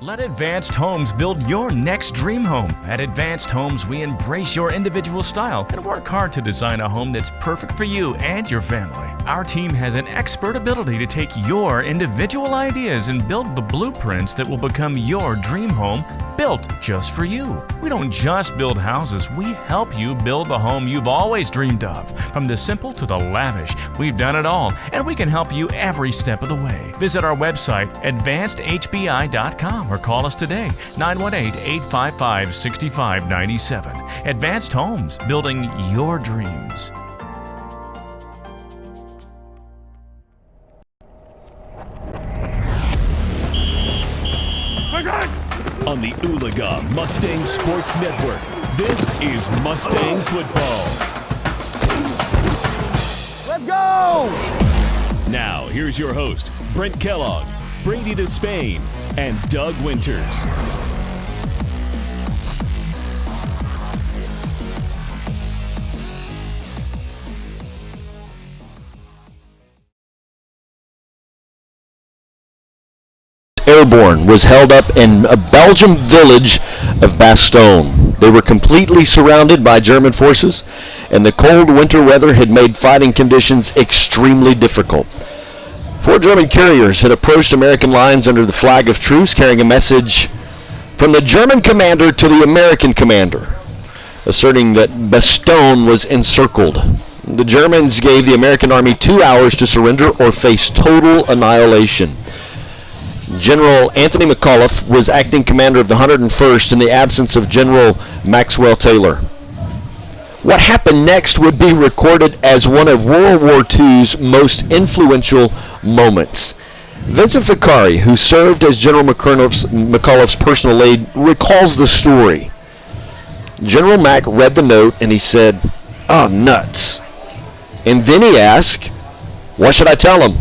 Let Advanced Homes build your next dream home. At Advanced Homes, we embrace your individual style and work hard to design a home that's perfect for you and your family. Our team has an expert ability to take your individual ideas and build the blueprints that will become your dream home, built just for you. We don't just build houses, we help you build the home you've always dreamed of. From the simple to the lavish, we've done it all, and we can help you every step of the way. Visit our website, advancedhbi.com, or call us today, 918-855-6597. Advanced Homes, building your dreams. On the Oologah Mustang Sports Network, this is Mustang Football. Let's go! Now, here's your host, Brent Kellogg, Brady Despain, and Doug Winters. Airborne was held up in a Belgian village of Bastogne. They were completely surrounded by German forces, and the cold winter weather had made fighting conditions extremely difficult. 4 German carriers had approached American lines under the flag of truce, carrying a message from the German commander to the American commander, asserting that Bastogne was encircled. The Germans gave the American army 2 hours to surrender or face total annihilation. General Anthony McAuliffe was acting commander of the 101st in the absence of General Maxwell Taylor. What happened next would be recorded as one of World War II's most influential moments. Vincent Ficcari, who served as General McAuliffe's personal aide, recalls the story. General Mack read the note and he said, "Oh, nuts." And then he asked, "What should I tell him?"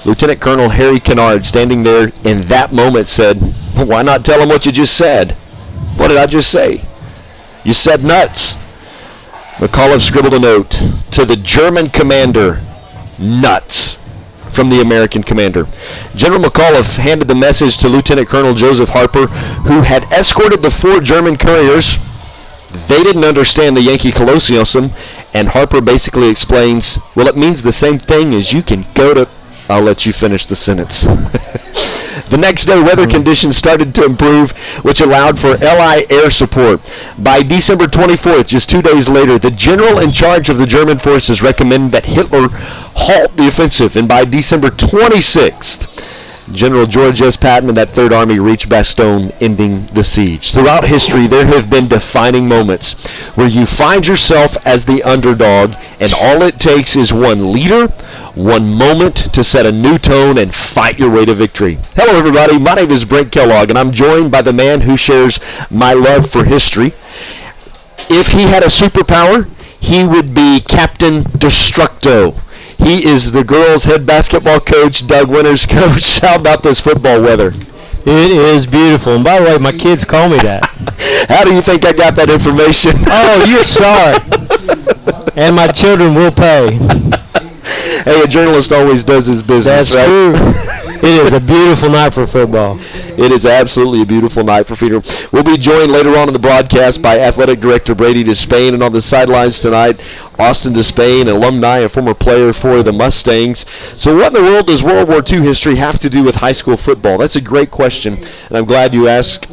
Lieutenant Colonel Harry Kennard, standing there in that moment, said, "Why not tell him what you just said?" "What did I just say?" "You said nuts." McAuliffe scribbled a note to the German commander, "Nuts," from the American commander. General McAuliffe handed the message to Lieutenant Colonel Joseph Harper, who had escorted the 4 German couriers. They didn't understand the Yankee colloquialism, and Harper basically explains, "Well, it means the same thing as you can go to..." I'll let you finish the sentence. The next day, weather conditions started to improve, which allowed for LI air support. By December 24th, just 2 days later, the general in charge of the German forces recommended that Hitler halt the offensive, and by December 26th, General George S. Patton and that Third Army reached Bastogne, ending the siege. Throughout history, there have been defining moments where you find yourself as the underdog, and all it takes is one leader, one moment to set a new tone and fight your way to victory. Hello, everybody. My name is Brent Kellogg, and I'm joined by the man who shares my love for history. If he had a superpower, he would be Captain Destructo. He is the girls' head basketball coach, Doug Winters. Coach, how about this football weather? It is beautiful. And by the way, my kids call me that. How do you think I got that information? Oh, you're sorry. And my children will pay. Hey, a journalist always does his business, That's right? true. It is a beautiful night for football. It is absolutely a beautiful night for feeder. We'll be joined later on in the broadcast by Athletic Director Brady Despain, and on the sidelines tonight, Austin Despain, alumni and former player for the Mustangs. So what in the world does World War II history have to do with high school football? That's a great question, and I'm glad you asked.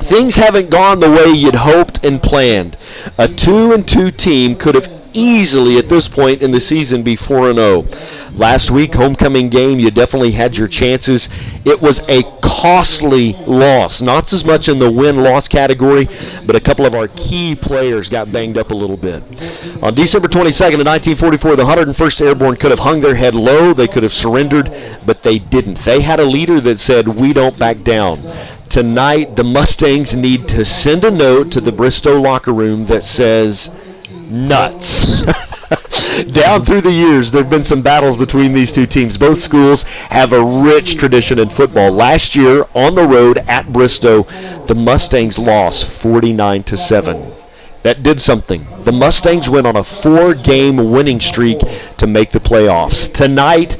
Things haven't gone the way you'd hoped and planned. A 2-2 team could have easily at this point in the season be 4-0. Last week, homecoming game, you definitely had your chances. It was a costly loss, not as much in the win-loss category, but a couple of our key players got banged up a little bit. On December 22nd of 1944, the 101st Airborne could have hung their head low. They could have surrendered, but they didn't. They had a leader that said, "We don't back down." Tonight, the Mustangs need to send a note to the Bristow locker room that says, "Nuts." Down through the years, there have been some battles between these two teams. Both schools have a rich tradition in football. Last year, on the road at Bristow, the Mustangs lost 49-7. That did something. The Mustangs went on a 4-game winning streak to make the playoffs. Tonight,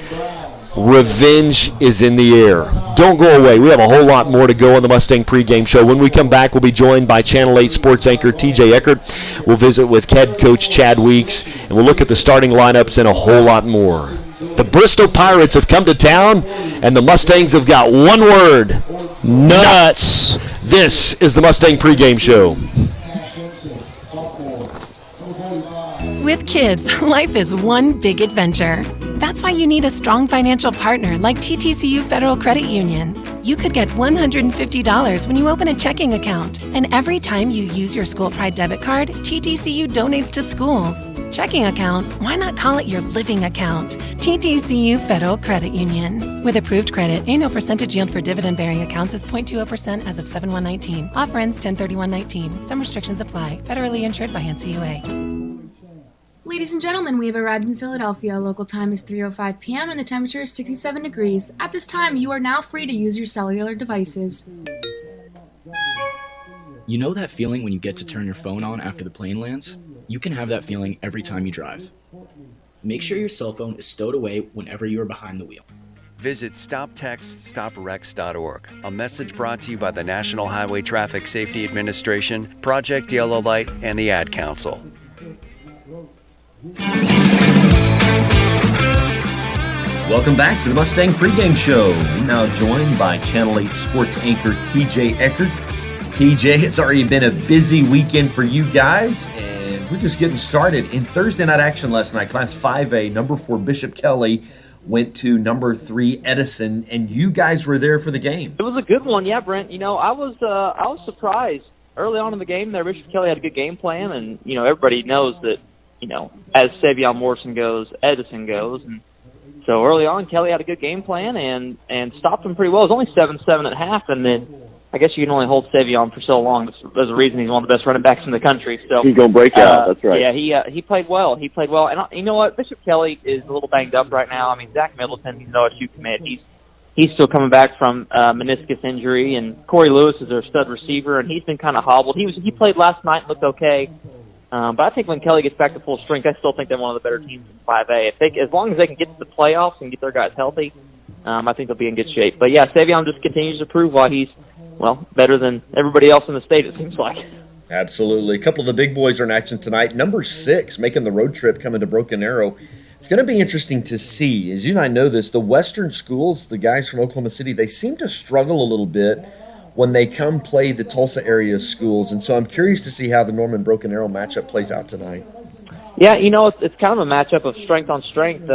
Revenge is in the air. Don't go away. We have a whole lot more to go on the Mustang pregame show. When we come back, we'll be joined by Channel 8 sports anchor TJ Eckert. We'll visit with head coach Chad Weeks, and we'll look at the starting lineups and a whole lot more. The Bristow Pirates have come to town, and the Mustangs have got one word: nuts. This is the Mustang pregame show. With kids, life is one big adventure. That's why you need a strong financial partner like TTCU Federal Credit Union. You could get $150 when you open a checking account. And every time you use your School Pride debit card, TTCU donates to schools. Checking account? Why not call it your living account? TTCU Federal Credit Union. With approved credit, annual percentage yield for dividend-bearing accounts is 0.20% as of 7/1/19. Offer ends 10/31/19. Some restrictions apply. Federally insured by NCUA. Ladies and gentlemen, we have arrived in Philadelphia. Local time is 3:05 p.m. and the temperature is 67 degrees. At this time, you are now free to use your cellular devices. You know that feeling when you get to turn your phone on after the plane lands? You can have that feeling every time you drive. Make sure your cell phone is stowed away whenever you are behind the wheel. Visit StopTextStopWrecks.org. A message brought to you by the National Highway Traffic Safety Administration, Project Yellow Light, and the Ad Council. Welcome back to the Mustang pregame show. We're now joined by Channel 8 sports anchor TJ Eckert. TJ, it's already been a busy weekend for you guys, and we're just getting started. In Thursday night action last night, Class 5A, number 4 Bishop Kelly went to number 3 Edison, and you guys were there for the game. It was a good one, yeah, Brent. You know, I was surprised early on in the game there. Bishop Kelly had a good game plan, and everybody knows that. As Savion Morrison goes, Edison goes. And so early on, Kelly had a good game plan and stopped him pretty well. It was only 7-7 at half, and then I guess you can only hold Savion for so long. There's a reason he's one of the best running backs in the country. So he's going to break out, that's right. Yeah, he played well. And you know what? Bishop Kelly is a little banged up right now. I mean, Zach Middleton, he's an OSU commit. He's still coming back from meniscus injury, and Corey Lewis is their stud receiver, and he's been kind of hobbled. He played last night and looked okay. But I think when Kelly gets back to full strength, I still think they're one of the better teams in 5A. As long as they can get to the playoffs and get their guys healthy, I think they'll be in good shape. But, yeah, Savion just continues to prove why he's, better than everybody else in the state, it seems like. Absolutely. A couple of the big boys are in action tonight. Number 6 making the road trip coming to Broken Arrow. It's going to be interesting to see. As you and I know this, the Western schools, the guys from Oklahoma City, they seem to struggle a little bit when they come play the Tulsa area schools. And so I'm curious to see how the Norman-Broken Arrow matchup plays out tonight. Yeah, it's kind of a matchup of strength on strength.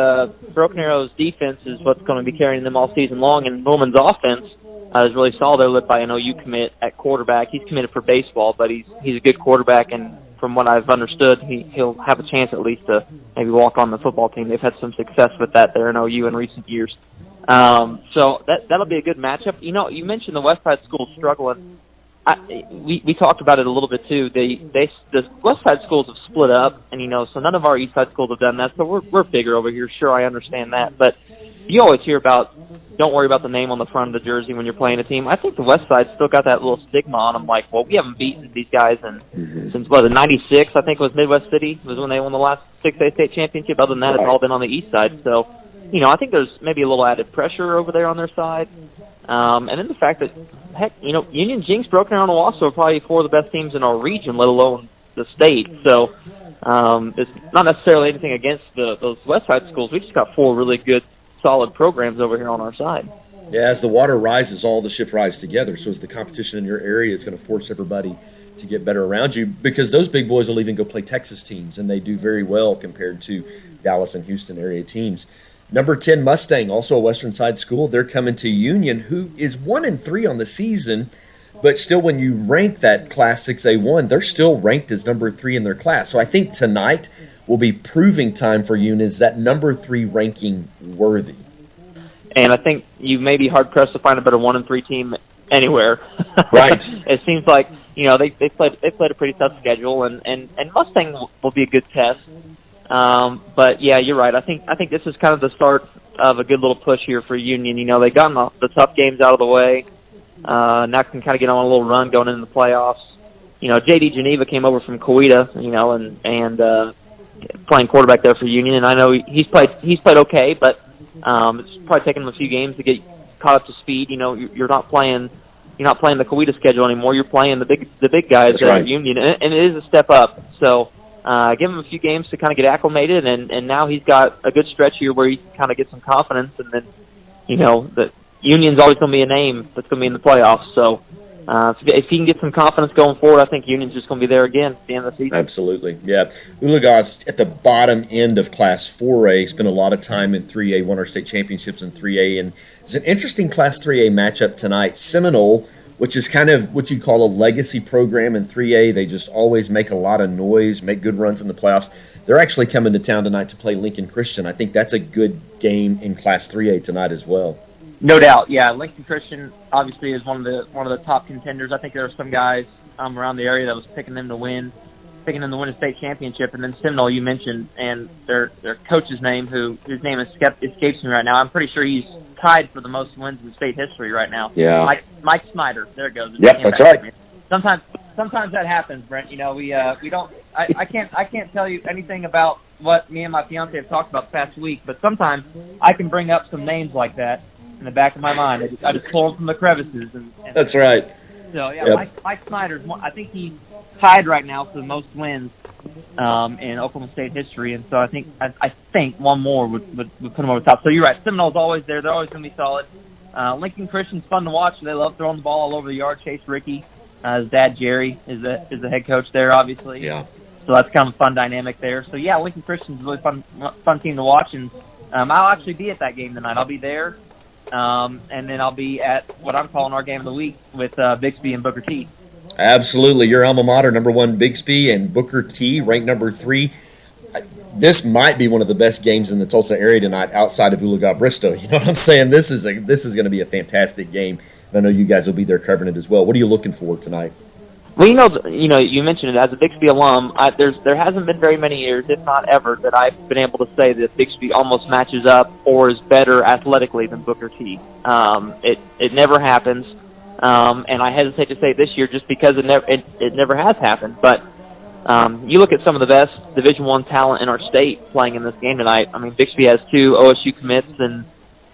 Broken Arrow's defense is what's going to be carrying them all season long, and Norman's offense is really solid. They're led by an OU commit at quarterback. He's committed for baseball, but he's a good quarterback, and from what I've understood, he'll have a chance at least to maybe walk on the football team. They've had some success with that there in OU in recent years. So that'll be a good matchup. You mentioned the West Side schools struggling. We talked about it a little bit too. The West Side schools have split up, and so none of our East Side schools have done that. So we're bigger over here. Sure, I understand that, but you always hear about don't worry about the name on the front of the jersey when you're playing a team. I think the West Side still got that little stigma on them. Like, well, we haven't beaten these guys since '96. I think it was Midwest City was when they won the last 6A state championship. Other than that, it's all been on the East Side. So. I think there's maybe a little added pressure over there on their side. And then the fact that, heck, Union, Jinx, Broken Arrow, and Owasso are probably 4 of the best teams in our region, let alone the state. So it's not necessarily anything against those West Side schools. We just got 4 really good, solid programs over here on our side. Yeah, as the water rises, all the ships rise together. So as the competition in your area is going to force everybody to get better around you, because those big boys will even go play Texas teams, and they do very well compared to Dallas and Houston area teams. Number 10 Mustang, also a Western Side school. They're coming to Union, who is 1-3 on the season, but still when you rank that Class 6A1, they're still ranked as number 3 in their class. So I think tonight will be proving time for Union. Is that number 3 ranking worthy? And I think you may be hard-pressed to find a better 1-3 team anywhere. Right. It seems like, they played a pretty tough schedule, and Mustang will be a good test. But yeah, you're right. I think this is kind of the start of a good little push here for Union. They got the tough games out of the way. Now can kind of get on a little run going into the playoffs. JD Geneva came over from Coweta, and playing quarterback there for Union, and I know he's played okay, but It's probably taken them a few games to get caught up to speed. You're not playing the Coweta schedule anymore. You're playing the big guys at Union, and it is a step up. So give him a few games to kind of get acclimated, and now he's got a good stretch here where he can kind of get some confidence, and then the Union's always going to be a name that's going to be in the playoffs. So if he can get some confidence going forward, I think Union's just going to be there again at the end of the season. Absolutely, yeah. Oologah's at the bottom end of Class 4A, spent a lot of time in 3A, won our state championships in 3A, and it's an interesting Class 3A matchup tonight. Seminole, which is kind of what you'd call a legacy program in 3A. They just always make a lot of noise, make good runs in the playoffs. They're actually coming to town tonight to play Lincoln Christian. I think that's a good game in Class 3A tonight as well. No doubt, yeah. Lincoln Christian obviously is one of the top contenders. I think there are some guys around the area that was picking them to win a state championship. And then Seminole, you mentioned, and their coach's name, whose name escapes me right now. I'm pretty sure he's tied for the most wins in state history right now. Yeah, Mike Snyder. There it goes. Yep, that's right. Sometimes that happens, Brent. We don't. I can't tell you anything about what me and my fiance have talked about the past week, but sometimes I can bring up some names like that in the back of my mind. I just pull them from the crevices. And that's right. So yeah, yep. Mike Snyder's. I think he's tied right now for the most wins in Oklahoma State history, and so I think one more would put him over the top. So you're right. Seminole's always there. They're always going to be solid. Lincoln Christian's fun to watch. They love throwing the ball all over the yard. Chase Rickey, his dad Jerry is the head coach there, obviously. Yeah. So that's kind of a fun dynamic there. So yeah, Lincoln Christian's a really fun team to watch, and I'll actually be at that game tonight. I'll be there. And then I'll be at what I'm calling our game of the week with Bixby and Booker T. Absolutely. Your alma mater, number 1 Bixby, and Booker T, ranked number 3. This might be one of the best games in the Tulsa area tonight outside of Oologah-Bristow. You know what I'm saying? This is going to be a fantastic game. And I know you guys will be there covering it as well. What are you looking for tonight? Well, you mentioned it. As a Bixby alum, there hasn't been very many years, if not ever, that I've been able to say that Bixby almost matches up or is better athletically than Booker T. It never happens, and I hesitate to say this year just because it never has happened. But you look at some of the best Division I talent in our state playing in this game tonight. I mean, Bixby has 2 OSU commits, and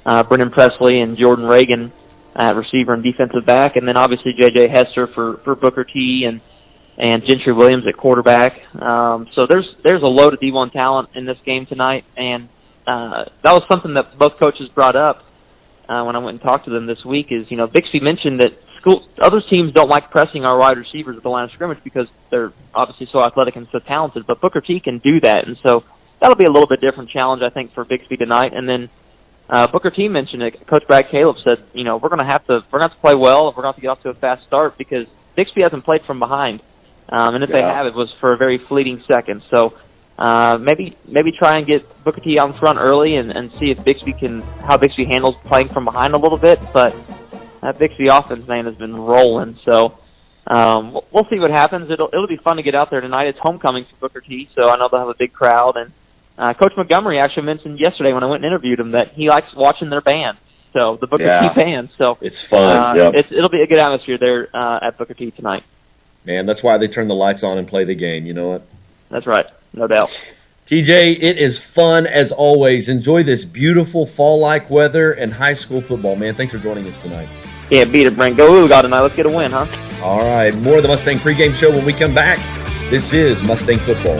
Brendan Presley and Jordan Reagan at receiver and defensive back, and then obviously J.J. Hester for Booker T and Gentry Williams at quarterback. So there's a load of D1 talent in this game tonight, and that was something that both coaches brought up when I went and talked to them this week. Is Bixby mentioned that other teams don't like pressing our wide receivers at the line of scrimmage because they're obviously so athletic and so talented, but Booker T can do that, and so that'll be a little bit different challenge I think for Bixby tonight. And then Booker T mentioned it. Coach Brad Caleb said, we're going to have to play well. We're going to have to get off to a fast start because Bixby hasn't played from behind, and if they have, it was for a very fleeting second. So maybe try and get Booker T out in front early and see if how Bixby handles playing from behind a little bit. But that Bixby offense man has been rolling, so we'll see what happens. It'll be fun to get out there tonight. It's homecoming for Booker T, so I know they'll have a big crowd. And Coach Montgomery actually mentioned yesterday when I went and interviewed him that he likes watching their band, so the Booker T band. So it's fun. It'll be a good atmosphere there at Booker T tonight. Man, that's why they turn the lights on and play the game. You know what? That's right, no doubt. TJ, it is fun as always. Enjoy this beautiful fall-like weather and high school football, man. Thanks for joining us tonight. Yeah, beat it, Brent. Go Oologah tonight. Let's get a win, huh? All right, more of the Mustang pregame show when we come back. This is Mustang Football.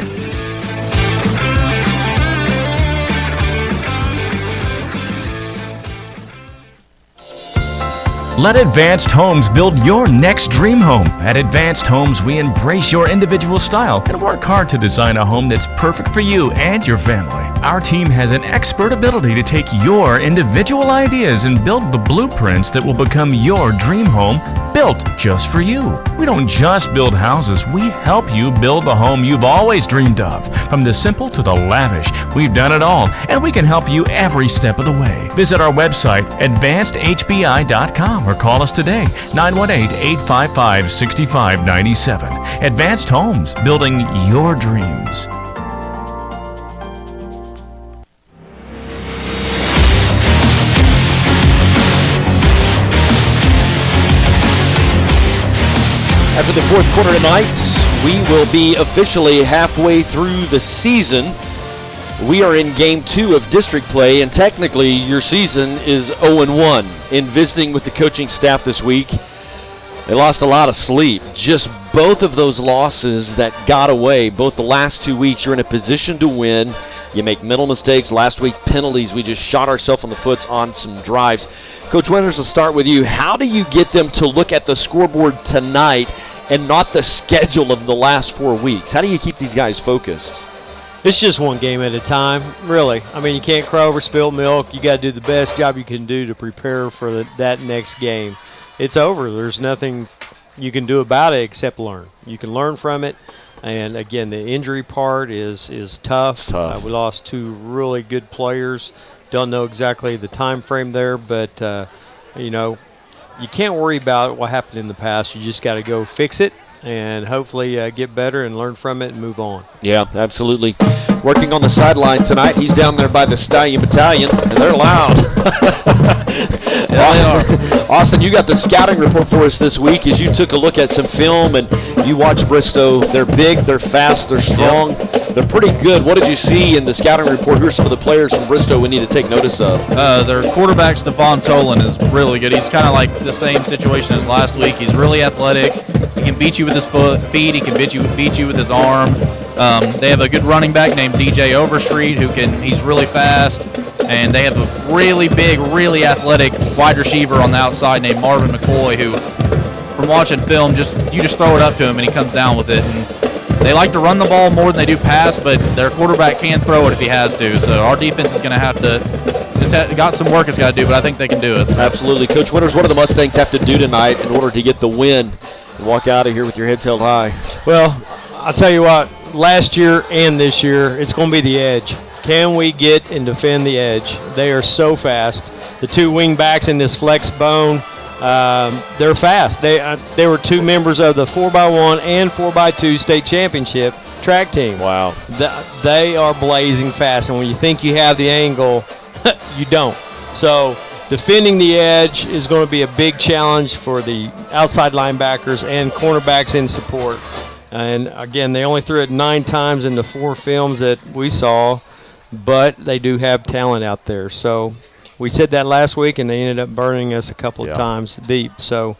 Let Advanced Homes build your next dream home. At Advanced Homes, we embrace your individual style and work hard to design a home that's perfect for you and your family. Our team has an expert ability to take your individual ideas and build the blueprints that will become your dream home, built just for you. We don't just build houses, we help you build the home you've always dreamed of. From the simple to the lavish, we've done it all, and we can help you every step of the way. Visit our website, advancedhbi.com, or call us today, 918-855-6597. Advanced Homes, building your dreams. After the fourth quarter tonight, we will be officially halfway through the season. We are in Game 2 of district play, and technically your season is 0-1. In visiting with the coaching staff this week, they lost a lot of sleep. Just both of those losses that got away, both the last 2 weeks, you're in a position to win. You make mental mistakes. Last week, penalties. We just shot ourselves in the foot on some drives. Coach Winters, let's start with you. How do you get them to look at the scoreboard tonight and not the schedule of the last 4 weeks? How do you keep these guys focused? It's just one game at a time, really. I mean, you can't cry over spilled milk. You got to do the best job you can do to prepare for that next game. It's over. There's nothing you can do about it except learn. You can learn from it. And, again, the injury part is tough. It's tough. We lost 2 really good players. Don't know exactly the time frame there, but, you can't worry about what happened in the past. You just got to go fix it and hopefully get better and learn from it and move on. Yeah, absolutely. Working on the sideline tonight, he's down there by the Stallion Battalion, and they're loud. Yeah, they are. Austin, you got the scouting report for us this week as you took a look at some film and you watched Bristow. They're big, they're fast, they're strong, they're pretty good. What did you see in the scouting report? Who are some of the players from Bristow we need to take notice of? Their quarterback, Stephon Tolan, is really good. He's kind of like the same situation as last week. He's really athletic. He can beat you with his feet. He can beat you with his arm. They have a good running back named DJ Overstreet he's really fast. And they have a really big, really athletic wide receiver on the outside named Marvin McCoy, who, from watching film, you just throw it up to him and he comes down with it. And they like to run the ball more than they do pass, but their quarterback can throw it if he has to. So our defense is going to have to. It's got some work it's got to do, but I think they can do it. So. Absolutely. Coach Winters, what do the Mustangs have to do tonight in order to get the win and walk out of here with your heads held high? Well, I'll tell you what, last year and this year, it's going to be the edge. Can we get and defend the edge? They are so fast. The 2 wing backs in this flex bone, they're fast. They were 2 members of the 4x1 and 4x2 state championship track team. Wow. They are blazing fast, and when you think you have the angle, you don't. So defending the edge is going to be a big challenge for the outside linebackers and cornerbacks in support. And, again, they only threw it 9 times in the 4 films that we saw, but they do have talent out there. So we said that last week, and they ended up burning us a couple of times deep. So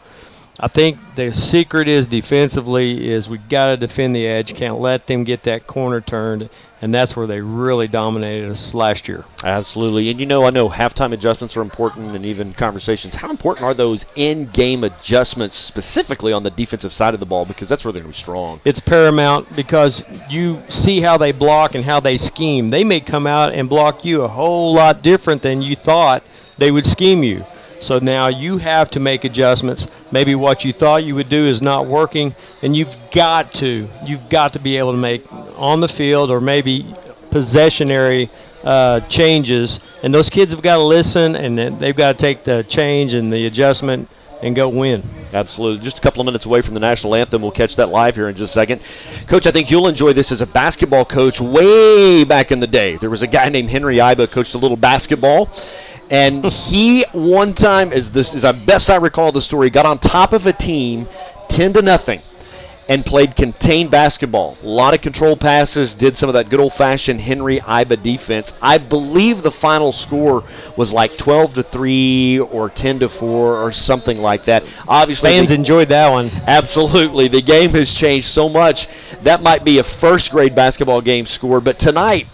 I think the secret is defensively is we got to defend the edge, can't let them get that corner turned, and that's where they really dominated us last year. Absolutely. And, I know halftime adjustments are important and even conversations. How important are those in-game adjustments specifically on the defensive side of the ball, because that's where they're going to be strong? It's paramount because you see how they block and how they scheme. They may come out and block you a whole lot different than you thought they would scheme you. So now you have to make adjustments. Maybe what you thought you would do is not working, and you've got to be able to make on the field or maybe possessionary changes. And those kids have got to listen, and they've got to take the change and the adjustment and go win. Absolutely. Just a couple of minutes away from the national anthem. We'll catch that live here in just a second. Coach, I think you'll enjoy this as a basketball coach. Way back in the day, there was a guy named Henry Iba, coached a little basketball. And he one time, as best I recall the story, got on top of a team 10-0 and played contained basketball. A lot of control passes, did some of that good old-fashioned Henry Iba defense. I believe the final score was like 12-3 or 10-4 or something like that. Obviously, fans enjoyed that one. Absolutely. The game has changed so much. That might be a first-grade basketball game score. But tonight,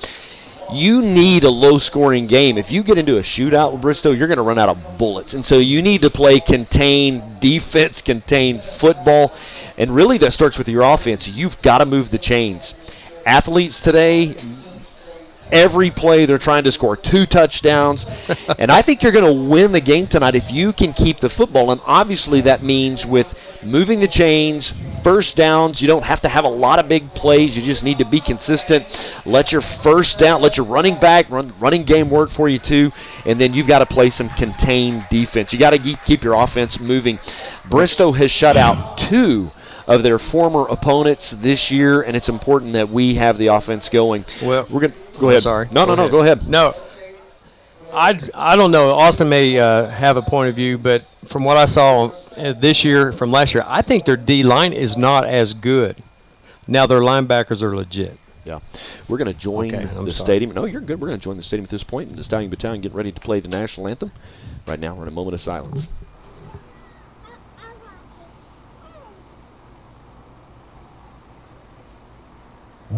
you need a low-scoring game. If you get into a shootout with Bristow, you're going to run out of bullets. And so you need to play contained defense, contained football. And really that starts with your offense. You've got to move the chains. Athletes today, every play they're trying to score 2 touchdowns. And I think you're going to win the game tonight if you can keep the football. And obviously that means with moving the chains, first downs, you don't have to have a lot of big plays. You just need to be consistent. Let your first down, let your running back, running game work for you too. And then you've got to play some contained defense. You got to keep your offense moving. Bristow has shut out 2 of their former opponents this year, and it's important that we have the offense going. Well, we're going to go ahead. Sorry. No, go ahead. No, I don't know. Austin may have a point of view, but from what I saw this year from last year, I think their D line is not as good. Now their linebackers are legit. Yeah. We're going to join the stadium. No, you're good. We're going to join the stadium at this point, and the Stallion Battalion getting ready to play the national anthem. Right now, we're in a moment of silence.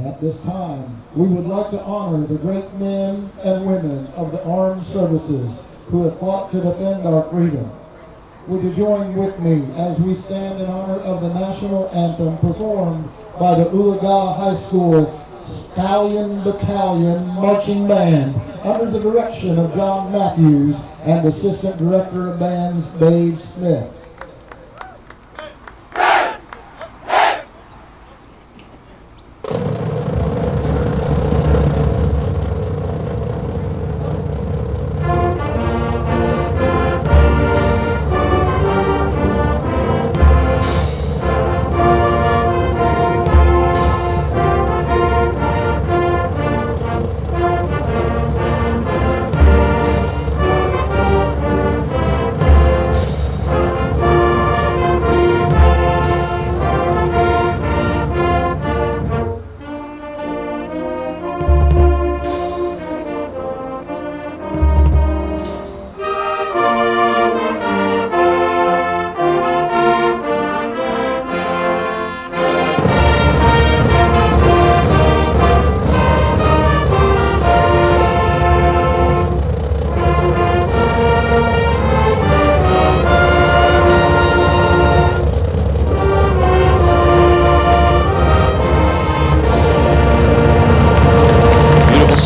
At this time, we would like to honor the great men and women of the armed services who have fought to defend our freedom. Would you join with me as we stand in honor of the national anthem performed by the Oologah High School Stallion Battalion Marching Band under the direction of John Matthews and Assistant Director of Bands Dave Smith.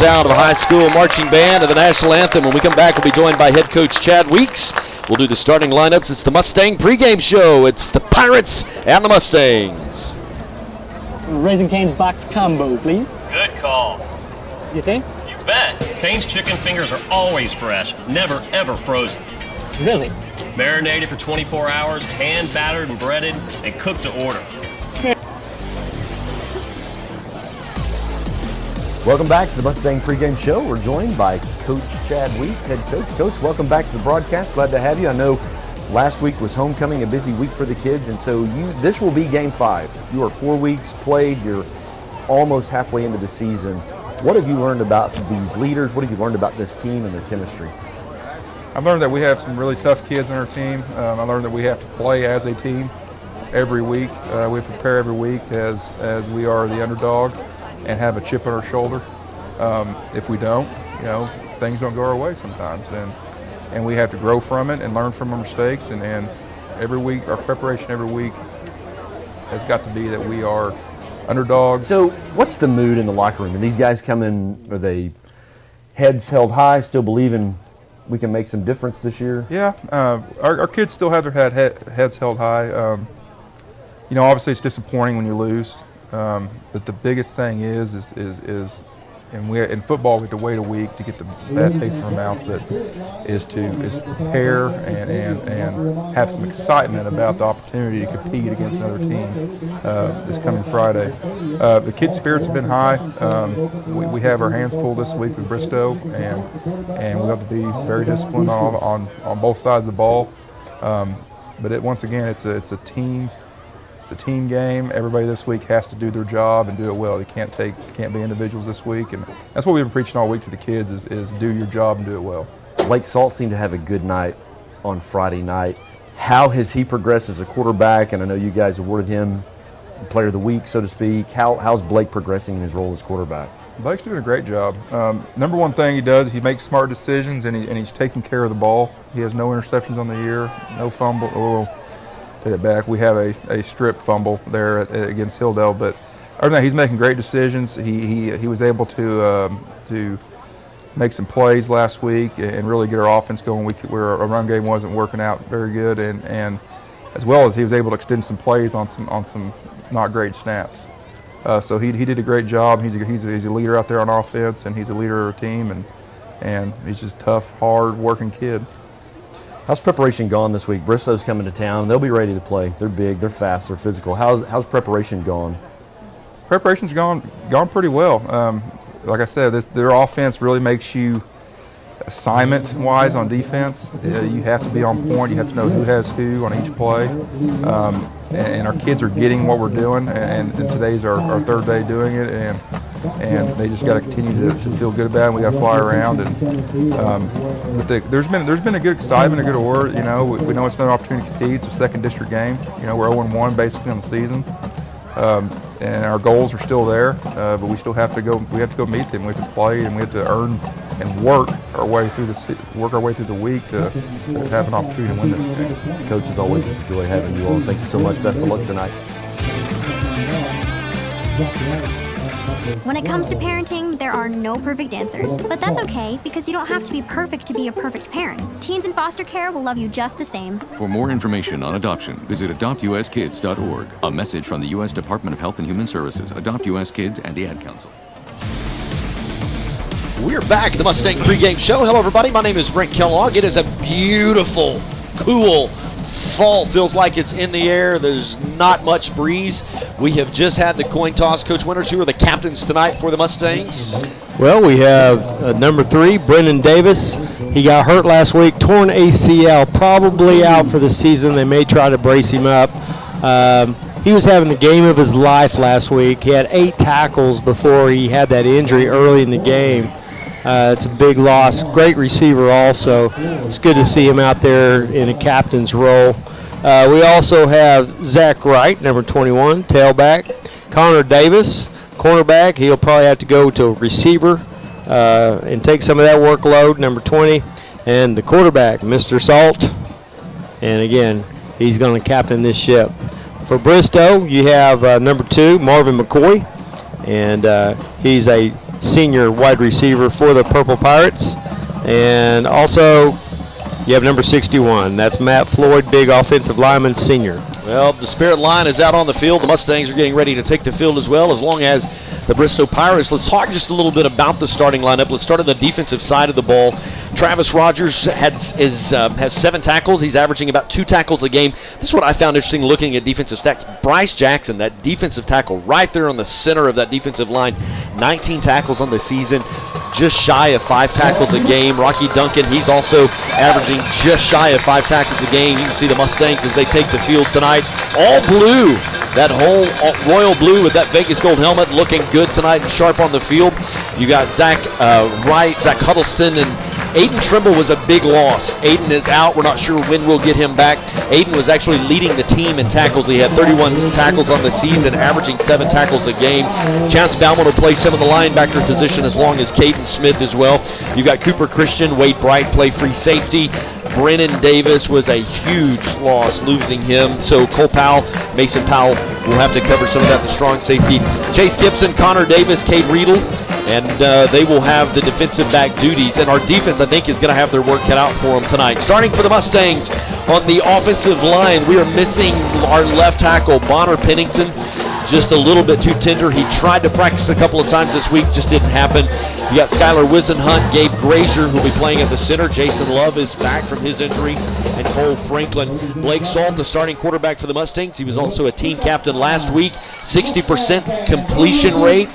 Sound of the high school marching band of the national anthem. When we come back, we'll be joined by head coach Chad Weeks. We'll do the starting lineups. It's the Mustang pregame show. It's the Pirates and the Mustangs. Raising Cane's box combo, please. Good call. You think? You bet. Cane's chicken fingers are always fresh, never ever frozen. Really? Marinated for 24 hours, hand battered and breaded, and cooked to order. Welcome back to the Mustang pregame show. We're joined by Coach Chad Weeks, head coach. Coach, welcome back to the broadcast. Glad to have you. I know last week was homecoming, a busy week for the kids, and so this will be game 5. You are 4 weeks played. You're almost halfway into the season. What have you learned about these leaders? What have you learned about this team and their chemistry? I've learned that we have some really tough kids on our team. I learned that we have to play as a team every week. We prepare every week as we are the underdog and have a chip on our shoulder. If we don't, things don't go our way sometimes, and we have to grow from it and learn from our mistakes. And every week, our preparation every week has got to be that we are underdogs. So, what's the mood in the locker room? And these guys come in, are they heads held high, still believing we can make some difference this year? Yeah, our kids still have their heads held high. Obviously it's disappointing when you lose. But the biggest thing is in football we have to wait a week to get the bad taste in our mouth, but is prepare and have some excitement about the opportunity to compete against another team this coming Friday. The kids' spirits have been high. We have our hands full this week with Bristow, and we have to be very disciplined on both sides of the ball. But once again, it's a team. It's a team game. Everybody this week has to do their job and do it well. They can't be individuals this week, and that's what we've been preaching all week to the kids is do your job and do it well. Blake Salt seemed to have a good night on Friday night. How has he progressed as a quarterback? And I know you guys awarded him Player of the Week, so to speak. How's Blake progressing in his role as quarterback? Blake's doing a great job. Number one thing he does, he makes smart decisions, and he's taking care of the ball. He has no interceptions on the year, no fumble. Take it back. We have a stripped fumble there against Hilldale, but other than that, he's making great decisions. He was able to make some plays last week and really get our offense going. Where our run game wasn't working out very good, and as well as he was able to extend some plays on some not great snaps. So he did a great job. He's a leader out there on offense, and he's a leader of our team, and he's just a tough, hard working kid. How's preparation gone this week? Bristow's coming to town. They'll be ready to play. They're big, they're fast, they're physical. How's preparation gone? Preparation's gone pretty well. Like I said, their offense really makes you assignment-wise on defense. You have to be on point. You have to know who has who on each play. And our kids are getting what we're doing, and today's our third day doing it. And and they just got to continue to feel good about it. We got to fly around, and but there's been a good excitement, a good aura. You know, we know it's another opportunity to compete. It's a second district game. You know, we're 0-1 basically on the season, and our goals are still there. But we still have to go. We have to go meet them. We have to play, and we have to earn and work our way through the week to have an opportunity to win this game. Coach, as always, it's a joy having you on. Thank you so much. Best of luck tonight. When it comes to parenting, there are no perfect answers, but that's okay because you don't have to be perfect to be a perfect parent. Teens in foster care will love you just the same. For more information on adoption, visit adoptuskids.org. A message from the U.S. Department of Health and Human Services, Adopt U.S. Kids, and the Ad Council. We're back at the Mustang pregame show. Hello, everybody. My name is Brent Kellogg. It is a beautiful, cool fall. Feels like it's in the air. There's not much breeze. We have just had the coin toss. Coach Winters, who are the captains tonight for the Mustangs? Well, we have number 3, Brendan Davis. He got hurt last week, torn ACL, probably out for the season. They may try to brace him up. He was having the game of his life last week. He had 8 tackles before he had that injury early in the game. It's a big loss. Great receiver also. It's good to see him out there in a captain's role. We also have Zach Wright, number 21, tailback. Connor Davis, cornerback. He'll probably have to go to receiver and take some of that workload, number 20. And the quarterback, Mr. Salt. And again, he's going to captain this ship. For Bristow, you have number 2, Marvin McCoy. And he's a senior wide receiver for the Purple Pirates. And also, you have number 61. That's Matt Floyd, big offensive lineman, senior. Well, the Spirit line is out on the field. The Mustangs are getting ready to take the field as well, as long as the Bristow Pirates. Let's talk just a little bit about the starting lineup. Let's start on the defensive side of the ball. Travis Rogers has 7 tackles. He's averaging about 2 tackles a game. This is what I found interesting looking at defensive stats. Bryce Jackson, that defensive tackle right there on the center of that defensive line, 19 tackles on the season, just shy of 5 tackles a game. Rocky Duncan, he's also averaging just shy of 5 tackles a game. You can see the Mustangs as they take the field tonight. All blue, that whole royal blue with that Vegas gold helmet, looking good tonight and sharp on the field. You got Zach Wright, Zach Huddleston, and Aiden Trimble was a big loss. Aiden is out. We're not sure when we'll get him back. Aiden was actually leading the team in tackles. He had 31 tackles on the season, averaging 7 tackles a game. Chance Bauman will play some of the linebacker position as long as Caden Smith as well. You've got Cooper Christian, Wade Bright play free safety. Brennan Davis was a huge loss, losing him. So Cole Powell, Mason Powell will have to cover some of that, the strong safety. Chase Gibson, Connor Davis, Cade Riedel, and they will have the defensive back duties. And our defense, I think, is going to have their work cut out for them tonight. Starting for the Mustangs on the offensive line, we are missing our left tackle, Bonner Pennington. Just a little bit too tender. He tried to practice a couple of times this week, just didn't happen. You got Skylar Wisenhunt, Gabe Grazier, who'll be playing at the center. Jason Love is back from his injury, and Cole Franklin. Blake Salt, the starting quarterback for the Mustangs. He was also a team captain last week. 60% completion rate.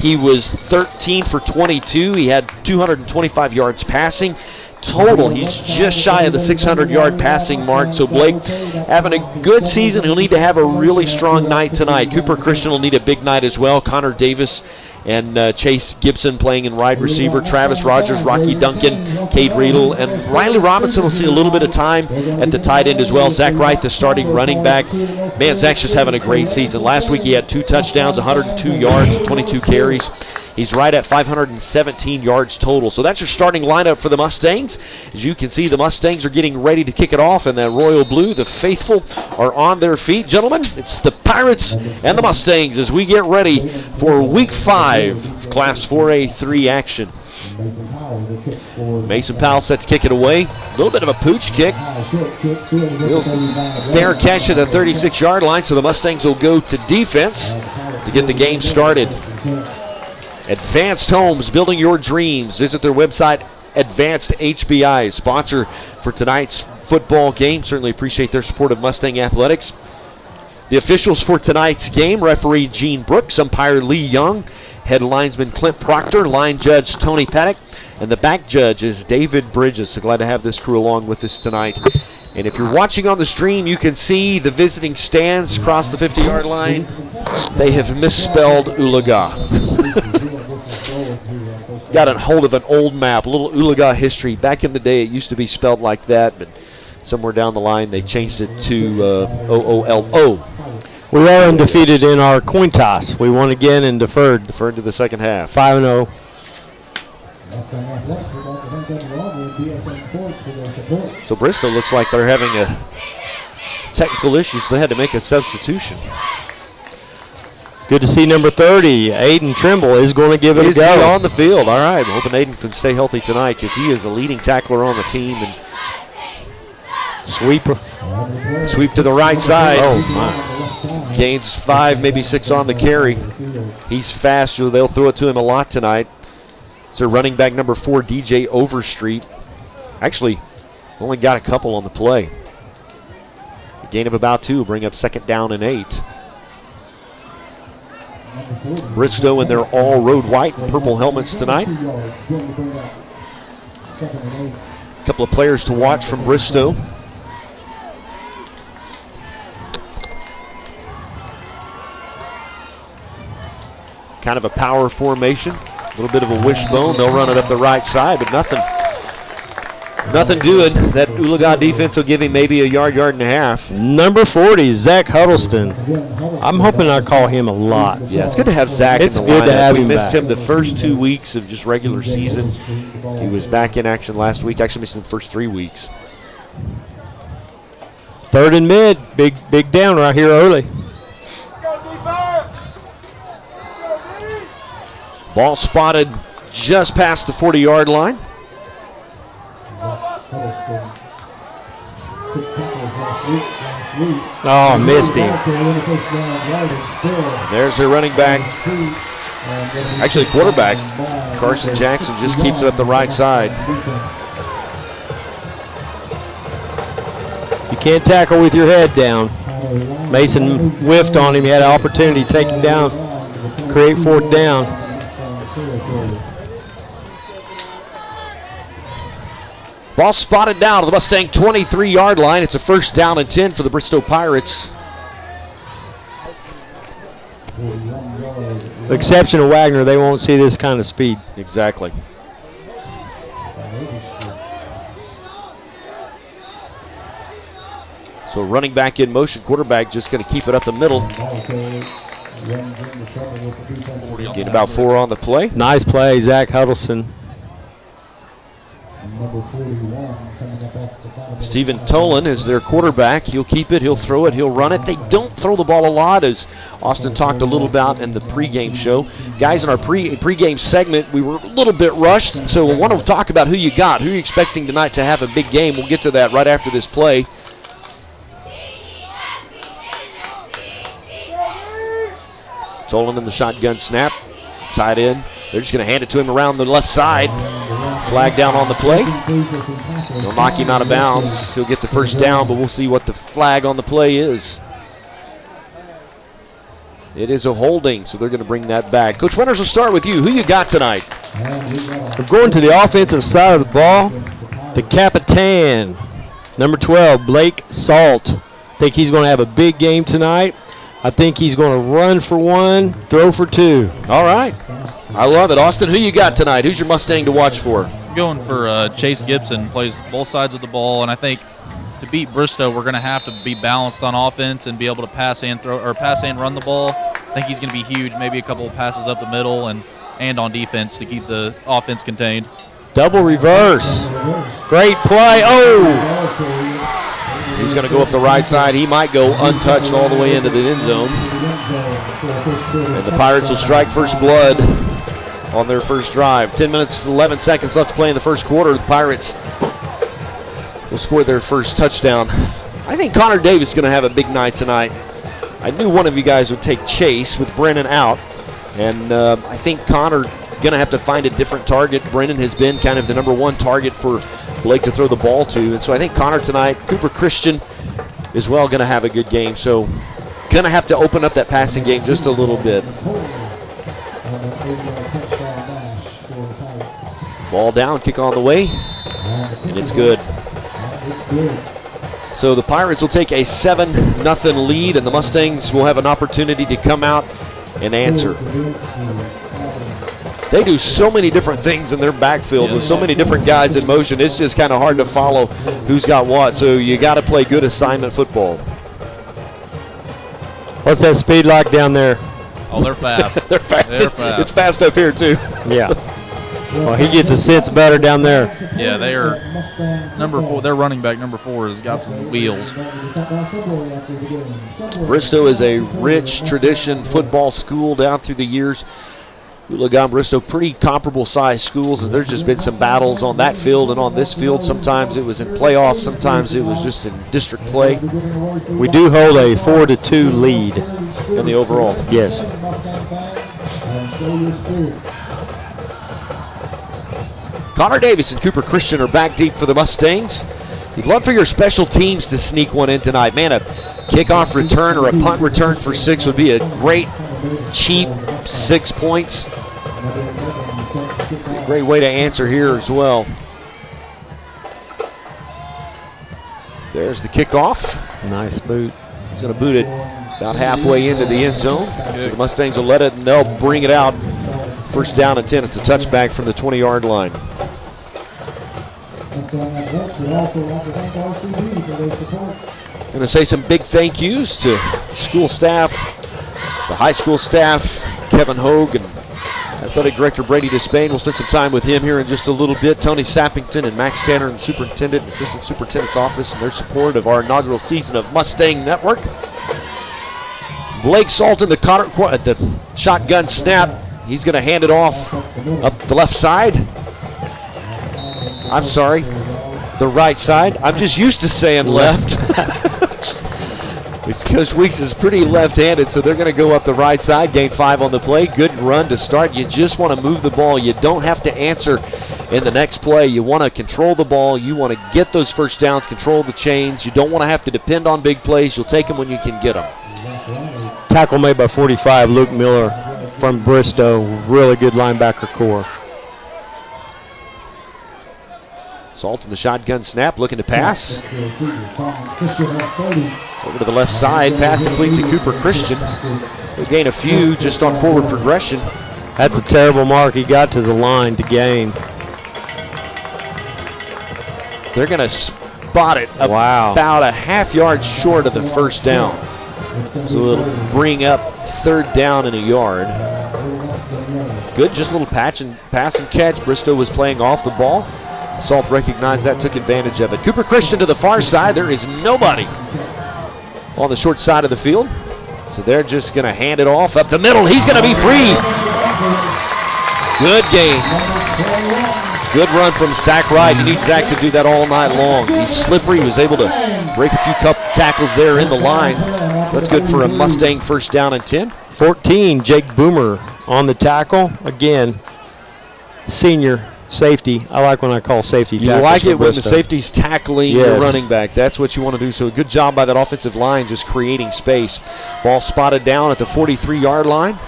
He was 13 for 22. He had 225 yards passing. Total, he's just shy of the 600-yard passing mark. So Blake having a good season. He'll need to have a really strong night tonight. Cooper Christian will need a big night as well. Connor Davis and Chase Gibson playing in wide receiver. Travis Rogers, Rocky Duncan, Cade Riedel, and Riley Robinson will see a little bit of time at the tight end as well. Zach Wright, the starting running back. Man, Zach's just having a great season. Last week he had 2 touchdowns, 102 yards, 22 carries. He's right at 517 yards total. So that's your starting lineup for the Mustangs. As you can see, the Mustangs are getting ready to kick it off in that royal blue. The faithful are on their feet. Gentlemen, it's the Pirates and the Mustangs as we get ready for Week 5 of Class 4A3 action. Mason Powell set to kick it away. A little bit of a pooch kick. Fair catch at the 36-yard line, so the Mustangs will go to defense to get the game started. Advanced Homes, building your dreams. Visit their website, Advanced HBI, sponsor for tonight's football game. Certainly appreciate their support of Mustang Athletics. The officials for tonight's game, referee Gene Brooks, umpire Lee Young, head linesman Clint Proctor, line judge Tony Paddock, and the back judge is David Bridges. So glad to have this crew along with us tonight. And if you're watching on the stream, you can see the visiting stands across the 50-yard line. They have misspelled Oologah. got a hold of an old map, a little Oologah history. Back in the day, it used to be spelled like that, but somewhere down the line they changed it to O-O-L-O. We are undefeated in our coin toss. We won again and deferred. Deferred to the second half. 5-0. So Bristow looks like they're having a technical issue, so they had to make a substitution. Good to see number 30, Aiden Trimble, is going to give it a go. Is he on the field? All right. I'm hoping Aiden can stay healthy tonight because he is the leading tackler on the team. And sweep to the right side. Oh, my. Gains 5, maybe 6 on the carry. He's fast, so they'll throw it to him a lot tonight. So running back number 4, DJ Overstreet. Actually, only got a couple on the play. A gain of about 2 will bring up 2nd down and 8. Bristow in their all road white and purple helmets tonight. A couple of players to watch from Bristow. Kind of a power formation. A little bit of a wishbone. They'll run it up the right side, but nothing good. That Oologah defense will give him maybe a yard and a half. Number 40, Zach Huddleston. I'm hoping I call him a lot. Yeah, it's good to have Zach in the lineup. It's good to have him We missed back. him the first 2 weeks of just regular season. He was back in action last week. Actually missed him the first 3 weeks. 3rd and mid. Big down right here early. Ball spotted just past the 40-yard line. Oh, missed him. There's their running back. Actually, quarterback, Carson Jackson, just keeps it up the right side. You can't tackle with your head down. Mason whiffed on him. He had an opportunity to take him down, create 4th down. Ball spotted down to the Mustang 23-yard line. It's a 1st down and 10 for the Bristow Pirates. The exception of Wagner, they won't see this kind of speed. Exactly. So running back in motion, quarterback just going to keep it up the middle. Get about 4 on the play. Nice play, Zach Huddleston. Stephen Tolan is their quarterback. He'll keep it, he'll throw it, he'll run it. They don't throw the ball a lot, as Austin talked a little about in the pregame show. Guys, in our pregame segment, we were a little bit rushed, and so we want to talk about who you got. Who are you expecting tonight to have a big game? We'll get to that right after this play. Tolan in the shotgun snap. Tied in. They're just going to hand it to him around the left side. Flag down on the play. They'll knock him out of bounds. He'll get the 1st down, but we'll see what the flag on the play is. It is a holding, so they're going to bring that back. Coach Winters, will start with you. Who you got tonight? We're going to the offensive side of the ball. The Capitan, number 12, Blake Salt. I think he's going to have a big game tonight. I think he's going to run for 1, throw for 2. All right. I love it. Austin, who you got tonight? Who's your Mustang to watch for? I'm going for Chase Gibson, plays both sides of the ball, and I think to beat Bristow, we're going to have to be balanced on offense and be able to pass and run the ball. I think he's going to be huge, maybe a couple of passes up the middle and on defense to keep the offense contained. Double reverse. Great play. Oh! He's going to go up the right side. He might go untouched all the way into the end zone. And the Pirates will strike first blood on their first drive. 10 minutes, 11 seconds left to play in the first quarter. The Pirates will score their first touchdown. I think Connor Davis is going to have a big night tonight. I knew one of you guys would take Chase with Brennan out. And I think Connor going to have to find a different target. Brennan has been kind of the number 1 target for Blake to throw the ball to. And so I think Connor tonight, Cooper Christian is well going to have a good game. So going to have to open up that passing game just a little bit. Ball down, kick on the way, and it's good. So the Pirates will take a 7-0 lead, and the Mustangs will have an opportunity to come out and answer. They do so many different things in their backfield with so many different guys in motion. It's just kind of hard to follow who's got what. So you got to play good assignment football. What's that speed like down there? Oh, they're fast. They're fast. They're fast. It's fast up here too. Yeah. Well, he gets a sense better down there. Yeah, they are number 4. Their running back, number 4, has got some wheels. Bristow is a rich tradition football school down through the years. Oologah and Bristow, pretty comparable size schools, and there's just been some battles on that field and on this field. Sometimes it was in playoffs, sometimes it was just in district play. We do hold a 4-2 lead in the overall. Yes. Connor Davis and Cooper Christian are back deep for the Mustangs. You'd love for your special teams to sneak one in tonight. Man, a kickoff return or a punt return for 6 would be a great, cheap 6 points. A great way to answer here as well. There's the kickoff. Nice boot. He's going to boot it about halfway into the end zone. So the Mustangs will let it, and they'll bring it out. First down and 10. It's a touchback from the 20-yard line. Going to say some big thank yous to school staff, the high school staff, Kevin Hogue, and Athletic Director Brady Despain. We'll spend some time with him here in just a little bit. Tony Sappington and Max Tanner and the Superintendent and Assistant Superintendent's Office and their support of our inaugural season of Mustang Network. Blake Salton, the shotgun snap. He's going to hand it off up the left side. I'm sorry, the right side. I'm just used to saying left. It's Coach Weeks is pretty left-handed, so they're going to go up the right side, gain 5 on the play. Good run to start. You just want to move the ball. You don't have to answer in the next play. You want to control the ball. You want to get those first downs, control the chains. You don't want to have to depend on big plays. You'll take them when you can get them. Tackle made by 45, Luke Miller from Bristow. Really good linebacker core. Salt in the shotgun snap, looking to pass. Over to the left side, pass complete to Cooper Christian. They gain a few just on forward progression. That's a terrible mark. He got to the line to gain. They're going to spot it about a half yard short of the first down. So it'll bring up 3rd down and a yard. Good, just a little pass and catch. Bristow was playing off the ball. Salt recognized that, took advantage of it. Cooper Christian to the far side. There is nobody on the short side of the field. So they're just going to hand it off up the middle. He's going to be free. Good game. Good run from Zach Wright. You need Zach to do that all night long. He's slippery. He was able to break a few tackles there in the line. That's good for a Mustang first down and 10. 14, Jake Boomer on the tackle. Again, senior safety. I like when I call safety tackles. You like it when the safety's tackling your running back. That's what you want to do. So a good job by that offensive line just creating space. Ball spotted down at the 43-yard line.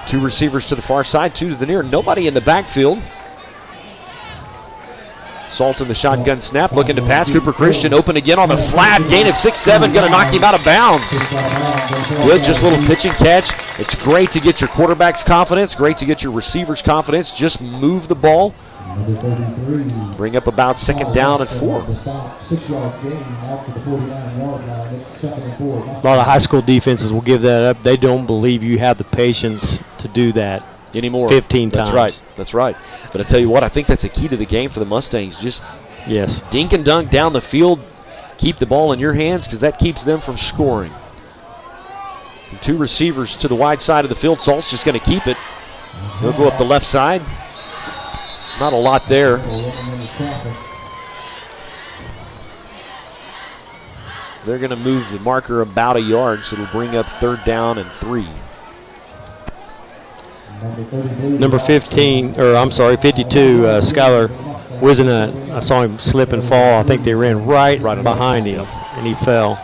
2 receivers to the far side, 2 to the near. Nobody in the backfield. Salt in the shotgun snap, looking to pass. Cooper Christian open again on the flat. Gain of 6-7, going to knock him out of bounds. Good, just a little pitch and catch. It's great to get your quarterback's confidence, great to get your receiver's confidence. Just move the ball. Bring up about 2nd down and 4. A lot of high school defenses will give that up. They don't believe you have the patience to do that anymore. 15 times. That's right. But I tell you what, I think that's a key to the game for the Mustangs. Just dink and dunk down the field. Keep the ball in your hands because that keeps them from scoring. And 2 receivers to the wide side of the field. Salt's just going to keep it. He'll go up the left side. Not a lot there. They're going to move the marker about a yard, so it'll bring up 3rd down and 3. Number 52, Skylar Wisenut. I saw him slip and fall. I think they ran right behind him, and he fell.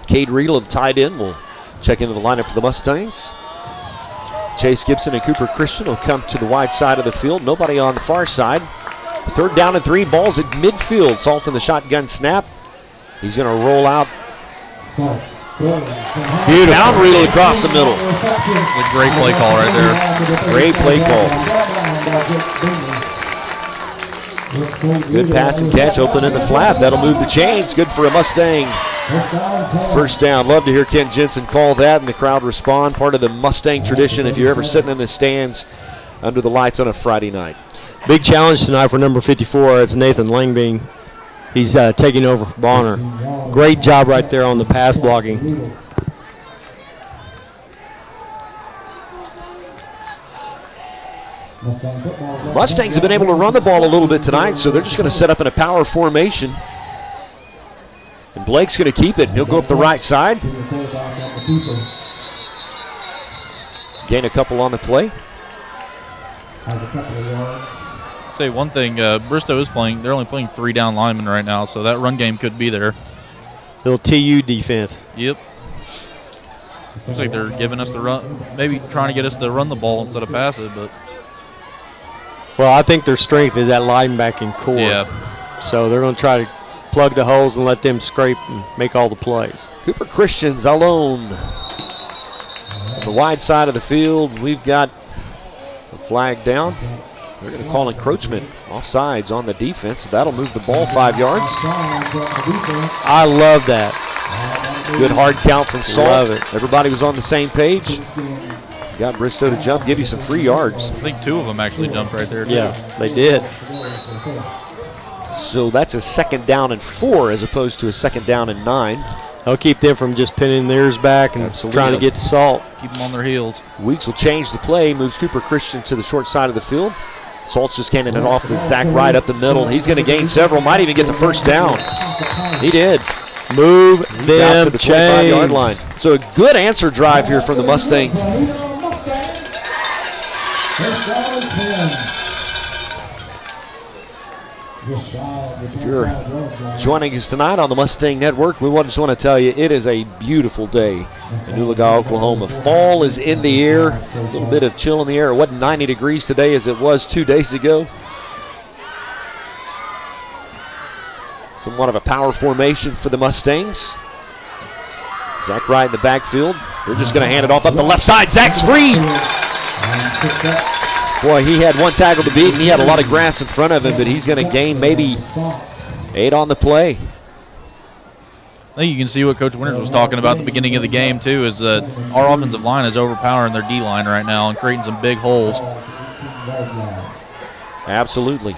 Cade Riedel, the tight end, will check into the lineup for the Mustangs. Chase Gibson and Cooper Christian will come to the wide side of the field. Nobody on the far side. 3rd down and 3. Ball's at midfield. Salt in the shotgun snap. He's going to roll out Beautiful. Down reel across the middle. A great play call right there. Great play call. Good pass and catch, open in the flat. That'll move the chains. Good for a Mustang. First down. Love to hear Kent Jensen call that and the crowd respond. Part of the Mustang tradition if you're ever sitting in the stands under the lights on a Friday night. Big challenge tonight for number 54. It's Nathan Langbing. He's taking over for Bonner. Great job right there on the pass blocking. Mustangs have been able to run the ball a little bit tonight, so they're just going to set up in a power formation. And Blake's going to keep it. He'll go up the right side. Gain a couple on the play. Say one thing, Bristow is playing. They're only playing 3 down linemen right now, so that run game could be there. Little TU defense. Yep. Looks like they're giving us the run, maybe trying to get us to run the ball instead of pass it, but. Well, I think their strength is that linebacking core. Yeah. So they're going to try to plug the holes and let them scrape and make all the plays. Cooper Christian's alone. On the wide side of the field, we've got a flag down. They're going to call encroachment offsides on the defense. That'll move the ball 5 yards. I love that. Good hard count from Salt. Love it. Everybody was on the same page. Got Bristow to jump, give you some 3 yards. I think 2 of them actually jumped right there, too. Yeah, they did. So that's a 2nd down and 4 as opposed to a 2nd down and 9. I'll keep them from just pinning theirs back and trying to get to Salt. Keep them on their heels. Weeks will change the play, moves Cooper Christian to the short side of the field. Salt's just handing it off to Zach Wright up the middle. He's going to gain several, might even get the first down. He did. Move them to the 25-yard line. So a good answer drive here from the Mustangs. If you're joining us tonight on the Mustang Network, we just want to tell you it is a beautiful day in Oologah, Oklahoma. Fall is in the air, a little bit of chill in the air. It wasn't 90 degrees today as it was 2 days ago. Somewhat of a power formation for the Mustangs. Zach Wright in the backfield. They're just going to hand it off up the left side. Zach's free. Boy, he had one tackle to beat, and he had a lot of grass in front of him, but he's going to gain maybe 8 on the play. I think you can see what Coach Winters was talking about at the beginning of the game, too, is that our offensive line is overpowering their D-line right now and creating some big holes. Absolutely.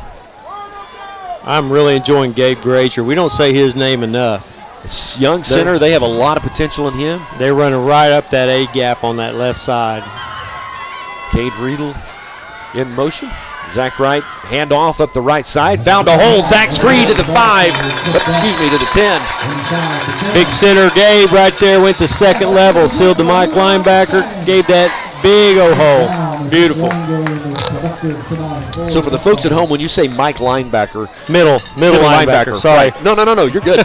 I'm really enjoying Gabe Grazer. We don't say his name enough. This young center, they have a lot of potential in him. They're running right up that A-gap on that left side. Cade Riedel in motion. Zach Wright, handoff up the right side. Found a hole. Zach's free to the 5. Excuse me, to the 10. Big center Gabe right there. Went to second level. Sealed the Mike linebacker. Gave that big old hole. Beautiful. So for the folks at home, when you say Mike linebacker. Middle linebacker. Sorry. Right. No, you're good.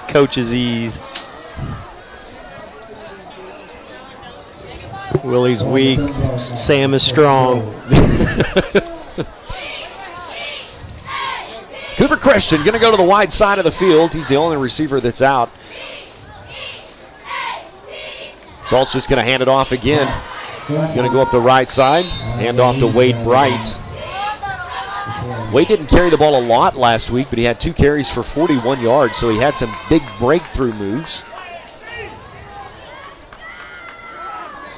Coach's ease. Willie's weak. Sam is strong. Cooper Christian going to go to the wide side of the field. He's the only receiver that's out. Salt's just going to hand it off again. Going to go up the right side. Hand off to Wade Bright. Wade didn't carry the ball a lot last week, but he had 2 carries for 41 yards, so he had some big breakthrough moves.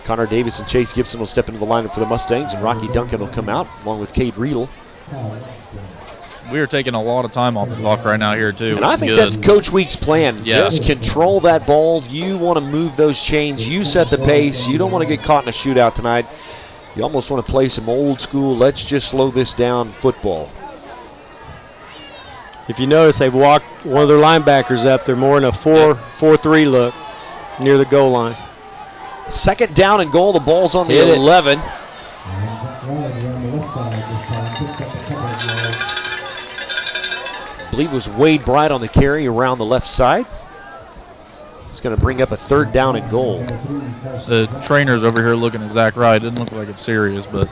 Connor Davis and Chase Gibson will step into the lineup for the Mustangs, and Rocky Duncan will come out along with Cade Riedel. We are taking a lot of time off the clock right now here, too. And I think that's Coach Weeks' plan. Yeah. Just control that ball. You want to move those chains. You set the pace. You don't want to get caught in a shootout tonight. You almost want to play some old school, let's just slow this down football. If you notice, they've walked one of their linebackers up. They're more in a 4-3 look near the goal line. 2nd down and goal. The ball's on the 11. I believe it was Wade Bright on the carry around the left side. It's going to bring up a 3rd down and goal. The trainer's over here looking at Zach Wright. Didn't look like it's serious, but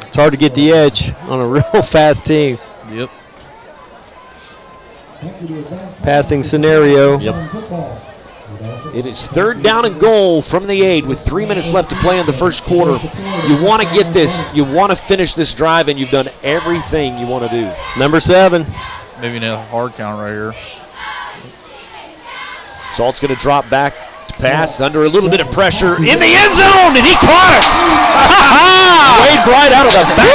it's hard to get the edge on a real fast team. Yep. passing scenario. Yep. It is 3rd down and goal from the 8 with 3 minutes left to play in the first quarter. You want to get this. You want to finish this drive, and you've done everything you want to do. Number 7. Maybe a hard count right here. Salt's going to drop back to pass under a little bit of pressure in the end zone, and he caught it. Wade Bright out of the back.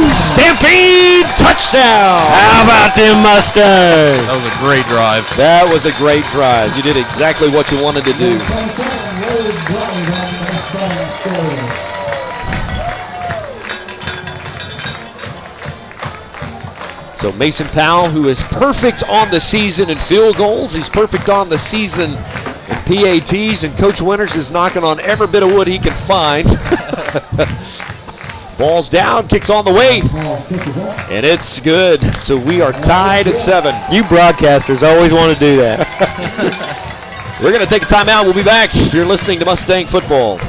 Stampede touchdown. How about them Mustangs? That was a great drive. That was a great drive. You did exactly what you wanted to do. So Mason Powell, who is perfect on the season in field goals, he's perfect on the season in PATs, and Coach Winters is knocking on every bit of wood he can find. Ball's down, kicks on the way, and it's good. So we are tied at 7. You broadcasters always want to do that. We're going to take a timeout. We'll be back. You're listening to Mustang Football.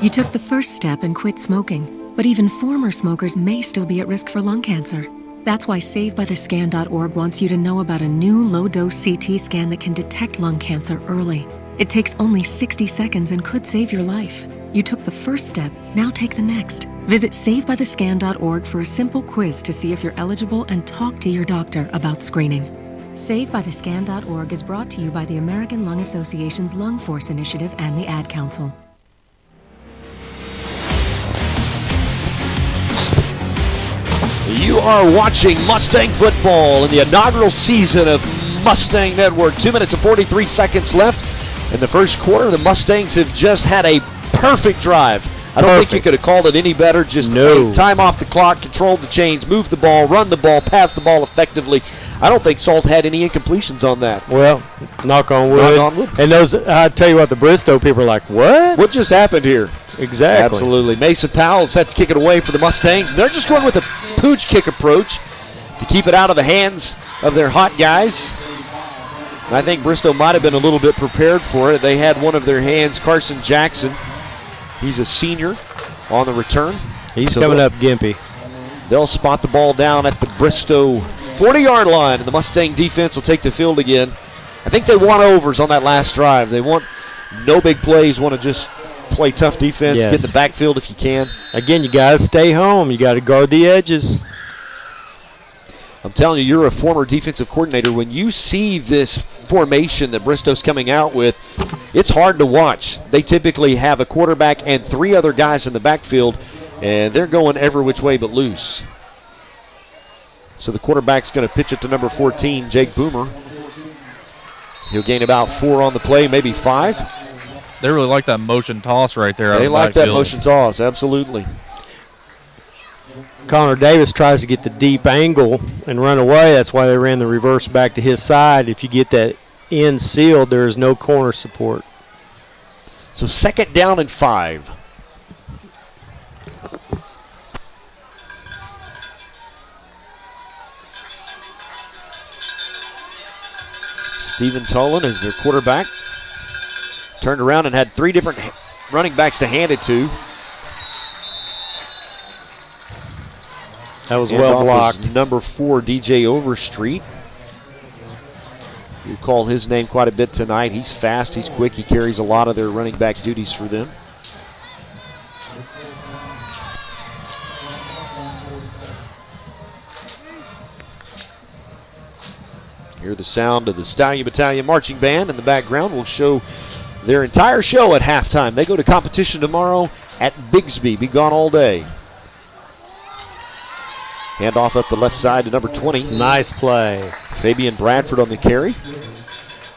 You took the first step and quit smoking, but even former smokers may still be at risk for lung cancer. That's why SaveByTheScan.org wants you to know about a new low-dose CT scan that can detect lung cancer early. It takes only 60 seconds and could save your life. You took the first step, now take the next. Visit SaveByTheScan.org for a simple quiz to see if you're eligible and talk to your doctor about screening. SaveByTheScan.org is brought to you by the American Lung Association's Lung Force Initiative and the Ad Council. You are watching Mustang Football in the inaugural season of Mustang Network. 2 minutes and 43 seconds left in the first quarter. The Mustangs have just had a perfect drive. I don't think you could have called it any better. Just time off the clock, controlled the chains, moved the ball, run the ball, pass the ball effectively. I don't think Salt had any incompletions on that. Well, knock on wood. Knock on wood. And those, I tell you what, the Bristow people are like, what? What just happened here? Exactly. Absolutely. Mason Powell set to kick it away for the Mustangs. They're just going with a pooch kick approach to keep it out of the hands of their hot guys. And I think Bristow might have been a little bit prepared for it. They had one of their hands, Carson Jackson. He's a senior on the return. He's coming up gimpy. They'll spot the ball down at the Bristow 40-yard line, and the Mustang defense will take the field again. I think they want overs on that last drive. They want no big plays, want to just play tough defense, get in the backfield if you can. Again, you got to stay home. You got to guard the edges. I'm telling you, you're a former defensive coordinator. When you see this formation that Bristow's coming out with, it's hard to watch. They typically have a quarterback and 3 other guys in the backfield, and they're going every which way but loose. So the quarterback's going to pitch it to number 14, Jake Boomer. He'll gain about 4 on the play, maybe 5. They really like that motion toss right there. They like that motion toss, absolutely. Connor Davis tries to get the deep angle and run away. That's why they ran the reverse back to his side. If you get that end sealed, there is no corner support. So 2nd down and 5. Stephen Tolan is their quarterback. Turned around and had 3 different running backs to hand it to. That was well blocked. Number 4, DJ Overstreet. You call his name quite a bit tonight. He's fast, he's quick, he carries a lot of their running back duties for them. Hear the sound of the Stallion Battalion Marching Band in the background. We'll show their entire show at halftime. They go to competition tomorrow at Bigsby. Be gone all day. Hand off up the left side to number 20. Nice play. Fabian Bradford on the carry.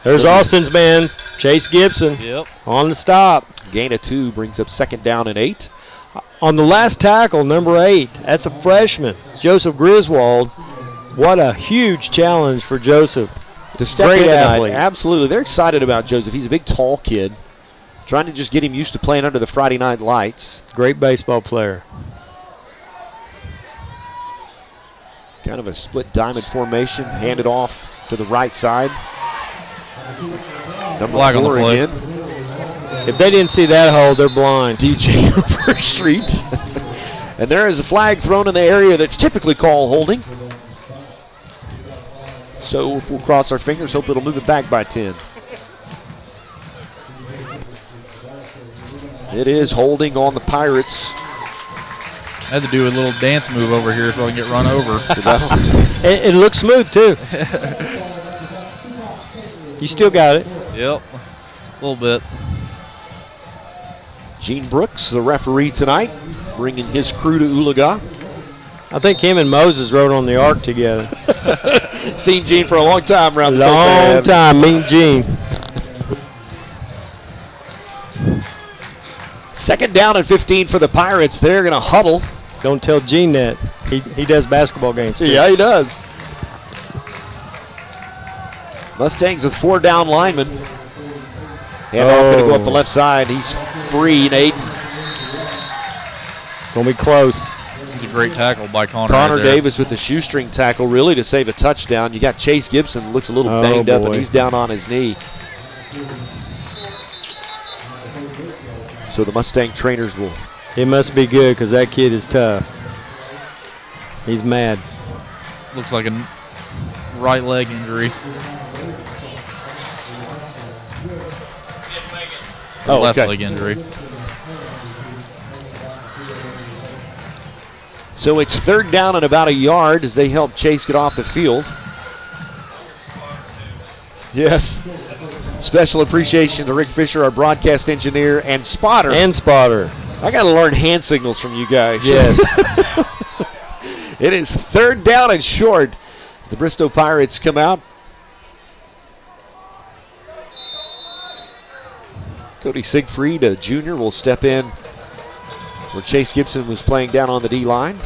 There's Austin's man, Chase Gibson. Yep. On the stop. Gain of 2 brings up 2nd down and 8. On the last tackle, number 8, that's a freshman, Joseph Griswold. What a huge challenge for Joseph. To step Great in athlete. tonight. Absolutely. They're excited about Joseph. He's a big, tall kid. Trying to just get him used to playing under the Friday night lights. Great baseball player. Kind of a split diamond formation. Handed off to the right side. Number Flag on the 4 play. again. If they didn't see that hole, they're blind. DJ Overstreet. And there is a flag thrown in the area that's typically called holding. So if we'll cross our fingers, hope it'll move it back by 10. It is holding on the Pirates. I had to do a little dance move over here so I can get run over. It looks smooth, too. You still got it. Yep, a little bit. Gene Brooks, the referee tonight, bringing his crew to Oologah. I think him and Moses rode on the ark together. Seen Gene for a long time around the long time, meet Gene. Second down and 15 for the Pirates. They're going to huddle. Don't tell Gene that. He does basketball games, too. Yeah, he does. Mustangs with 4 down linemen. Handoff going to go up the left side. He's free, Nate. Going to be close. It's a great tackle by Connor. Connor right there. Davis with the shoestring tackle, really to save a touchdown. You got Chase Gibson, looks a little banged up, and he's down on his knee. So the Mustang trainers will. It must be good because that kid is tough. He's mad. Looks like a right leg injury. Left leg injury. So it's third down and about a yard as they help Chase get off the field. Yes. Special appreciation to Rick Fisher, our broadcast engineer, and spotter. I got to learn hand signals from you guys. Yes. It is third down and short as the Bristow Pirates come out. Cody Siegfried, Jr., will step in where Chase Gibson was playing down on the D-line.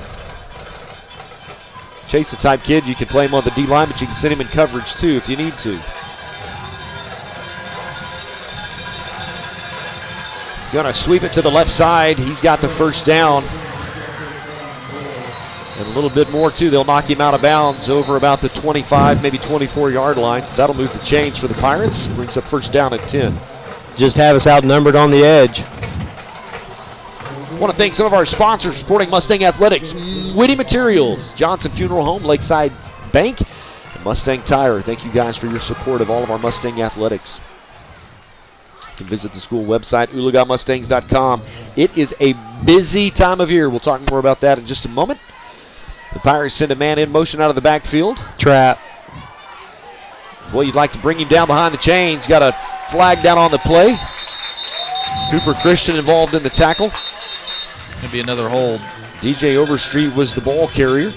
Chase, the type kid, you can play him on the D-line, but you can send him in coverage too if you need to. Gonna sweep it to the left side. He's got the first down. And a little bit more too. They'll knock him out of bounds over about the 25, maybe 24-yard line. So that'll move the chains for the Pirates. Brings up first down at 10. Just have us outnumbered on the edge. I want to thank some of our sponsors supporting Mustang Athletics. Witty Materials, Johnson Funeral Home, Lakeside Bank, and Mustang Tire. Thank you guys for your support of all of our Mustang Athletics. You can visit the school website, oologahmustangs.com. It is a busy time of year. We'll talk more about that in just a moment. The Pirates send a man in motion out of the backfield. Trap. Boy, you'd like to bring him down behind the chains. Got a flag down on the play. Cooper Christian involved in the tackle. It's going to be another hold. DJ Overstreet was the ball carrier.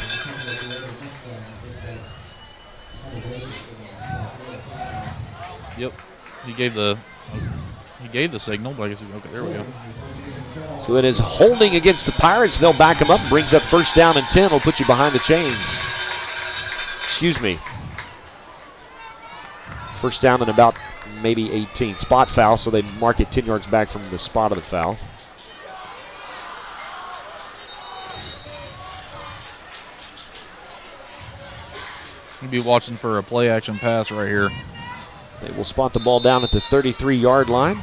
Yep. He gave the signal, but I guess okay, there we go. So it is holding against the Pirates. They'll back him up. Brings up first down and 10. Will put you behind the chains. Excuse me. First down and about maybe 18. Spot foul, so they mark it 10 yards back from the spot of the foul. We'll be watching for a play action pass right here. They will spot the ball down at the 33-yard line.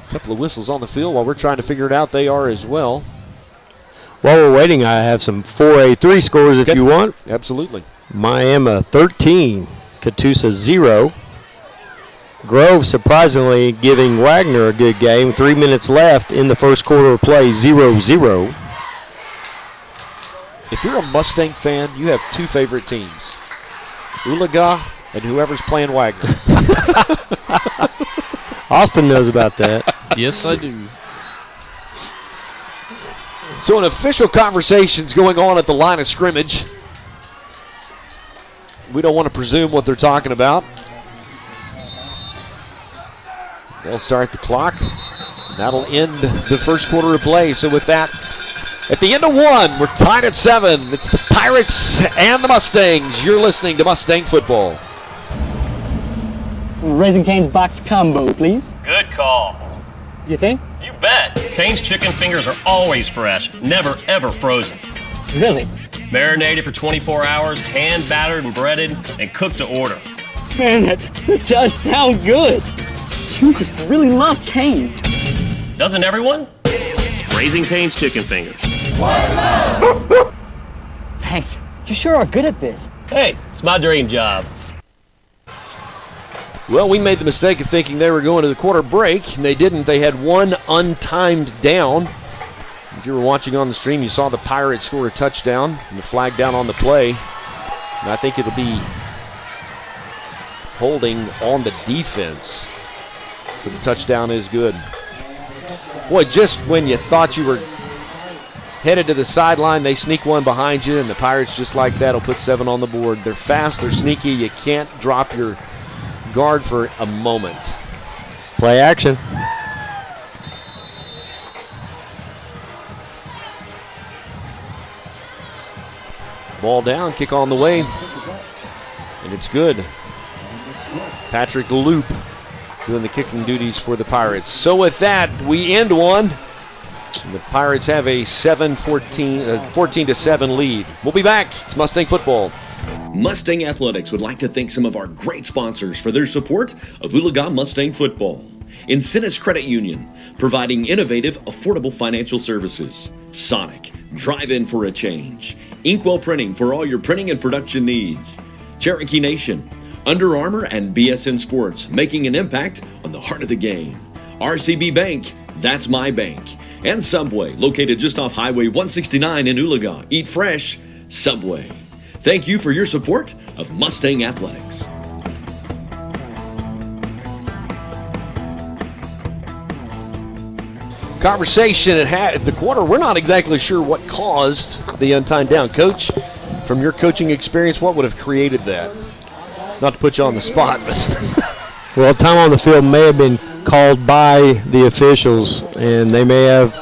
A couple of whistles on the field while we're trying to figure it out. They are as well. While we're waiting, I have some 4A3 scores if you want. Absolutely. Miami 13, Catoosa 0. Grove surprisingly giving Wagner a good game. 3 minutes left in the first quarter of play, 0-0. If you're a Mustang fan, you have two favorite teams. Oologah and whoever's playing Wagner. Austin knows about that. Yes, I do. So an official conversation's going on at the line of scrimmage. We don't want to presume what they're talking about. They'll start the clock. That'll end the first quarter of play. So with that, at the end of one, we're tied at 7. It's the Pirates and the Mustangs. You're listening to Mustang Football. Raising Cane's box combo, please. Good call. You think? You bet. Cane's chicken fingers are always fresh, never ever frozen. Really? Marinated for 24 hours, hand battered and breaded, and cooked to order. Man, that does sound good. You must really love Cane's. Doesn't everyone? Raising Cane's chicken fingers. Thanks. You sure are good at this. Hey, it's my dream job. Well, we made the mistake of thinking they were going to the quarter break, and they didn't. They had one untimed down. If you were watching on the stream, you saw the Pirates score a touchdown and the flag down on the play. And I think it'll be holding on the defense. So the touchdown is good. Boy, just when you thought you were headed to the sideline, they sneak one behind you, and the Pirates, just like that, will put 7 on the board. They're fast, they're sneaky. You can't drop your guard for a moment. Play action. Ball down, kick on the way, and it's good. Patrick Loop doing the kicking duties for the Pirates. So with that, we end one. And the Pirates have a 14-7 lead. We'll be back. It's Mustang football. Mustang Athletics would like to thank some of our great sponsors for their support of Oologah Mustang football. Incentis Credit Union, providing innovative, affordable financial services. Sonic, drive in for a change. Inkwell Printing for all your printing and production needs. Cherokee Nation, Under Armour, and BSN Sports, making an impact on the heart of the game. RCB Bank, that's my bank. And Subway, located just off Highway 169 in Oologah. Eat fresh, Subway. Thank you for your support of Mustang Athletics. Conversation at the quarter. We're not exactly sure what caused the untimed down. Coach, from your coaching experience, what would have created that? Not to put you on the spot, but Well, time on the field may have been called by the officials, and they may have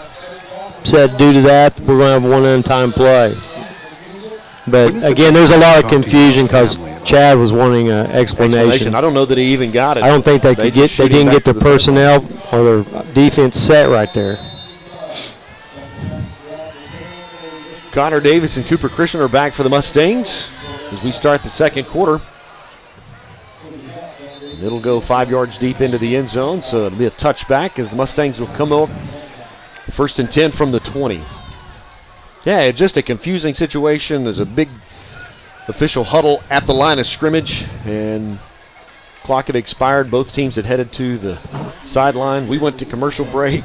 said due to that we're going to have one untimed play. But again, there's a lot of confusion because Chad was wanting an explanation. I don't know that he even got it. I don't think they didn't get the personnel or their defense set right there. Connor Davis and Cooper Christian are back for the Mustangs as we start the second quarter. It'll go 5 yards deep into the end zone, so it'll be a touchback as the Mustangs will come up 1st and 10 from the 20. Yeah, just a confusing situation. There's a big official huddle at the line of scrimmage, and clock had expired. Both teams had headed to the sideline. We went to commercial break,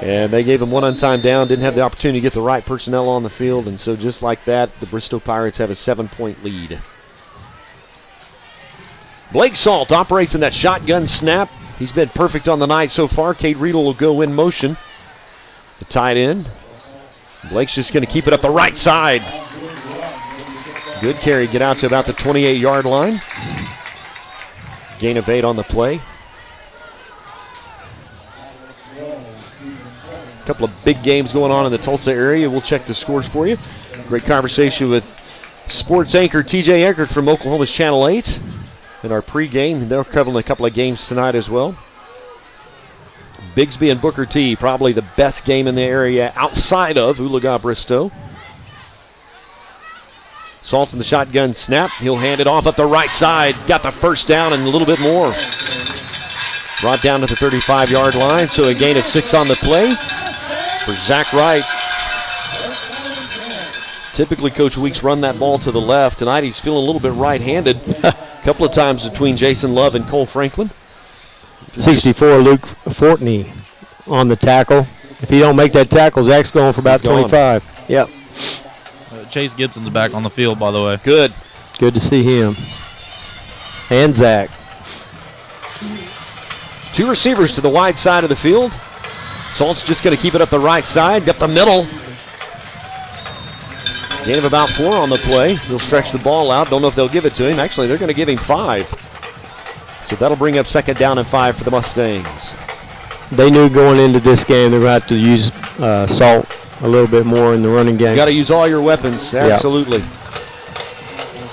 and they gave them one untimed down. Didn't have the opportunity to get the right personnel on the field, and so just like that, the Bristow Pirates have a 7-point lead. Blake Salt operates in that shotgun snap. He's been perfect on the night so far. Cade Riedel will go in motion. The tight end. Blake's just going to keep it up the right side. Good carry, get out to about the 28-yard line. Gain of 8 on the play. A couple of big games going on in the Tulsa area. We'll check the scores for you. Great conversation with sports anchor TJ Eckert from Oklahoma's Channel 8. In our pregame, they're covering a couple of games tonight as well. Bigsby and Booker T, probably the best game in the area outside of Oologah-Bristow. Salt in the shotgun snap. He'll hand it off up the right side. Got the first down and a little bit more. Brought down to the 35-yard line, so a gain of 6 on the play for Zach Wright. Typically, Coach Weeks run that ball to the left. Tonight, he's feeling a little bit right-handed. A couple of times between Jason Love and Cole Franklin. 64, Luke Fortney on the tackle. If he don't make that tackle, Zach's going for about 25. Yep. Chase Gibson's back on the field, by the way. Good. Good to see him. And Zach. 2 receivers to the wide side of the field. Salt's just going to keep it up the right side, up the middle. Gain of about 4 on the play. He'll stretch the ball out. Don't know if they'll give it to him. Actually, they're going to give him 5. So that'll bring up 2nd down and 5 for the Mustangs. They knew going into this game they're going to have to use Salt a little bit more in the running game. You got to use all your weapons, absolutely.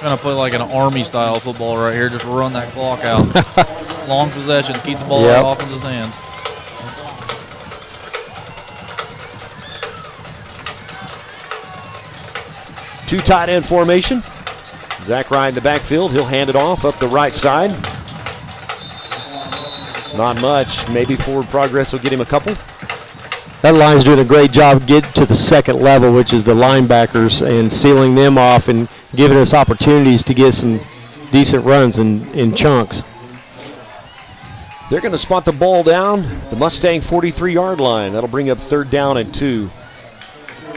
Trying to play like an Army-style football right here. Just run that clock out. Long possession, keep the ball in the offense's hands. Two tight end formation. Zach Wright in the backfield. He'll hand it off up the right side. Not much. Maybe forward progress will get him a couple. That line's doing a great job getting to the second level, which is the linebackers, and sealing them off and giving us opportunities to get some decent runs in chunks. They're going to spot the ball down the Mustang 43-yard line. That'll bring up 3rd down and 2.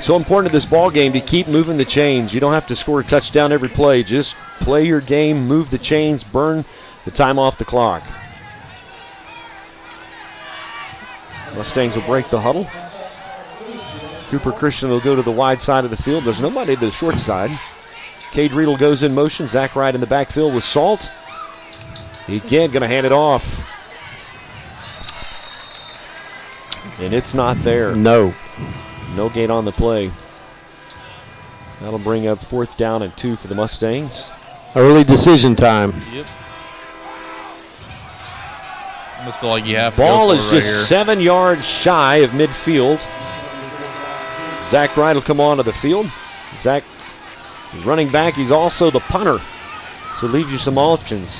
So important to this ball game to keep moving the chains. You don't have to score a touchdown every play. Just play your game, move the chains, burn the time off the clock. Mustangs will break the huddle. Cooper Christian will go to the wide side of the field. There's nobody to the short side. Cade Riedel goes in motion. Zach Wright in the backfield with Salt. Again, going to hand it off. And it's not there. No gain on the play. That'll bring up 4th down and 2 for the Mustangs. Early decision time. Yep. Almost feel like you have to Ball go for is it right just here. 7 yards shy of midfield. Zach Wright will come onto the field. Zach, running back, he's also the punter. So leaves you some options.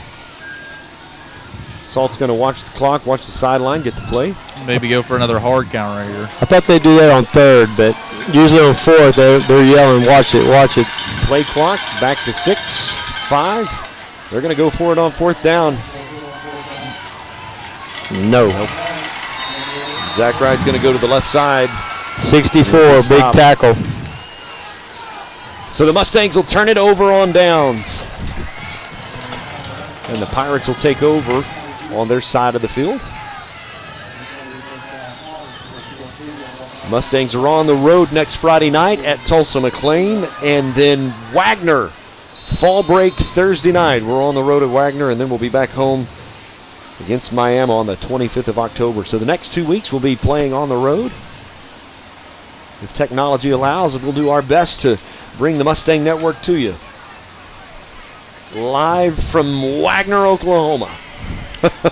Salt's going to watch the clock, watch the sideline, get the play. Maybe go for another hard count right here. I thought they'd do that on 3rd, but usually on 4th they're yelling, watch it, watch it. Play clock, back to 6, 5. They're going to go for it on 4th down. No. Zach Wright's going to go to the left side. 64, big tackle. So the Mustangs will turn it over on downs. And the Pirates will take over on their side of the field. Mustangs are on the road next Friday night at Tulsa McLean, and then Wagner. Fall break Thursday night. We're on the road at Wagner, and then we'll be back home against Miami on the 25th of October. So the next 2 weeks we'll be playing on the road. If technology allows, we'll do our best to bring the Mustang Network to you. Live from Wagner, Oklahoma.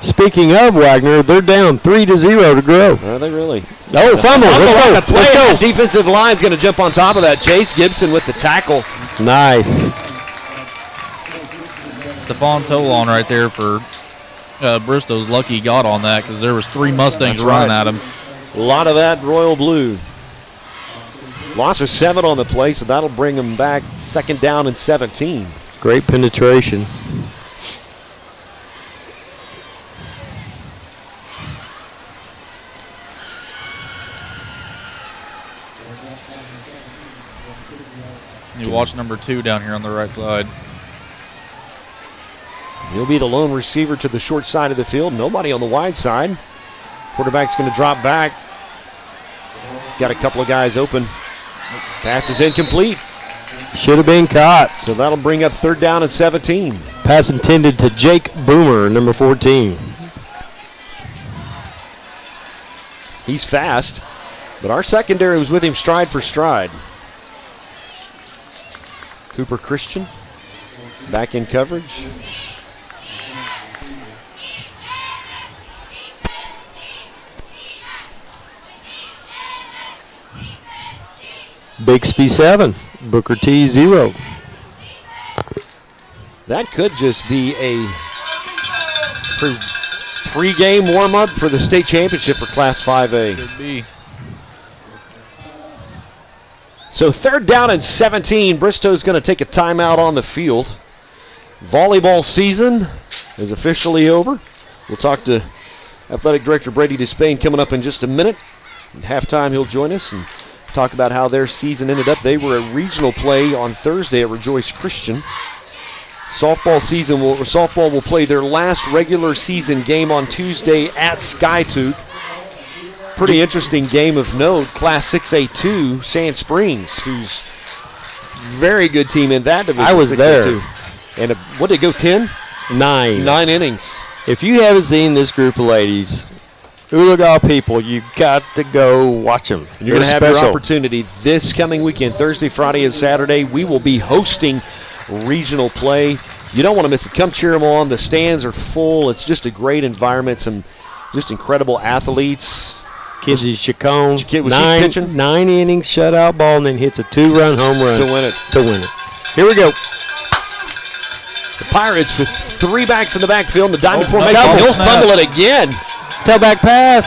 Speaking of Wagner, they're down 3-0 to grow. Are they really? Oh, fumble. Let's go. The defensive line's going to jump on top of that. Chase Gibson with the tackle. Nice. Stephon Tolan right there for Bristow's lucky he got on that because there was 3 Mustangs running at him. A lot of that royal blue. Loss of 7 on the play, so that'll bring them back 2nd down and 17. Great penetration. You watch number 2 down here on the right side. He'll be the lone receiver to the short side of the field. Nobody on the wide side. Quarterback's going to drop back. Got a couple of guys open. Pass is incomplete. Should have been caught. So that'll bring up 3rd down and 17. Pass intended to Jake Boomer, number 14. He's fast, but our secondary was with him stride for stride. Cooper Christian back in coverage. Bixby 7, Booker T 0. That could just be a pre-game warm-up for the state championship for Class 5A. Could be. So 3rd down and 17. Bristow's going to take a timeout on the field. Volleyball season is officially over. We'll talk to Athletic Director Brady Despain coming up in just a minute. At halftime, he'll join us and talk about how their season ended up. They were a regional play on Thursday at Rejoice Christian. Softball will play their last regular season game on Tuesday at Skytook. Pretty interesting game of note. Class 6A2, Sand Springs, who's very good team in that division. I was there. And what did it go, 10? 9. 9 innings. If you haven't seen this group of ladies, Oologah people, you've got to go watch them. You're going to have your opportunity this coming weekend, Thursday, Friday, and Saturday. We will be hosting regional play. You don't want to miss it. Come cheer them on. The stands are full. It's just a great environment. Some just incredible athletes. Kizzy Chacon, was 9 innings, shutout ball, and then hits a 2-run home run to win it. Here we go. The Pirates with 3 backs in the backfield. The diamond formation. He'll fumble it again. tailback pass.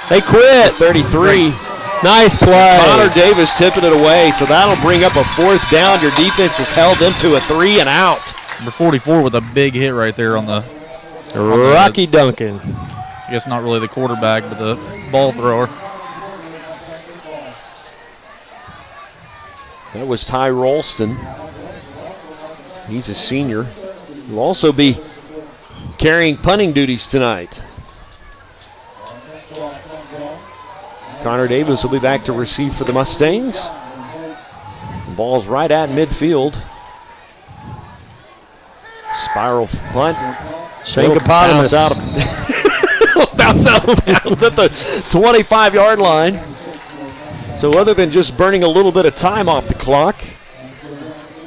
They quit. 33. Nice play. Connor Davis tipping it away, so that'll bring up a 4th down. Your defense has held them to a 3 and out. Number 44 with a big hit right there on the Rocky Duncan. I guess not really the quarterback, but the ball thrower. That was Ty Ralston. He's a senior. He'll also be carrying punting duties tonight. Connor Davis will be back to receive for the Mustangs. The ball's right at midfield. Spiral punt. Shankopotamus. Bounce out of bounds at the 25-yard line. So other than just burning a little bit of time off the clock,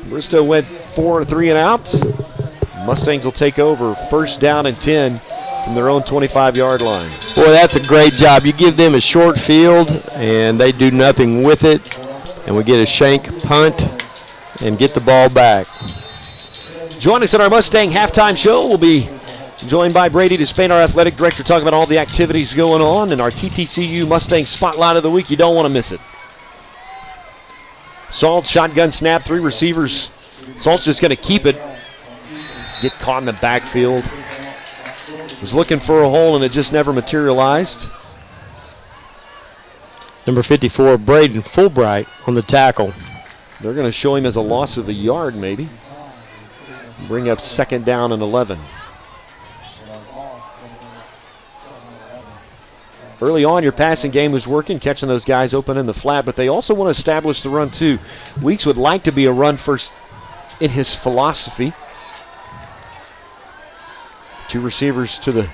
Bristow went 4 3 and out. Mustangs will take over 1st down and 10 from their own 25-yard line. Boy, that's a great job. You give them a short field, and they do nothing with it, and we get a shank punt and get the ball back. Join us at our Mustang halftime show. We'll be joined by Brady Despain, our athletic director, talking about all the activities going on, and our TTCU Mustang Spotlight of the Week. You don't want to miss it. Salt, shotgun snap, 3 receivers. Salt's just going to keep it. Get caught in the backfield. Was looking for a hole, and it just never materialized. Number 54, Braden Fulbright on the tackle. They're going to show him as a loss of a yard, maybe. Bring up 2nd down and 11. Early on, your passing game was working, catching those guys open in the flat, but they also want to establish the run, too. Weeks would like to be a run-first in his philosophy. 2 receivers to the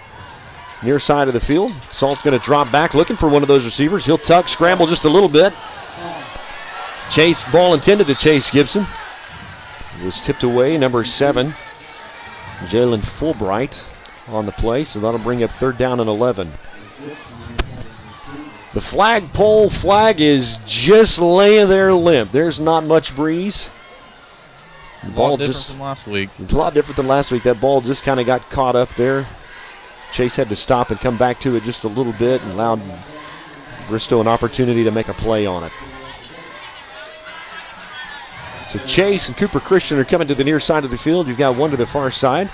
near side of the field. Salt's going to drop back, looking for one of those receivers. He'll tuck, scramble just a little bit. Chase, ball intended to Chase Gibson. It was tipped away, number 7, Jalen Fulbright on the play, so that'll bring up 3rd down and 11. The flagpole flag is just laying there limp. There's not much breeze. A lot different from last week. A lot different than last week. That ball just kind of got caught up there. Chase had to stop and come back to it just a little bit and allowed Bristow an opportunity to make a play on it. So Chase and Cooper Christian are coming to the near side of the field. You've got one to the far side.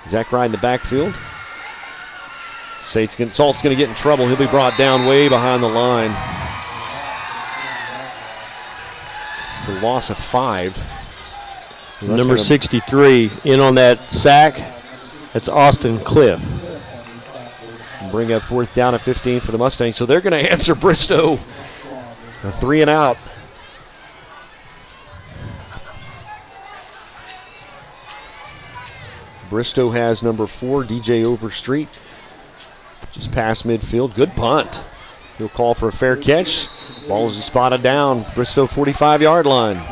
Zach Ride in the backfield. Salt's going to get in trouble. He'll be brought down way behind the line. It's a loss of 5. Number 63 in on that sack. That's Austin Cliff. Bring up 4th down and 15 for the Mustangs. So they're going to answer Bristow. A 3 and out. Bristow has number 4, DJ Overstreet. Just past midfield. Good punt. He'll call for a fair catch. Ball is spotted down. Bristow 45-yard line.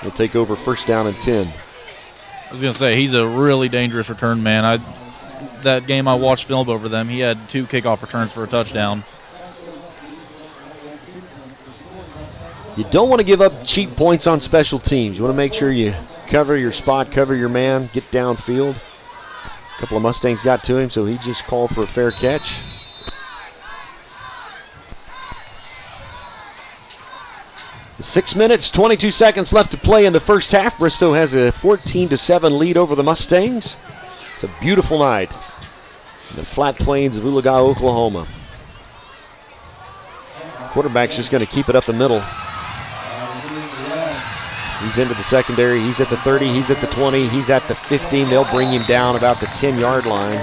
He'll take over 1st down and 10. I was going to say, he's a really dangerous return man. That game I watched film over them, he had 2 kickoff returns for a touchdown. You don't want to give up cheap points on special teams. You want to make sure you cover your spot, cover your man, get downfield. A couple of Mustangs got to him, so he just called for a fair catch. The 6 minutes, 22 seconds left to play in the first half. Bristow has a 14-7 lead over the Mustangs. It's a beautiful night in the flat plains of Oologah, Oklahoma. Quarterback's just going to keep it up the middle. He's into the secondary. He's at the 30. He's at the 20. He's at the 15. They'll bring him down about the 10-yard line.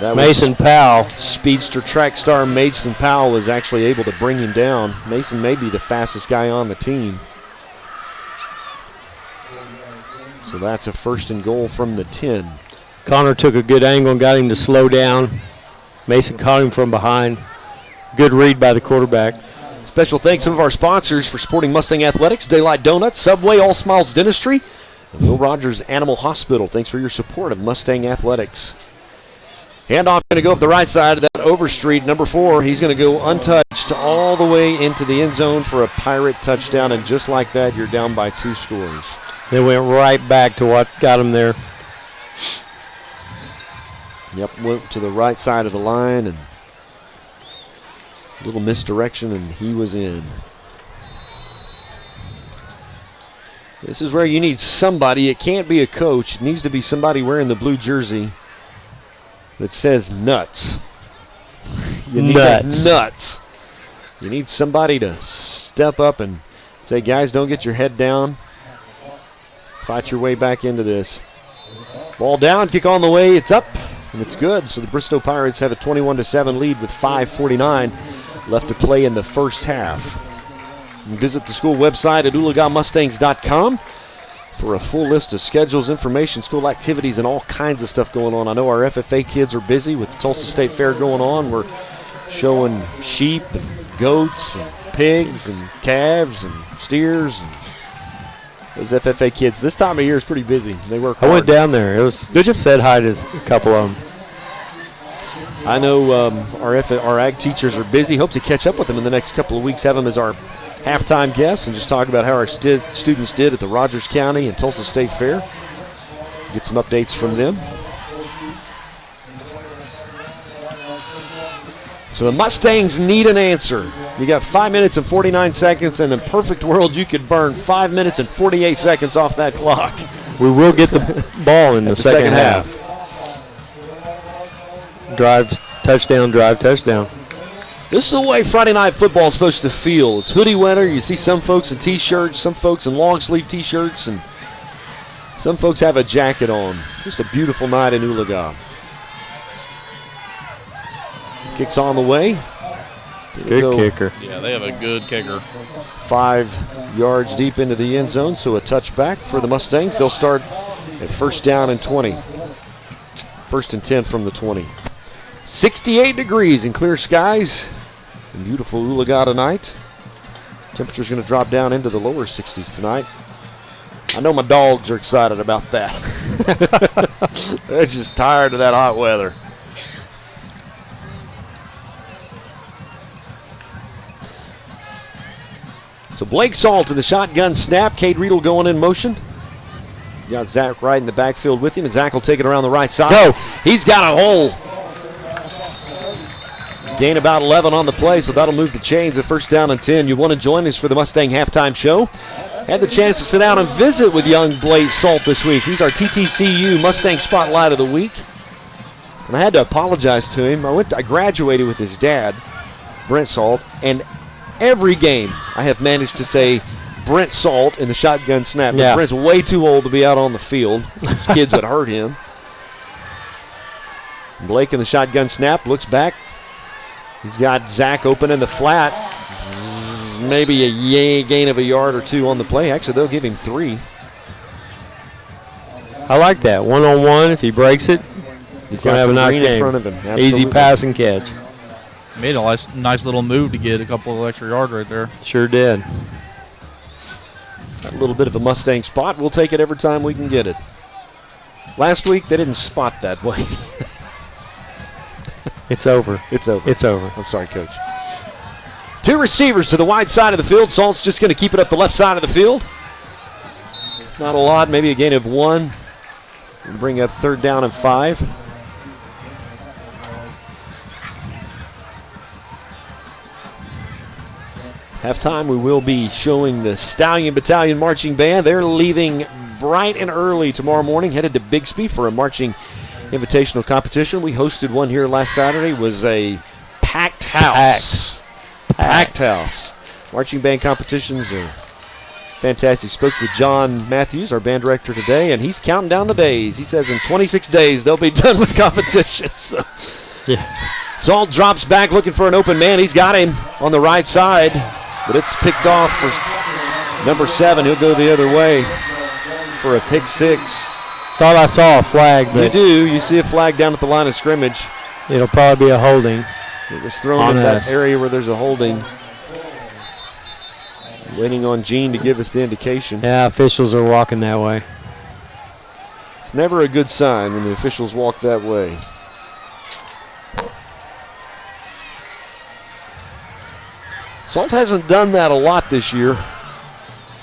That Mason Powell. Speedster track star Mason Powell was actually able to bring him down. Mason may be the fastest guy on the team. So that's a 1st and goal from the 10. Connor took a good angle and got him to slow down. Mason caught him from behind. Good read by the quarterback. Special thanks to some of our sponsors for supporting Mustang Athletics: Daylight Donuts, Subway, All Smiles Dentistry, and Will Rogers Animal Hospital. Thanks for your support of Mustang Athletics. Handoff going to go up the right side of that Overstreet, number 4. He's going to go untouched all the way into the end zone for a Pirate touchdown, and just like that, you're down by 2 scores. They went right back to what got him there. Yep, went to the right side of the line and a little misdirection, and he was in. This is where you need somebody. It can't be a coach. It needs to be somebody wearing the blue jersey that says nuts. You need nuts. You need somebody to step up and say, guys, don't get your head down. Fight your way back into this. Ball down, kick on the way. It's up, and it's good. So the Bristow Pirates have a 21-7 lead with 5:49 left to play in the first half. Visit the school website at oologahmustangs.com for a full list of schedules, information, school activities, and all kinds of stuff going on. I know our FFA kids are busy with the Tulsa State Fair going on. We're showing sheep and goats and pigs and calves and steers. And those FFA kids, this time of year is pretty busy. They work hard. I went down there. It was good. Just said hi to a couple of them. I know our ag teachers are busy. Hope to catch up with them in the next couple of weeks. Have them as our halftime guests and just talk about how our students did at the Rogers County and Tulsa State Fair. Get some updates from them. So the Mustangs need an answer. You got 5 minutes and 49 seconds, and in a perfect world, you could burn 5 minutes and 48 seconds off that clock. We will get the ball in the second half. Drive, touchdown, drive, touchdown. This is the way Friday night football is supposed to feel. It's hoodie weather. You see some folks in T-shirts, some folks in long-sleeve T-shirts, and some folks have a jacket on. Just a beautiful night in Oologah. Kicks on the way. Good kicker. Yeah, they have a good kicker. 5 yards deep into the end zone, so a touchback for the Mustangs. They'll start at first down and 20. First and 10 from the 20. 68 degrees in clear skies. In beautiful Oologah tonight. Temperature's going to drop down into the lower 60s tonight. I know my dogs are excited about that. They're just tired of that hot weather. So Blake Salt in the shotgun snap. Cade Riedel going in motion. You got Zach Wright in the backfield with him, and Zach will take it around the right side. Go. He's got a hole. Gain about 11 on the play, so that'll move the chains at first down and 10. You want to join us for the Mustang halftime show? Had the chance to sit down and visit with young Blake Salt this week. He's our TTCU Mustang Spotlight of the Week. And I had to apologize to him. I graduated with his dad, Brent Salt, and every game I have managed to say Brent Salt in the shotgun snap. Yeah. Brent's way too old to be out on the field. Those kids would hurt him. Blake in the shotgun snap, looks back. He's got Zach open in the flat. Maybe a gain of a yard or two on the play. Actually, they'll give him 3. I like that. One-on-one, if he breaks it, he's going to have a nice game. In front of him. Easy pass and catch. Made a nice little move to get a couple of extra yards right there. Sure did. Got a little bit of a Mustang spot. We'll take it every time we can get it. Last week, they didn't spot that way. It's over. It's over. It's over. I'm sorry, Coach. 2 receivers to the wide side of the field. Salt's just going to keep it up the left side of the field. Not a lot, maybe a gain of 1. And bring up third down and 5. Halftime, we will be showing the Stallion Battalion Marching Band. They're leaving bright and early tomorrow morning, headed to Bixby for a marching invitational competition. We hosted one here last Saturday. It was a packed house. Packed house. Marching band competitions are fantastic. Spoke with John Matthews, our band director, today, and he's counting down the days. He says in 26 days they'll be done with competition. So. Yeah. Salt drops back looking for an open man. He's got him on the right side, but it's picked off for number 7. He'll go the other way for a pick 6. Thought I saw a flag, but you do. You see a flag down at the line of scrimmage. It'll probably be a holding. It was thrown in that area where there's a holding. Waiting on Gene to give us the indication. Yeah, officials are walking that way. It's never a good sign when the officials walk that way. Salt hasn't done that a lot this year.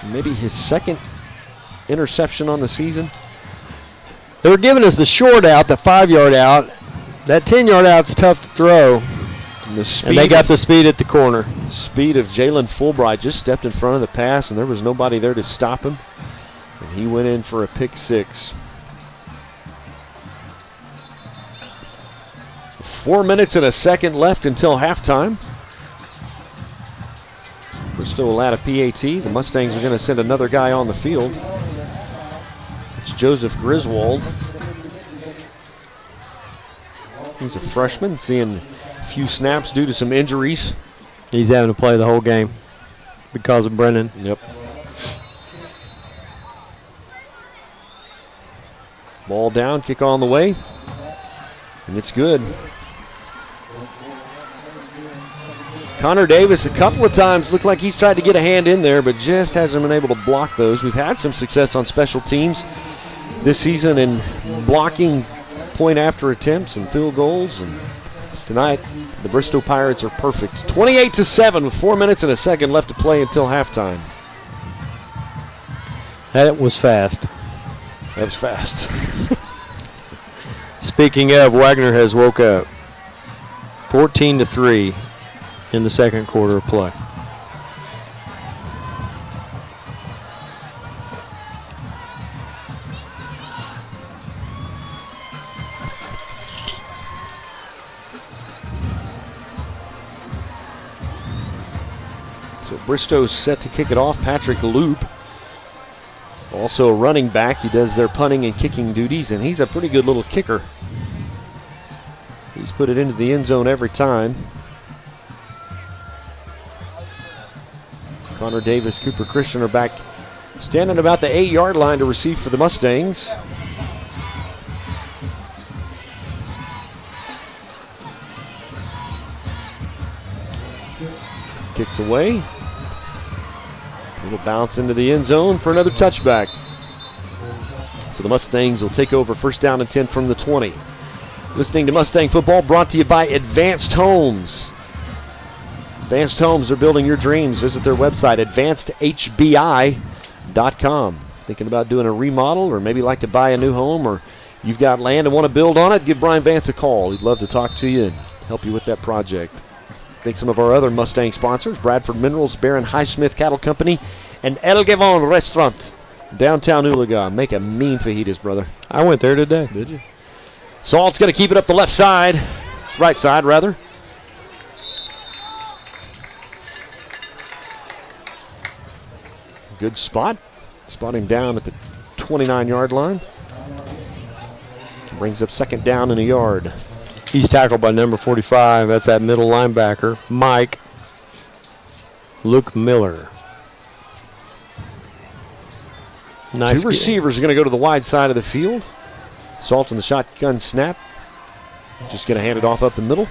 Maybe his second interception on the season. They were giving us the short out, the 5-yard out, That 10-yard out's tough to throw. And they got the speed at the corner. Speed of Jalen Fulbright just stepped in front of the pass, and there was nobody there to stop him. And he went in for a pick 6. 4 minutes and a second left until halftime. Bristow will add a PAT. The Mustangs are going to send another guy on the field. It's Joseph Griswold. He's a freshman, seeing a few snaps due to some injuries. He's having to play the whole game because of Brennan. Yep. Ball down, kick on the way, and it's good. Connor Davis a couple of times looked like he's tried to get a hand in there, but just hasn't been able to block those. We've had some success on special teams this season in blocking point after attempts and field goals, and tonight the Bristow Pirates are perfect. 28-7 with 4 minutes and a second left to play until halftime. That was fast. That was fast. Speaking of, Wagner has woke up. 14-3 in the second quarter of play. So Bristow's set to kick it off. Patrick Loop, also a running back. He does their punting and kicking duties, and he's a pretty good little kicker. He's put it into the end zone every time. Connor Davis, Cooper Christian are back standing about the 8-yard line to receive for the Mustangs. Kicks away. It'll bounce into the end zone for another touchback. So the Mustangs will take over first down and 10 from the 20. Listening to Mustang Football brought to you by Advanced Homes. Advanced Homes are building your dreams. Visit their website, advancedhbi.com. Thinking about doing a remodel or maybe like to buy a new home, or you've got land and want to build on it, give Brian Vance a call. He'd love to talk to you and help you with that project. Thanks some of our other Mustang sponsors, Bradford Minerals, Barron Highsmith Cattle Company, and El Gavon Restaurant, downtown Oologah. Make a mean fajitas, brother. I went there today. Did you? Salt's going to keep it up the left side, right side, rather. Good spot. Spot him down at the 29-yard line. Brings up second down and a yard. He's tackled by number 45. That's that middle linebacker, Mike Luke Miller. Nice. Two receivers are going to go to the wide side of the field. Salt in the shotgun snap. Just going to hand it off up the middle.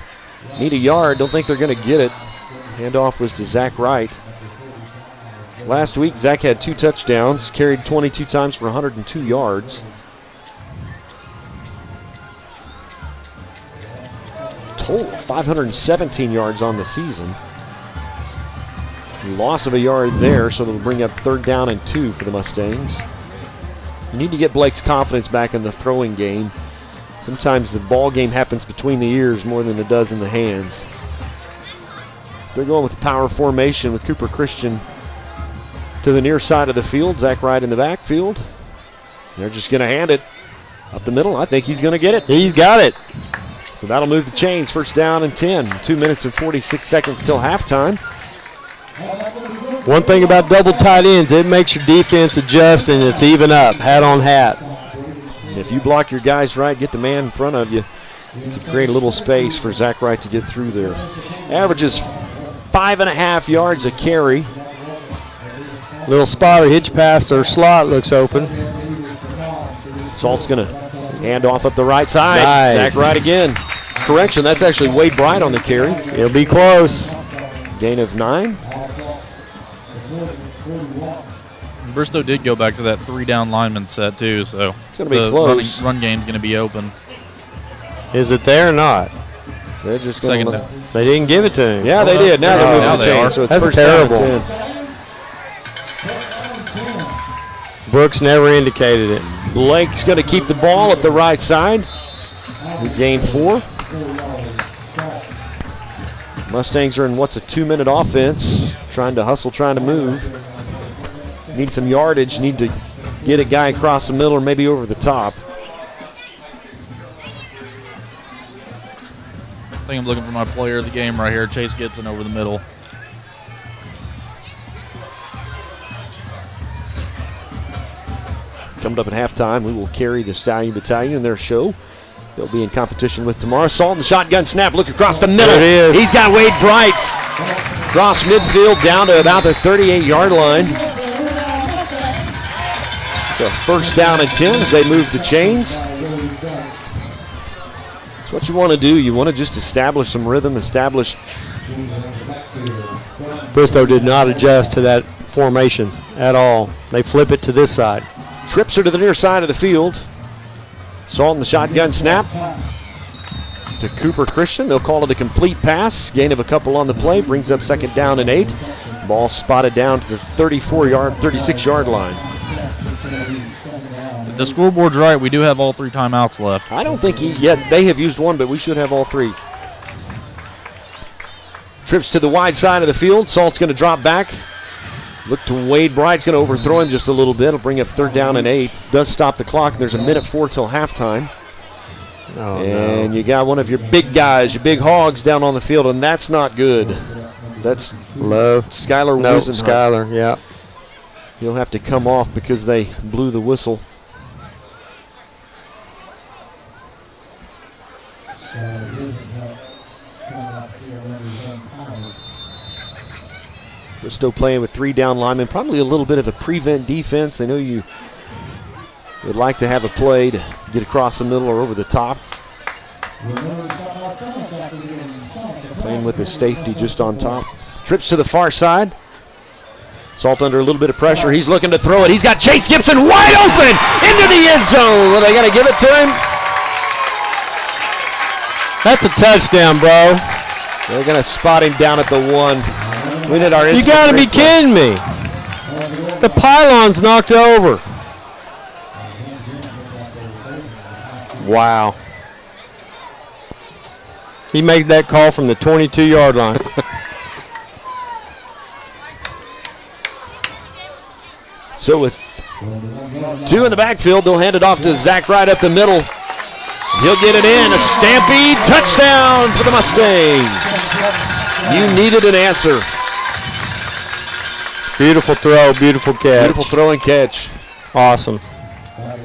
Need a yard. Don't think they're going to get it. Handoff was to Zach Wright. Last week, Zach had 2 touchdowns, carried 22 times for 102 yards. Total 517 yards on the season. Loss of a yard there, so they'll bring up third down and 2 for the Mustangs. You need to get Blake's confidence back in the throwing game. Sometimes the ball game happens between the ears more than it does in the hands. They're going with power formation with Cooper Christian to the near side of the field. Zach Wright in the backfield. They're just going to hand it up the middle. I think he's going to get it. He's got it. So that'll move the chains. First down and 10. 2 minutes and 46 seconds till halftime. One thing about double tight ends, it makes your defense adjust and it's even up, hat on hat. And if you block your guys right, get the man in front of you, you can create a little space for Zach Wright to get through there. Averages 5.5 yards a carry. Little spotter, hitch past or slot looks open. Salt's going to hand off up the right side. Nice. Zach Wright again. Correction, that's actually Wade Bright on the carry. It'll be close. Gain of 9. Bristow did go back to that 3-down lineman set too, so it's going to be close. Run game's going to be open. Is it there or not? They're just second going down. They didn't give it to him. Yeah, they did. Now they're moving the they chain. are. So it's That's first terrible. down and 10. Brooks never indicated it. Blake's going to keep the ball at the right side. We gain 4. Mustangs are in what's a 2-minute offense, trying to hustle, trying to move. Need some yardage, need to get a guy across the middle or maybe over the top. I think I'm looking for my player of the game right here, Chase Gibson over the middle. Coming up at halftime, we will carry the Stallion Battalion in their show. They'll be in competition with tomorrow. Salt in the shotgun snap, look across the middle. There it is. He's got Wade Bright. Cross midfield down to about the 38-yard line. So first down and 10 as they move the chains. That's what you want to do. You want to just establish some rhythm, establish. Bristow did not adjust to that formation at all. They flip it to this side. Trips her to the near side of the field. Salt in the shotgun snap to Cooper Christian. They'll call it a complete pass. Gain of a couple on the play. Brings up second down and 8. Ball spotted down to the 36-yard line. The scoreboard's right. We do have all 3 timeouts left. I don't think yet they have used one, but we should have all 3. Trips to the wide side of the field. Salt's going to drop back. Look to Wade Bright's going to overthrow him just a little bit. It'll bring up third down and 8. Does stop the clock. There's a minute 4 till halftime. And you got one of your big guys, your big hogs down on the field, and that's not good. That's low. Skylar No, Wisenhunt. Skylar, yeah. He'll have to come off because they blew the whistle. Bristow playing with 3 down linemen, probably a little bit of a prevent defense. I know you would like to have a play to get across the middle or over the top. Playing with his safety just on top. Trips to the far side. Salt under a little bit of pressure. He's looking to throw it. He's got Chase Gibson wide open into the end zone. Are they going to give it to him? That's a touchdown, bro. They're going to spot him down at the 1. We did our You got to be kidding me. The pylon's knocked over. Wow. He made that call from the 22-yard line. So with 2 in the backfield, they'll hand it off to Zach Wright up the middle. He'll get it in. A stampede touchdown for the Mustangs. You needed an answer. Beautiful throw, beautiful catch. Beautiful throw and catch. Awesome.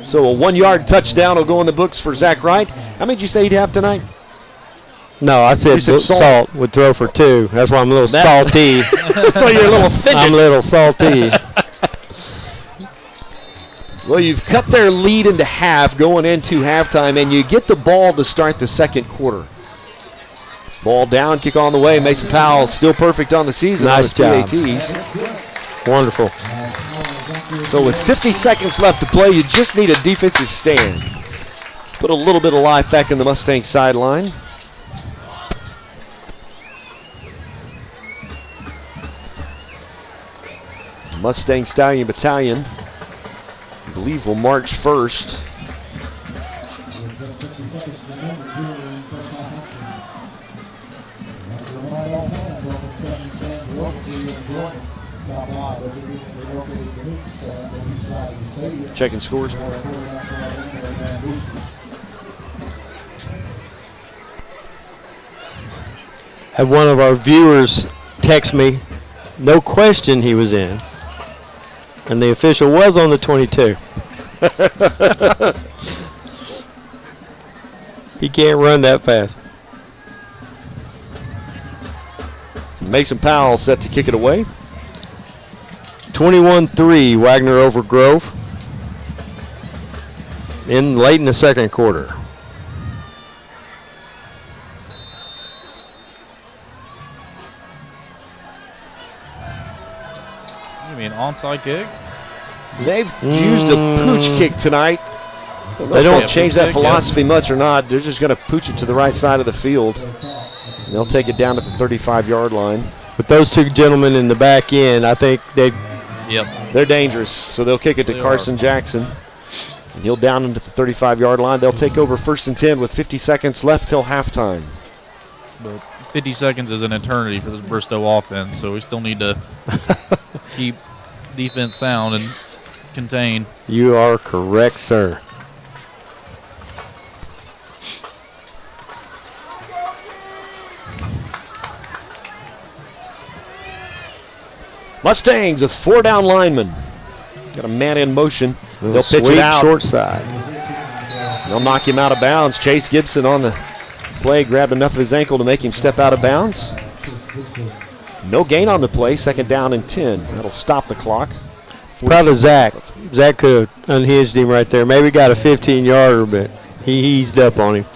So a 1-yard touchdown will go in the books for Zach Wright. How many did you say he'd have tonight? No, I said Salt would throw for 2. That's why I'm a little salty. So you're a little fidget. I'm a little salty. Well, you've cut their lead into half going into halftime, and you get the ball to start the second quarter. Ball down, kick on the way. Mason Powell still perfect on the season. Nice job. PATs. Wonderful. So with 50 seconds left to play, you just need a defensive stand. Put a little bit of life back in the Mustang sideline. Mustang Stallion Battalion, I believe, will march first. Checking scores. Had one of our viewers text me, no question he was in. And the official was on the 22. He can't run that fast. Mason Powell set to kick it away. 21-3, Wagner over Grove. Late in the second quarter. You mean onside kick? They've used a pooch kick tonight. They don't change that philosophy much or not. They're just going to pooch it to the right side of the field. And they'll take it down at the 35-yard line. With those 2 gentlemen in the back end, I think they're dangerous. So they'll kick it to Carson Jackson. And he'll down into the 35-yard line. They'll take over 1st and 10 with 50 seconds left till halftime. But 50 seconds is an eternity for this Bristow offense, so we still need to keep defense sound and contain. You are correct, sir. Mustangs with 4 down linemen. Got a man in motion. They'll pitch it out. Short side. They'll knock him out of bounds. Chase Gibson on the play grabbed enough of his ankle to make him step out of bounds. No gain on the play. 2nd down and 10. That'll stop the clock. Probably Zach. Zach could have unhinged him right there. Maybe got a 15-yarder, but he eased up on him.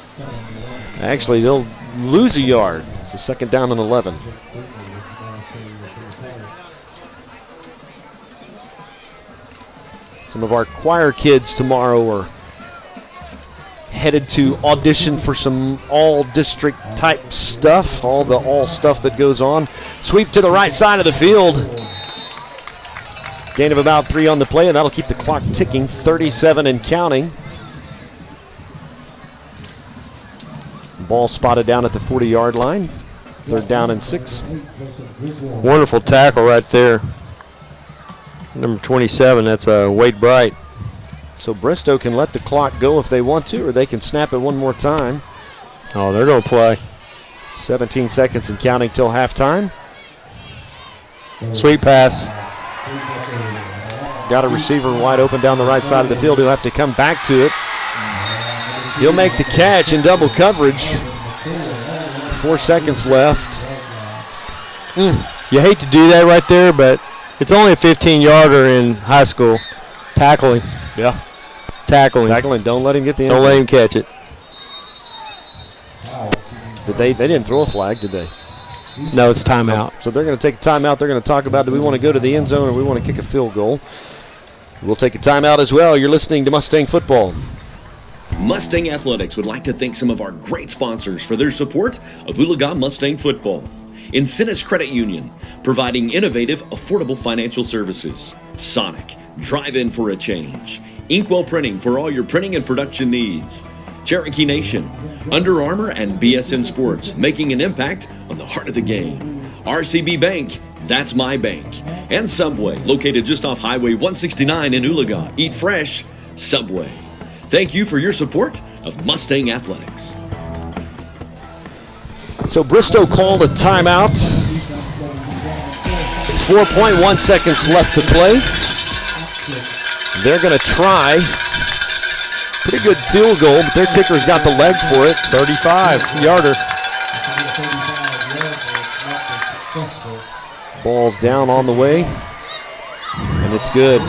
Actually, they'll lose a yard. It's a 2nd down and 11. Some of our choir kids tomorrow are headed to audition for some all-district type stuff, all stuff that goes on. Sweep to the right side of the field. Gain of about 3 on the play, and that'll keep the clock ticking, 37 and counting. Ball spotted down at the 40-yard line. 3rd down and 6. Wonderful tackle right there. Number 27, that's Wade Bright. So Bristow can let the clock go if they want to, or they can snap it one more time. Oh, they're going to play. 17 seconds and counting till halftime. Sweet pass. Got a receiver wide open down the right side of the field. He'll have to come back to it. He'll make the catch in double coverage. 4 seconds left. You hate to do that right there, but it's only a 15-yarder in high school. Tackle him. Yeah. Tackle him. Tackle him. Don't let him get the Don't let him catch it. They didn't throw a flag, did they? No, it's timeout. So they're going to take a timeout. They're going to talk about, do we want to go to the end zone or we want to kick a field goal? We'll take a timeout as well. You're listening to Mustang Football. Mustang Athletics would like to thank some of our great sponsors for their support of Oologah Mustang Football. Incentive Credit Union, providing innovative, affordable financial services. Sonic, drive in for a change. Inkwell Printing for all your printing and production needs. Cherokee Nation, Under Armour, and BSN Sports, making an impact on the heart of the game. RCB Bank, that's my bank. And Subway, located just off Highway 169 in Oologah. Eat fresh, Subway. Thank you for your support of Mustang Athletics. So Bristow called a timeout. 4.1 seconds left to play. They're going to try. Pretty good field goal, but their kicker's got the leg for it. 35-yarder. Ball's down on the way, and it's good.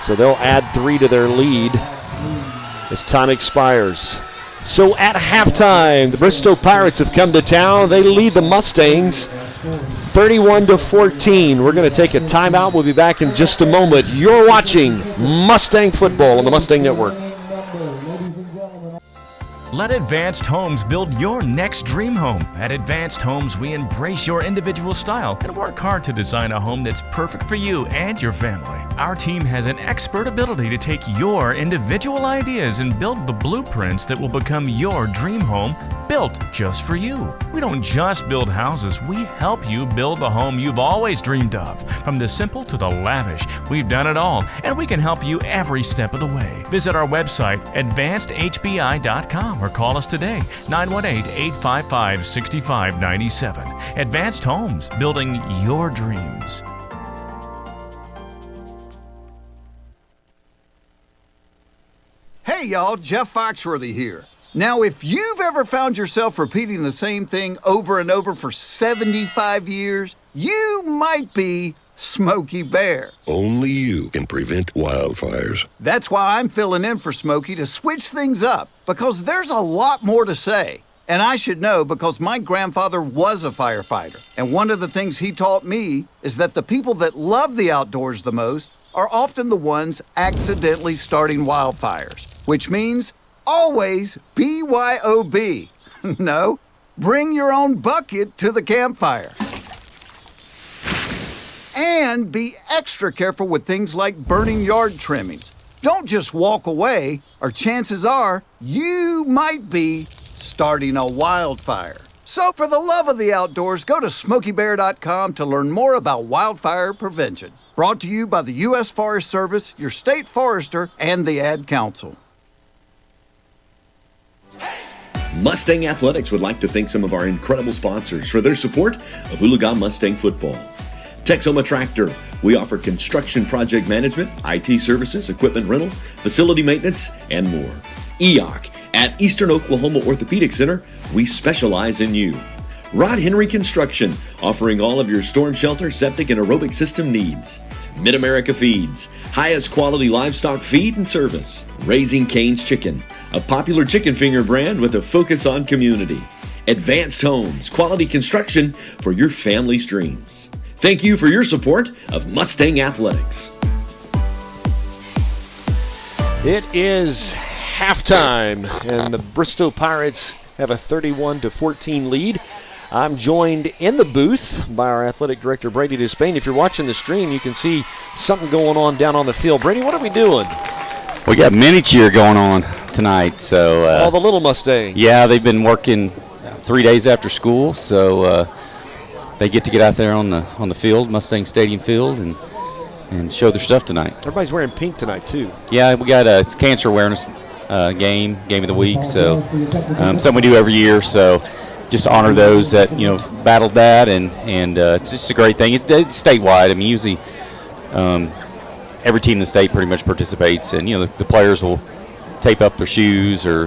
So they'll add 3 to their lead as time expires. So at halftime, the Bristow Pirates have come to town. They lead the Mustangs 31-14. We're going to take a timeout. We'll be back in just a moment. You're watching Mustang Football on the Mustang Network. Let Advanced Homes build your next dream home. At Advanced Homes, we embrace your individual style and work hard to design a home that's perfect for you and your family. Our team has an expert ability to take your individual ideas and build the blueprints that will become your dream home, built just for you. We don't just build houses, we help you build the home you've always dreamed of. From the simple to the lavish, we've done it all, and we can help you every step of the way. Visit our website, advancedhbi.com, or call us today, 918-855-6597. Advanced Homes, building your dreams. Hey y'all, Jeff Foxworthy here. Now, if you've ever found yourself repeating the same thing over and over for 75 years, you might be Smokey Bear. Only you can prevent wildfires. That's why I'm filling in for Smokey to switch things up, because there's a lot more to say. And I should know because my grandfather was a firefighter. And one of the things he taught me is that the people that love the outdoors the most are often the ones accidentally starting wildfires, which means always BYOB. No, bring your own bucket to the campfire. And be extra careful with things like burning yard trimmings, Don't just walk away, or chances are you might be starting a wildfire. So for the love of the outdoors, go to SmokeyBear.com to learn more about wildfire prevention. Brought to you by the U.S. Forest Service, your state forester, and the Ad Council. Mustang Athletics would like to thank some of our incredible sponsors for their support of Oologah Mustang football. Texoma Tractor. We offer construction project management, IT services, equipment rental, facility maintenance, and more. EOC. At Eastern Oklahoma Orthopedic Center, we specialize in you. Rod Henry Construction, offering all of your storm shelter, septic, and aerobic system needs. Mid-America Feeds, highest quality livestock feed and service. Raising Cane's Chicken, a popular chicken finger brand with a focus on community. Advanced Homes, quality construction for your family's dreams. Thank you for your support of Mustang Athletics. It is halftime, and the Bristow Pirates have a 31-14 lead. I'm joined in the booth by our athletic director, Brady Despain. If you're watching the stream, you can see something going on down on the field. Brady, what are we doing? We got mini cheer going on tonight. So all the little Mustangs. Yeah, they've been working 3 days after school, so they get to get out there on the field, Mustang Stadium field, and show their stuff tonight. Everybody's wearing pink tonight too. Yeah, we got it's cancer awareness game of the week, so something we do every year. So just honor those that battled that, and it's just a great thing. It's statewide. I mean, usually every team in the state pretty much participates, and the players will tape up their shoes or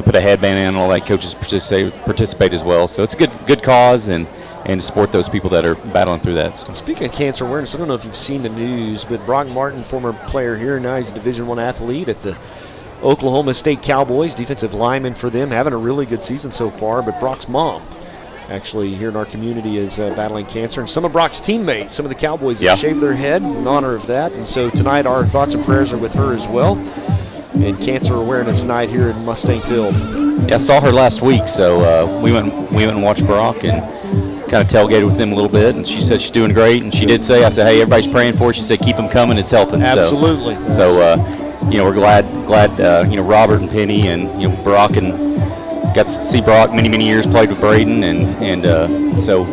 put a headband in, and all that. Coaches participate as well. So it's a good cause, and to support those people that are battling through that. Speaking of cancer awareness, I don't know if you've seen the news, but Brock Martin, former player here, now he's a Division I athlete at the Oklahoma State Cowboys, defensive lineman for them, having a really good season so far. But Brock's mom, actually here in our community, is battling cancer, and some of Brock's teammates, some of the Cowboys, have shaved their head in honor of that. And so tonight our thoughts and prayers are with her as well. And cancer awareness night here in Mustang Field. Yeah, I saw her last week, so we went and watched Brock and kind of tailgated with them a little bit, and she said she's doing great. And she did say, I said, hey, everybody's praying for her. She said, keep them coming, it's helping. Absolutely. So we're glad Robert and Penny and Brock, and got to see Brock many years, played with Braden, and so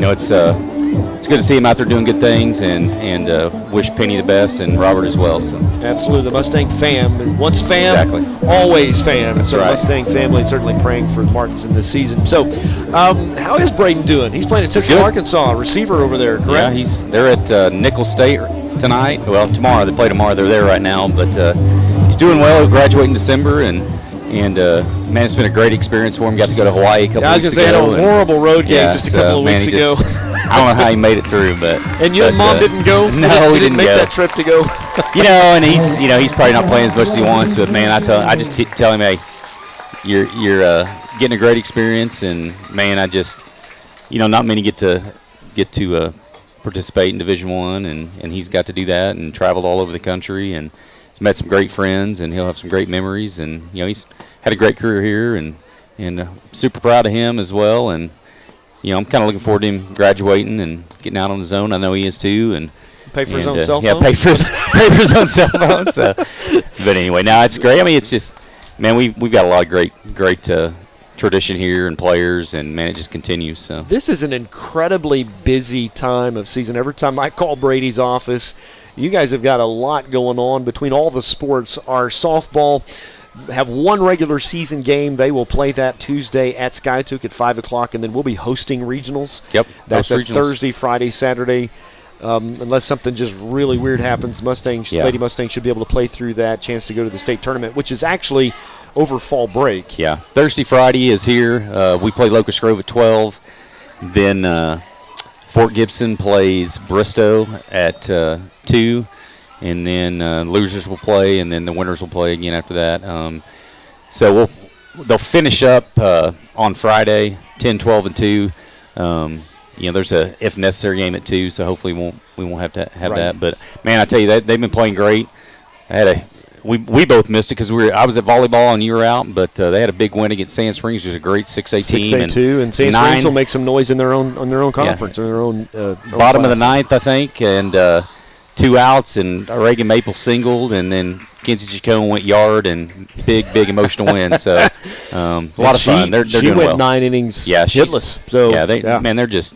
it's good to see him out there doing good things, and wish Penny the best and Robert as well. So. Absolutely, the Mustang fam, once fam, exactly. Always fam. It's our right. Mustang family, certainly praying for the Martinson this season. So, how is Braden doing? He's playing at Central Arkansas, receiver over there, correct? Yeah, they're at Nicholls State tonight. Well, tomorrow. They play tomorrow. They're there right now, but he's doing well. He'll graduate in December, and man, it's been a great experience for him. Got to go to Hawaii a couple weeks ago. I was going to say, had a horrible road game just a couple of weeks ago. I don't know how he made it through, but your mom didn't go. No, he didn't make that trip to go. And he's probably not playing as much as he wants. But man, I just tell him, hey, you're getting a great experience, and man, I just not many get to participate in Division I, and he's got to do that and traveled all over the country, and he's met some great friends, and he'll have some great memories, and he's had a great career here, and super proud of him as well, and. I'm kind of looking forward to him graduating and getting out on his own. I know he is too, and pay for his own cell phone. Yeah, pay for his own cell phone. So, but anyway, no, it's great. I mean, it's just, man, we've got a lot of great tradition here and players, and man, it just continues. So this is an incredibly busy time of season. Every time I call Brady's office, you guys have got a lot going on between all the sports. Our softball have one regular season game. They will play that Tuesday at Skytook at 5 o'clock, and then we'll be hosting regionals. Yep. That's a Thursday, Friday, Saturday. Unless something just really weird happens, Lady Mustang should be able to play through that, chance to go to the state tournament, which is actually over fall break. Yeah. Thursday, Friday is here. We play Locust Grove at 12. Then Fort Gibson plays Bristow at 2. And then losers will play, and then the winners will play again after that. So they'll finish up on Friday, 10, 12, and 2. There's a if necessary game at 2, so hopefully we won't have to have that. But man, I tell you, they've been playing great. We both missed it because I was at volleyball and you were out, but they had a big win against Sand Springs. It was a great 6A team. 6A2, and Sand Springs will make some noise in their own conference, in their own bottom of the ninth, I think, and. 2 outs, and Reagan Maple singled, and then Kinsey Chacon went yard, and big emotional win. So a lot of fun. They're she doing went well. 9 innings hitless. So man, they're just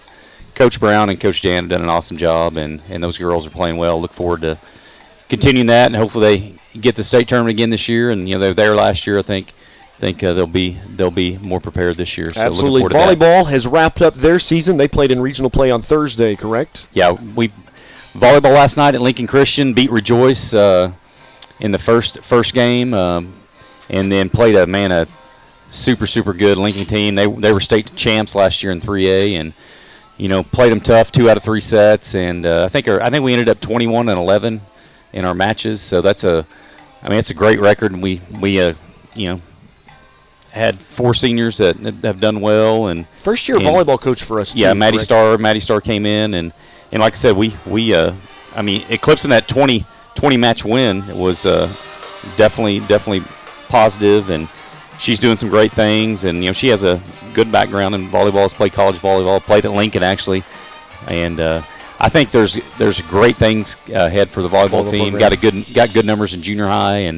Coach Brown and Coach Jan have done an awesome job, and those girls are playing well. Look forward to continuing that, and hopefully they get the state tournament again this year. And they were there last year. I think they'll be more prepared this year. So absolutely. Volleyball has wrapped up their season. They played in regional play on Thursday, correct? Yeah, volleyball last night at Lincoln Christian beat Rejoice in the first game, and then played a super good Lincoln team. They were state champs last year in 3A, and played them tough 2 out of 3 sets. And I think we ended up 21-11 in our matches. So it's a great record. And we had 4 seniors that have done well, and first year volleyball coach for us too. Yeah, Maddie Starr came in, and like I said, we eclipsing that 20 match win was definitely positive, and she's doing some great things, and she has a good background in volleyball. Has played college volleyball, played at Lincoln actually, and I think there's great things ahead for the volleyball team. Got good numbers in junior high,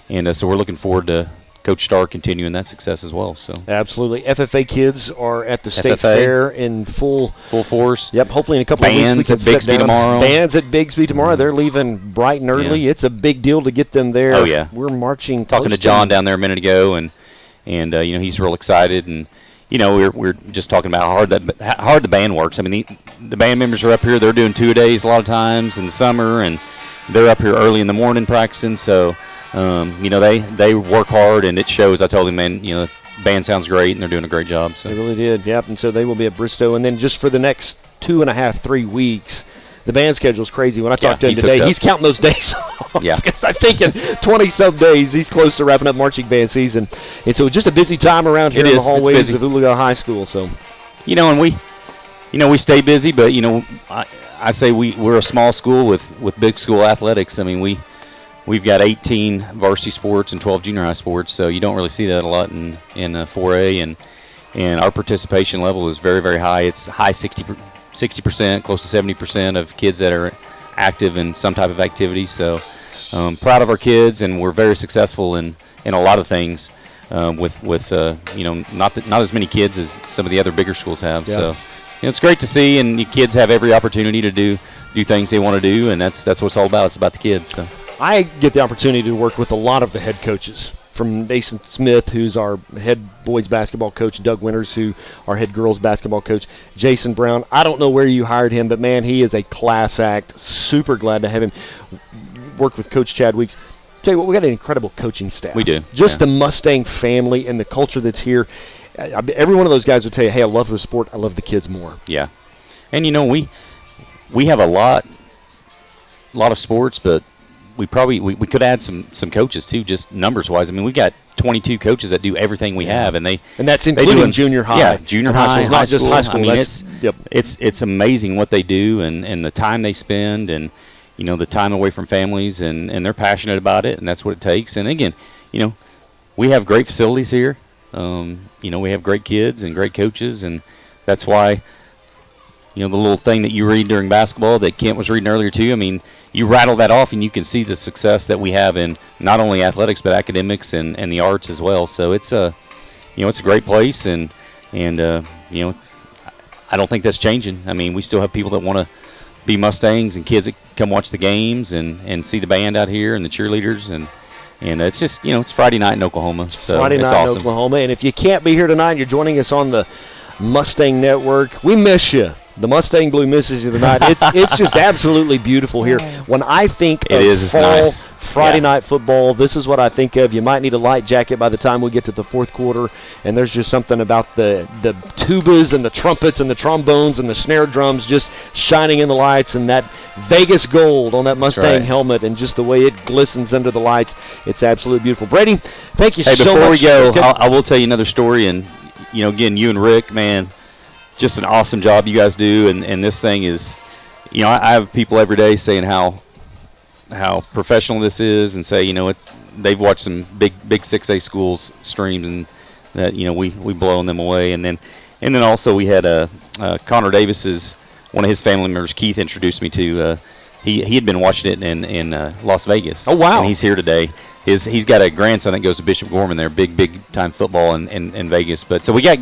and so we're looking forward to Coach Starr continuing that success as well. So absolutely, FFA kids are at the state fair in full force. Yep, hopefully in a couple of weeks we can at Bigsby tomorrow. Bands at Bigsby tomorrow. They're leaving bright and early. Yeah. It's a big deal to get them there. Oh yeah, we're marching. Talking to John down there a minute ago, and he's real excited, and we're just talking about how hard the band works. I mean, the band members are up here. They're doing 2-a-days a lot of times in the summer, and they're up here early in the morning practicing. So. They work hard, and it shows. I told him, man, the band sounds great, and they're doing a great job. So. They really did, yep. And so they will be at Bristow. And then just for the next 2.5-3 weeks, the band schedule is crazy. When I talked to him today, he's counting those days off. Yeah. Because I'm thinking 20-some days, he's close to wrapping up marching band season. And so it's just a busy time around here in the hallways of Oologah High School. So, and we stay busy, but, I say we're a small school with big school athletics. I mean, We've got 18 varsity sports and 12 junior high sports, so you don't really see that a lot in 4A, and our participation level is very, very high. It's high 60%, close to 70% of kids that are active in some type of activity. So proud of our kids, and we're very successful in a lot of things with not as many kids as some of the other bigger schools have. Yeah. So it's great to see, and the kids have every opportunity to do things they want to do, and that's what it's all about. It's about the kids. So. I get the opportunity to work with a lot of the head coaches, from Nathan Smith, who's our head boys basketball coach, Doug Winters, who our head girls basketball coach, Jason Brown. I don't know where you hired him, but, man, he is a class act. Super glad to have him work with Coach Chad Weeks. Tell you what, we got an incredible coaching staff. We do. Just the Mustang family and the culture that's here. Every one of those guys would tell you, hey, I love the sport. I love the kids more. Yeah. And, we have a lot of sports, but we could add some coaches too, just numbers wise. I mean, we got 22 coaches that do everything we have, and that's including junior high. Yeah, junior high, not just high school. I mean, it's amazing what they do, and the time they spend, and the time away from families, and they're passionate about it, and that's what it takes. And again, we have great facilities here. We have great kids and great coaches, and that's why. The little thing that you read during basketball that Kent was reading earlier too. I mean, you rattle that off, and you can see the success that we have in not only athletics but academics and the arts as well. So it's a great place, and I don't think that's changing. I mean, we still have people that want to be Mustangs, and kids that come watch the games and see the band out here and the cheerleaders, and it's just it's Friday night in Oklahoma. So Friday night awesome. in Oklahoma, and if you can't be here tonight, you're joining us on the Mustang Network. We miss you. The Mustang Blue misses you tonight. It's just absolutely beautiful here. When I think of fall Friday night football, this is what I think of. You might need a light jacket by the time we get to the fourth quarter, and there's just something about the tubas and the trumpets and the trombones and the snare drums just shining in the lights, and that Vegas gold on that Mustang helmet, and just the way it glistens under the lights. It's absolutely beautiful. Brady, thank you so much. Before we go, I will tell you another story, and again, you and Rick, man, just an awesome job you guys do, and this thing is, I have people every day saying how professional this is, and say, they've watched some big 6A schools streams, and that we blowing them away, and then also we had Connor Davis's one of his family members, Keith, introduced me to he had been watching it in Las Vegas. Oh, wow. And he's here today. He's got a grandson that goes to Bishop Gorman there, big time football in Vegas. But so we got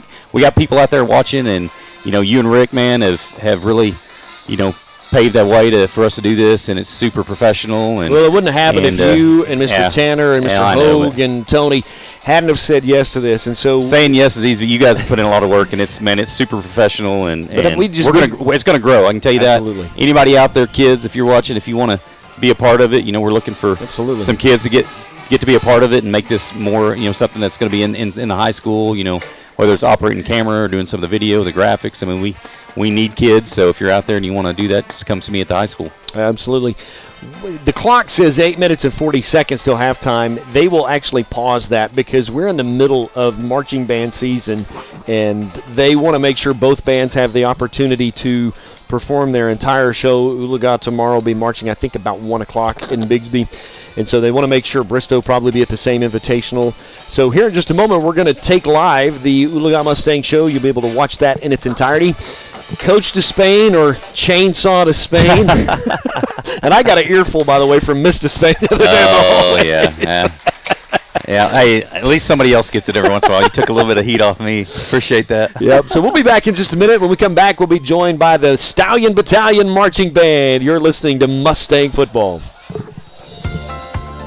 people out there watching, and you and Rick, man, have really paved that way for us to do this, and it's super professional. And well, it wouldn't have happened if you and Mr. Tanner and Mr. Hogue and Tony hadn't have said yes to this. And so saying yes is easy, but you guys have put in a lot of work, and it's super professional, and it's gonna grow. I can tell you absolutely. that. Anybody out there, kids, if you're watching, if you want to be a part of it, we're looking for some kids to get to be a part of it and make this more, something that's going to be in the high school. Whether it's operating camera or doing some of the video, the graphics. I mean, we need kids, so if you're out there and you want to do that, just come see me at the high school. Absolutely. The clock says 8 minutes and 40 seconds till halftime. They will actually pause that because we're in the middle of marching band season, and they want to make sure both bands have the opportunity to perform their entire show. Oologah tomorrow will be marching, I think, about 1 o'clock in Bigsby. And so they want to make sure Bristow probably be at the same invitational. So here in just a moment, we're going to take live the Oologah Mustang show. You'll be able to watch that in its entirety. Coach to Spain or Chainsaw to Spain. And I got an earful, by the way, from Mr. Spain the other day. Oh, yeah. Hey, at least somebody else gets it every once in a while. You took a little bit of heat off me. Appreciate that. Yep. So we'll be back in just a minute. When we come back, we'll be joined by the Stallion Battalion Marching Band. You're listening to Mustang Football.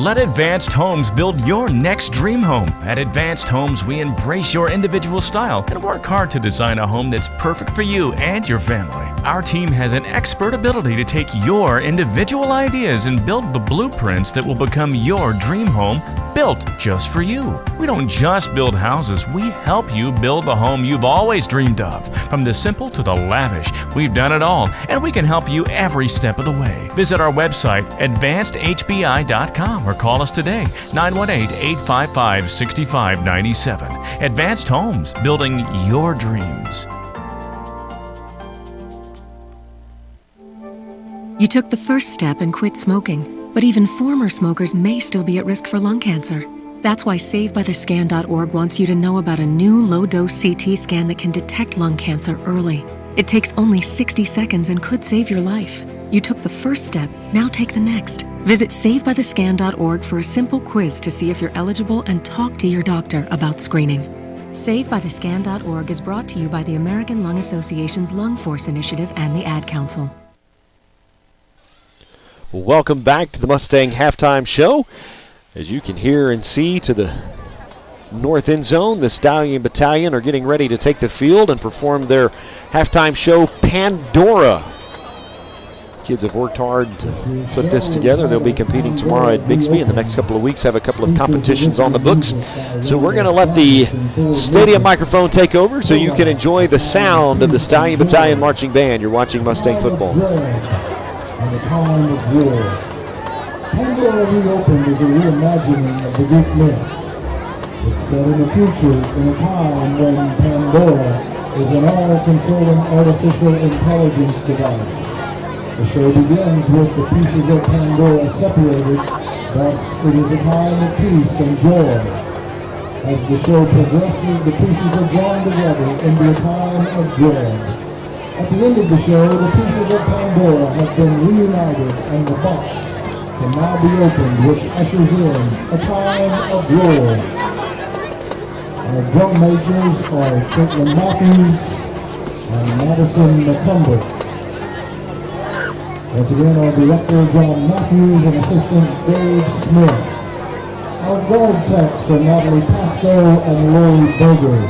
Let Advanced Homes build your next dream home. At Advanced Homes, we embrace your individual style and work hard to design a home that's perfect for you and your family. Our team has an expert ability to take your individual ideas and build the blueprints that will become your dream home, built just for you. We don't just build houses, we help you build the home you've always dreamed of. From the simple to the lavish, we've done it all, and we can help you every step of the way. Visit our website, advancedhbi.com, or call us today, 918-855-6597. Advanced Homes, building your dreams. You took the first step and quit smoking, but even former smokers may still be at risk for lung cancer. That's why SaveByTheScan.org wants you to know about a new low-dose CT scan that can detect lung cancer early. It takes only 60 seconds and could save your life. You took the first step, now take the next. Visit SaveByTheScan.org for a simple quiz to see if you're eligible and talk to your doctor about screening. SaveByTheScan.org is brought to you by the American Lung Association's Lung Force Initiative and the Ad Council. Welcome back to the Mustang Halftime Show. As you can hear and see to the north end zone, the Stallion Battalion are getting ready to take the field and perform their halftime show, Pandora. Kids have worked hard to put this together. They'll be competing tomorrow at Bigsby. In the next couple of weeks, have a couple of competitions on the books. So we're going to let the stadium microphone take over so you can enjoy the sound of the Stallion Battalion Marching Band. You're watching Mustang Football. In the time of war, Pandora reopened as a reimagining of the Greek myth. It's set in the future in a time when Pandora is an all-controlling artificial intelligence device. The show begins with the pieces of Pandora separated, thus it is a time of peace and joy. As the show progresses, the pieces are drawn together into a time of dread. At the end of the show, the pieces of Pandora have been reunited and the box can now be opened, which ushers in a time of glory. Our drum majors are Caitlin Matthews and Madison McCumber. Once again, our director, John Matthews, and assistant, Dave Smith. Our guard techs are Natalie Pasco and Lori Berger.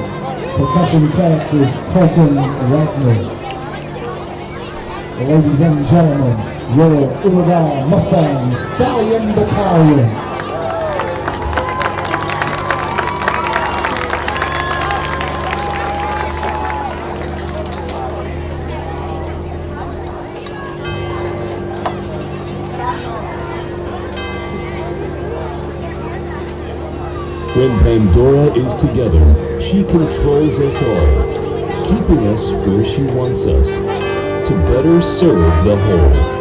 Percussion tech is Colton Ratner. Ladies and gentlemen, your Oologah Mustang Stallion Battalion. When Pandora is together, she controls us all, keeping us where she wants us, to better serve the whole.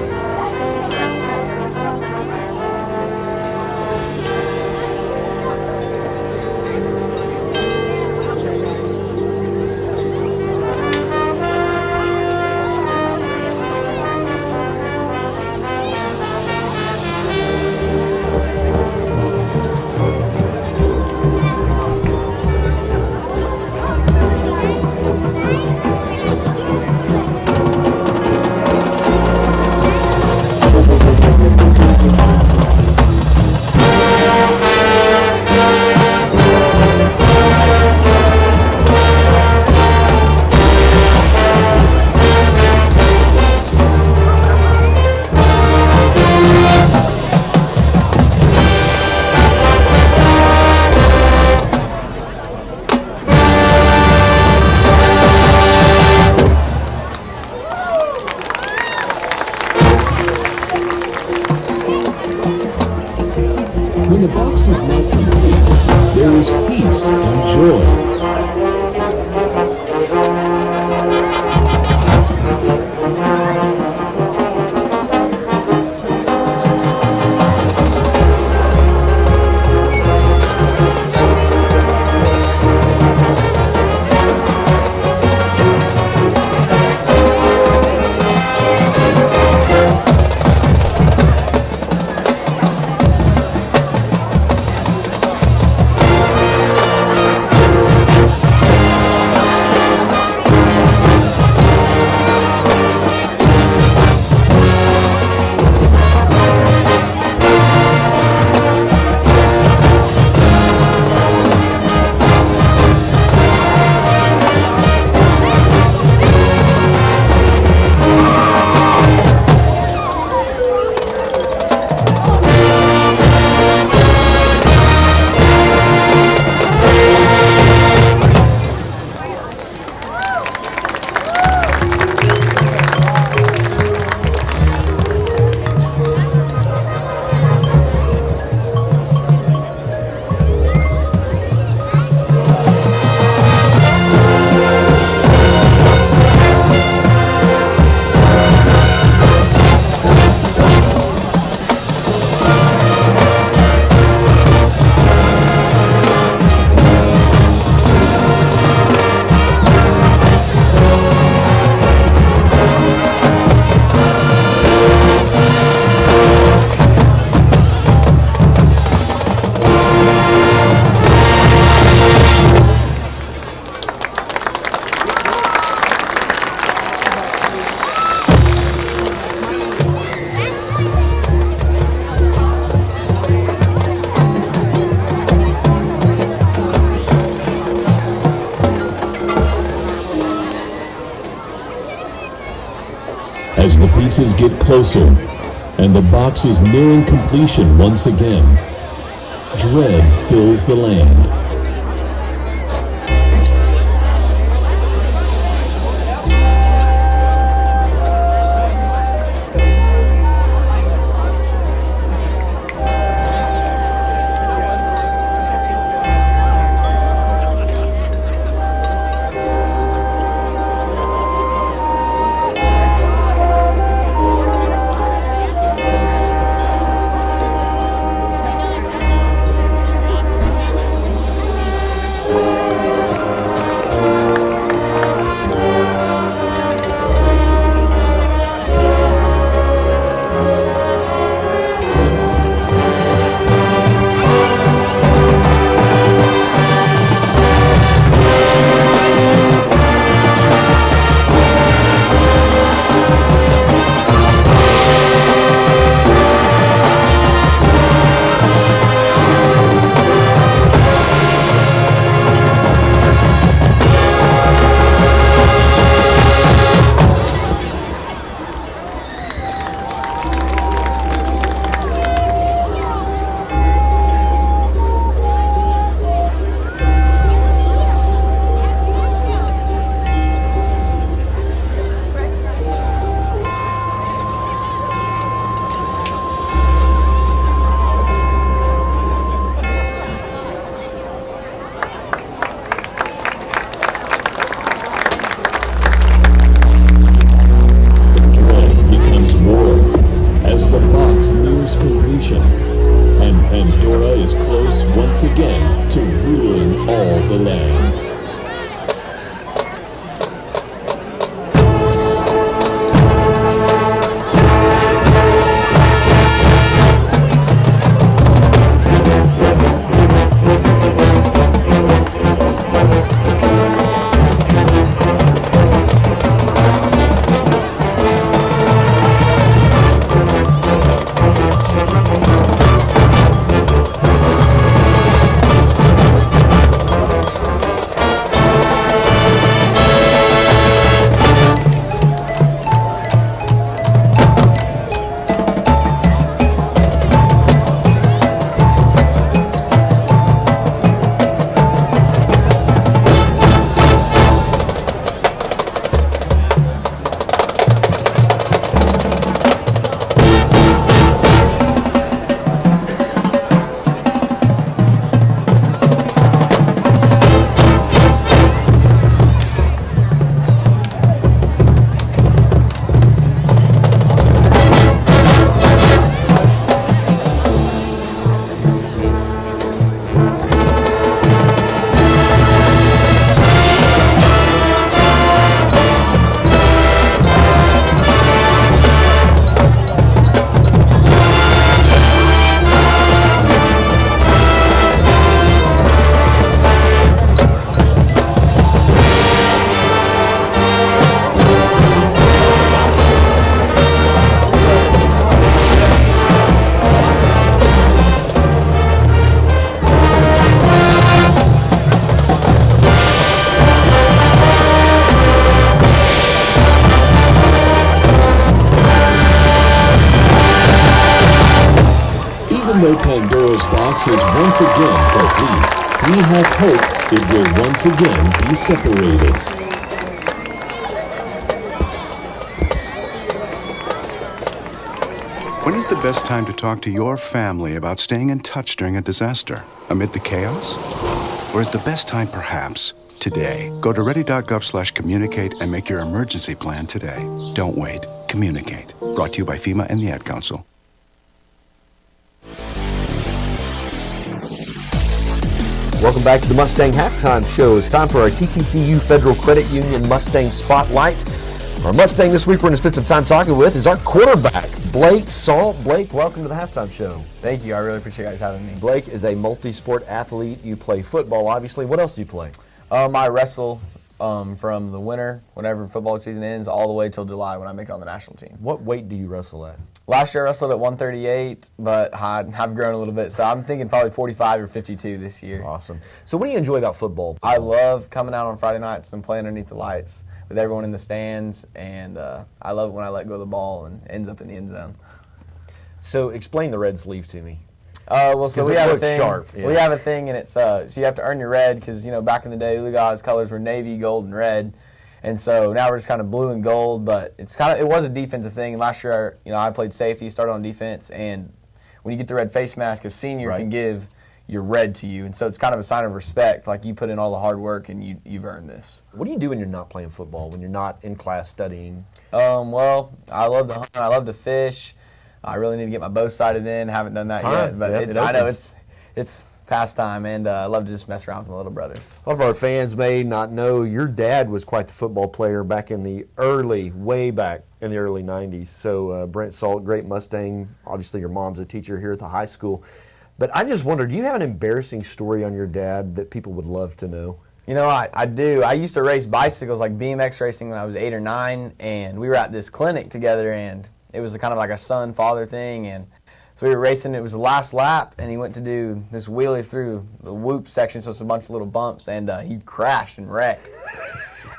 the pieces get closer, and the box is nearing completion once again. Dread fills the land. And Pandora is close once again to ruling all the land. Even though Pandora's box is once again complete, we have hope it will once again be separated. When is the best time to talk to your family about staying in touch during a disaster? Amid the chaos? Or is the best time perhaps today? Go to ready.gov/communicate and make your emergency plan today. Don't wait. Communicate. Brought to you by FEMA and the Ad Council. Welcome back to the Mustang Halftime Show. It's time for our TTCU Federal Credit Union Mustang Spotlight. Our Mustang this week we're going to spend some time talking with is our quarterback, Blake Salt. Blake, welcome to the Halftime Show. Thank you. I really appreciate you guys having me. Blake is a multi-sport athlete. You play football, obviously. What else do you play? I wrestle from the winter, whenever football season ends, all the way till July when I make it on the national team. What weight do you wrestle at? Last year I wrestled at 138, but I've grown a little bit, so I'm thinking probably 45 or 52 this year. Awesome. So what do you enjoy about football? I love coming out on Friday nights and playing underneath the lights with everyone in the stands, and I love it when I let go of the ball and ends up in the end zone. So explain the red sleeve to me. So we have a thing. Sharp, yeah. We have a thing, and it's so you have to earn your red because back in the day, Oologah's colors were navy, gold, and red, and so now we're just kind of blue and gold. But it was a defensive thing. Last year, I played safety, started on defense, and when you get the red face mask, a senior can give your red to you, and so it's kind of a sign of respect. Like you put in all the hard work, and you've earned this. What do you do when you're not playing football? When you're not in class studying? Well, I love to hunt. I love to fish. I really need to get my bow sighted in. Haven't done that yet, but I know it's past time, and I love to just mess around with my little brothers. A lot of our fans may not know your dad was quite the football player back in the way back in the early 90s. So Brent Salt, great Mustang. Obviously, your mom's a teacher here at the high school. But I just wondered, do you have an embarrassing story on your dad that people would love to know? I do. I used to race bicycles, like BMX racing, when I was 8 or 9, and we were at this clinic together, and it was kind of like a son-father thing, and so we were racing. It was the last lap, and he went to do this wheelie through the whoop section, so it's a bunch of little bumps, and he crashed and wrecked.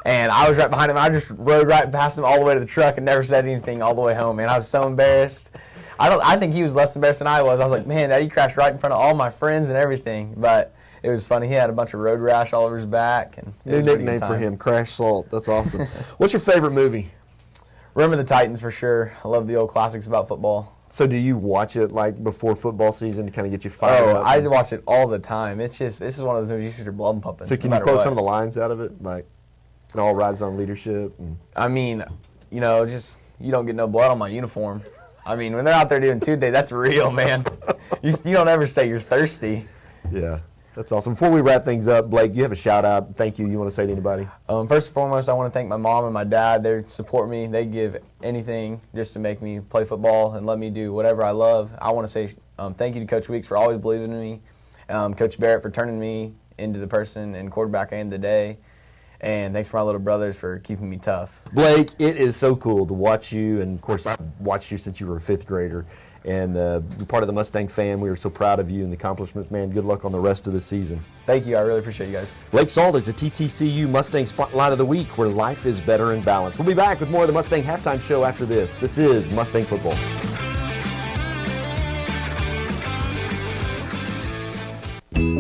And I was right behind him. I just rode right past him all the way to the truck and never said anything all the way home, man. I was so embarrassed. I think he was less embarrassed than I was. I was like, man, Dad, he crashed right in front of all my friends and everything, but it was funny. He had a bunch of road rash all over his back. And new nickname for him, Crash Salt. That's awesome. What's your favorite movie? Remember the Titans for sure. I love the old classics about football. So do you watch it like before football season to kind of get you fired up? I watch it all the time. This is one of those movies you see your blood pumping. So can you quote some of the lines out of it? Like, it all rides on leadership? I mean, just you don't get no blood on my uniform. I mean, when they're out there doing 2-day, that's real, man. You don't ever say you're thirsty. Yeah. That's awesome. Before we wrap things up, Blake, you have a shout-out. Thank you want to say to anybody? First and foremost, I want to thank my mom and my dad. They support me. They give anything just to make me play football and let me do whatever I love. I want to say thank you to Coach Weeks for always believing in me, Coach Barrett for turning me into the person and quarterback I am today, and thanks for my little brothers for keeping me tough. Blake, it is so cool to watch you, and, of course, I've watched you since you were a 5th grader. And you're part of the Mustang fan. We are so proud of you and the accomplishments, man. Good luck on the rest of the season. Thank you. I really appreciate you guys. Blake Salt is the TTCU Mustang Spotlight of the Week, where life is better in balance. We'll be back with more of the Mustang Halftime Show after this. This is Mustang Football.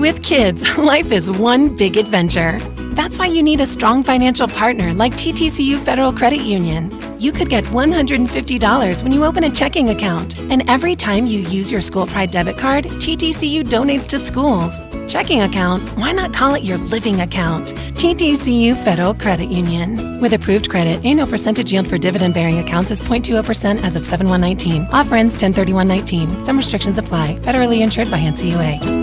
With kids, life is one big adventure. That's why you need a strong financial partner like TTCU Federal Credit Union. You could get $150 when you open a checking account. And every time you use your School Pride debit card, TTCU donates to schools. Checking account? Why not call it your living account? TTCU Federal Credit Union. With approved credit, annual percentage yield for dividend-bearing accounts is 0.20% as of 7/1/19. Offer ends 10/31/19. Some restrictions apply. Federally insured by NCUA.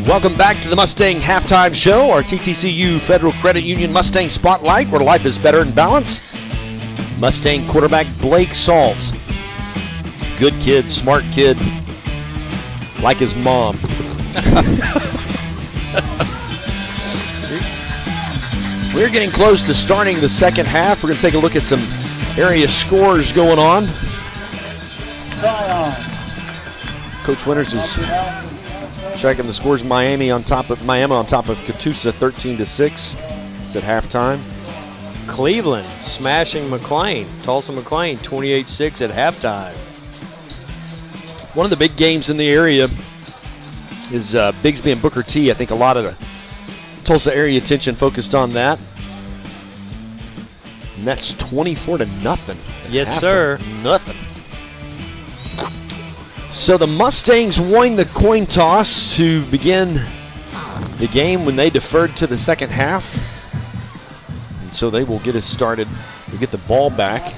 Welcome back to the Mustang Halftime Show, our TTCU Federal Credit Union Mustang Spotlight, where life is better in balance. Mustang quarterback Blake Salt. Good kid, smart kid, like his mom. We're getting close to starting the second half. We're going to take a look at some area scores going on. Coach Winters is checking the scores. Miami on top of Catoosa 13-6. It's at halftime. Cleveland smashing McLean. Tulsa McLean 28-6 at halftime. One of the big games in the area is Bigsby and Booker T. I think a lot of the Tulsa area attention focused on that. And that's 24-0. Yes, sir. Nothing. So the Mustangs won the coin toss to begin the game when they deferred to the second half. And so they will get us started. We'll get the ball back.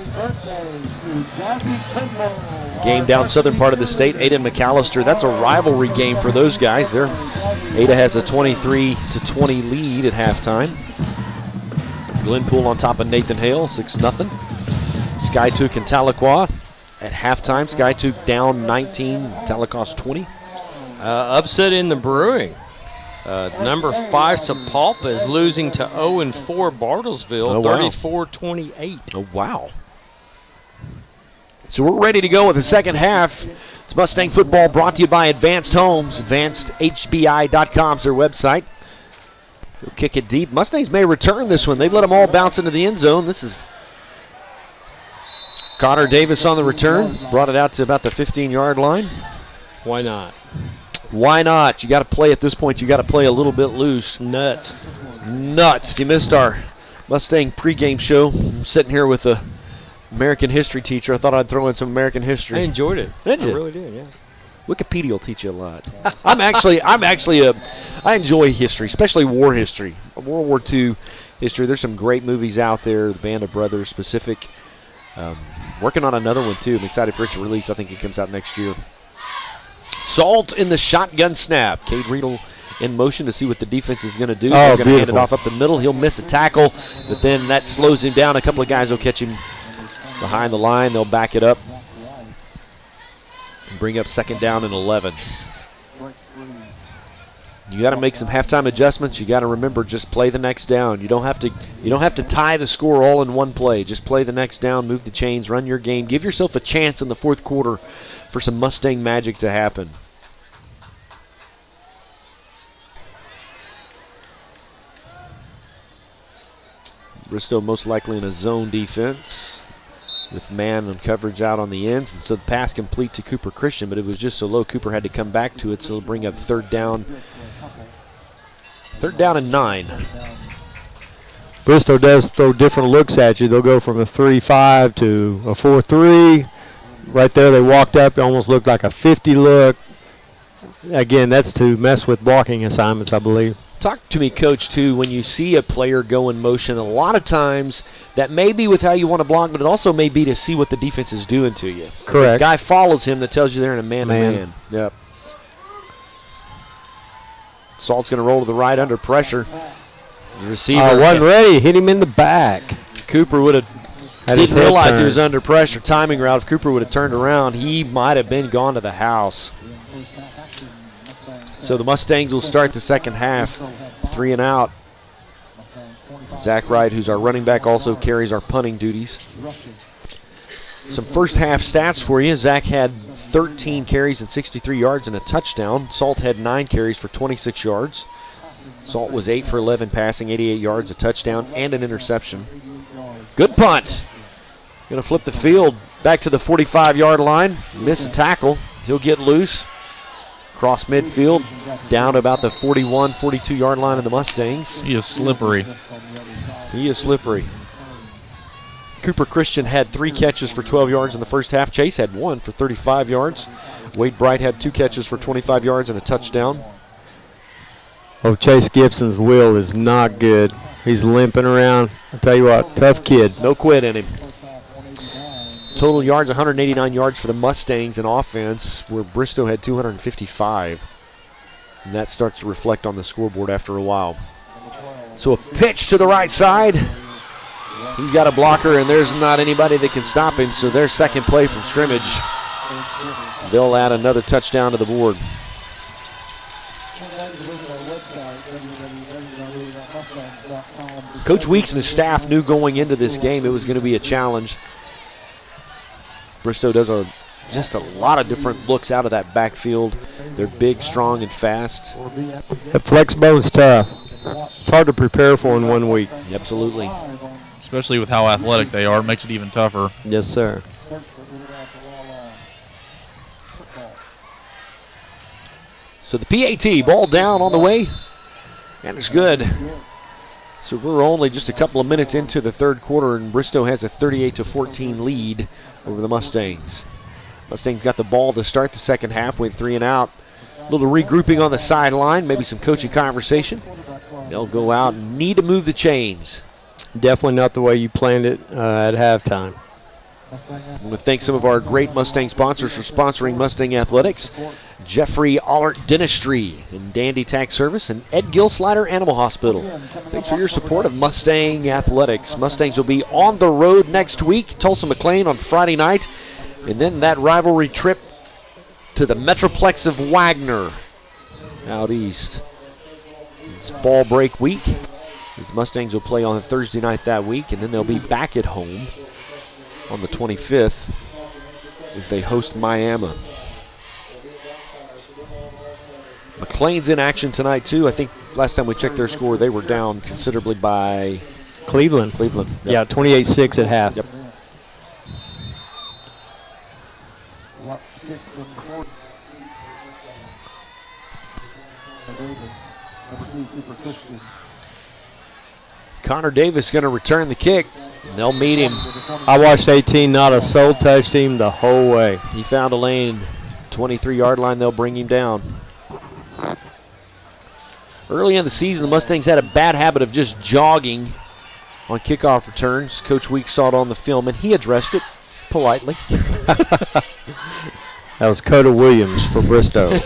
Game down southern part of the state. Ada and McAllister. That's a rivalry game for those guys. Ada has a 23-20 lead at halftime. Glenpool on top of Nathan Hale, 6-0. Skytook and Tahlequah at halftime. Skytook down 19, Tahlequah's 20. Upset in the brewing. Number 5, Sapulpa, is losing to 0-4 Bartlesville, 34-28. Oh, wow. So we're ready to go with the second half. It's Mustang football brought to you by Advanced Homes. AdvancedHBI.com is their website. They'll kick it deep. Mustangs may return this one. They've let them all bounce into the end zone. This is Connor Davis on the return. Brought it out to about the 15-yard line. Why not? Why not? You got to play at this point. You got to play a little bit loose. Nuts. If you missed our Mustang pregame show, I'm sitting here with a American history teacher. I thought I'd throw in some American history. I enjoyed it. Did you? I really did, yeah. Wikipedia will teach you a lot. I enjoy history, especially war history. World War II history. There's some great movies out there. The Band of Brothers, specific. Working on another one too. I'm excited for it to release. I think it comes out next year. Salt in the shotgun snap. Cade Riedel in motion to see what the defense is going to do. They're going to hand it off up the middle. He'll miss a tackle, but then that slows him down. A couple of guys will catch him behind the line. They'll back it up and bring up 2nd down and 11. You got to make some halftime adjustments. You got to remember, just play the next down. You don't have to tie the score all in one play. Just play the next down, move the chains, run your game. Give yourself a chance in the fourth quarter for some Mustang magic to happen. Bristow most likely in a zone defense with man and coverage out on the ends. And so the pass complete to Cooper Christian, but it was just so low, Cooper had to come back to it, so it'll bring up 3rd down. 3rd down and 9. Bristow does throw different looks at you. They'll go from a 3-5 to a 4-3. Right there they walked up. It almost looked like a 50 look. Again, that's to mess with blocking assignments, I believe. Talk to me, Coach, too, when you see a player go in motion, a lot of times that may be with how you want to block, but it also may be to see what the defense is doing to you. Correct. The guy follows him, that tells you they're in a man-to-man. Yep. Salt's going to roll to the right under pressure. The receiver wasn't ready. Hit him in the back. Cooper didn't realize he was under pressure. Timing route. If Cooper would have turned around, he might have been gone to the house. So the Mustangs will start the second half, 3 and out. Zach Wright, who's our running back, also carries our punting duties. Some first half stats for you. Zach had 13 carries and 63 yards and a touchdown. Salt had 9 carries for 26 yards. Salt was 8 for 11 passing, 88 yards, a touchdown, and an interception. Good punt. Going to flip the field back to the 45-yard line. Miss a tackle. He'll get loose. Cross midfield, down to about the 41, 42-yard line of the Mustangs. He is slippery. He is slippery. Cooper Christian had 3 catches for 12 yards in the first half. Chase had 1 for 35 yards. Wade Bright had 2 catches for 25 yards and a touchdown. Oh, Chase Gibson's wheel is not good. He's limping around. I'll tell you what, tough kid. No quit in him. Total yards, 189 yards for the Mustangs in offense, where Bristow had 255. And that starts to reflect on the scoreboard after a while. So a pitch to the right side. He's got a blocker, and there's not anybody that can stop him, so their second play from scrimmage. They'll add another touchdown to the board. Coach Weeks and his staff knew going into this game it was going to be a challenge. Bristow does just a lot of different looks out of that backfield. They're big, strong, and fast. The flex bone's tough. It's hard to prepare for in 1 week. Absolutely. Especially with how athletic they are, it makes it even tougher. Yes, sir. So the PAT, ball down on the way, and it's good. So we're only just a couple of minutes into the third quarter, and Bristow has a 38-14 lead over the Mustangs. Mustangs got the ball to start the second half, went 3 and out. A little regrouping on the sideline, maybe some coaching conversation. They'll go out and need to move the chains. Definitely not the way you planned it at halftime. I want to thank some of our great Mustang sponsors for sponsoring Mustang Athletics. Jeffrey Allert Dentistry and Dandy Tax Service and Ed Gill Slider Animal Hospital. Thanks for your support of Mustang Athletics. Mustangs will be on the road next week, Tulsa McLean on Friday night, and then that rivalry trip to the Metroplex of Wagner out east. It's fall break week. The Mustangs will play on a Thursday night that week, and then they'll be back at home on the 25th as they host Miami. McLean's in action tonight, too. I think last time we checked their score, they were down considerably by Cleveland. Yep. Yeah, 28-6 at half. Yep. Connor Davis going to return the kick. And they'll meet him. I watched 18, not a soul touched him the whole way. He found a lane, 23-yard line. They'll bring him down. Early in the season, the Mustangs had a bad habit of just jogging on kickoff returns. Coach Weeks saw it on the film, and he addressed it politely. That was Coda Williams for Bristow.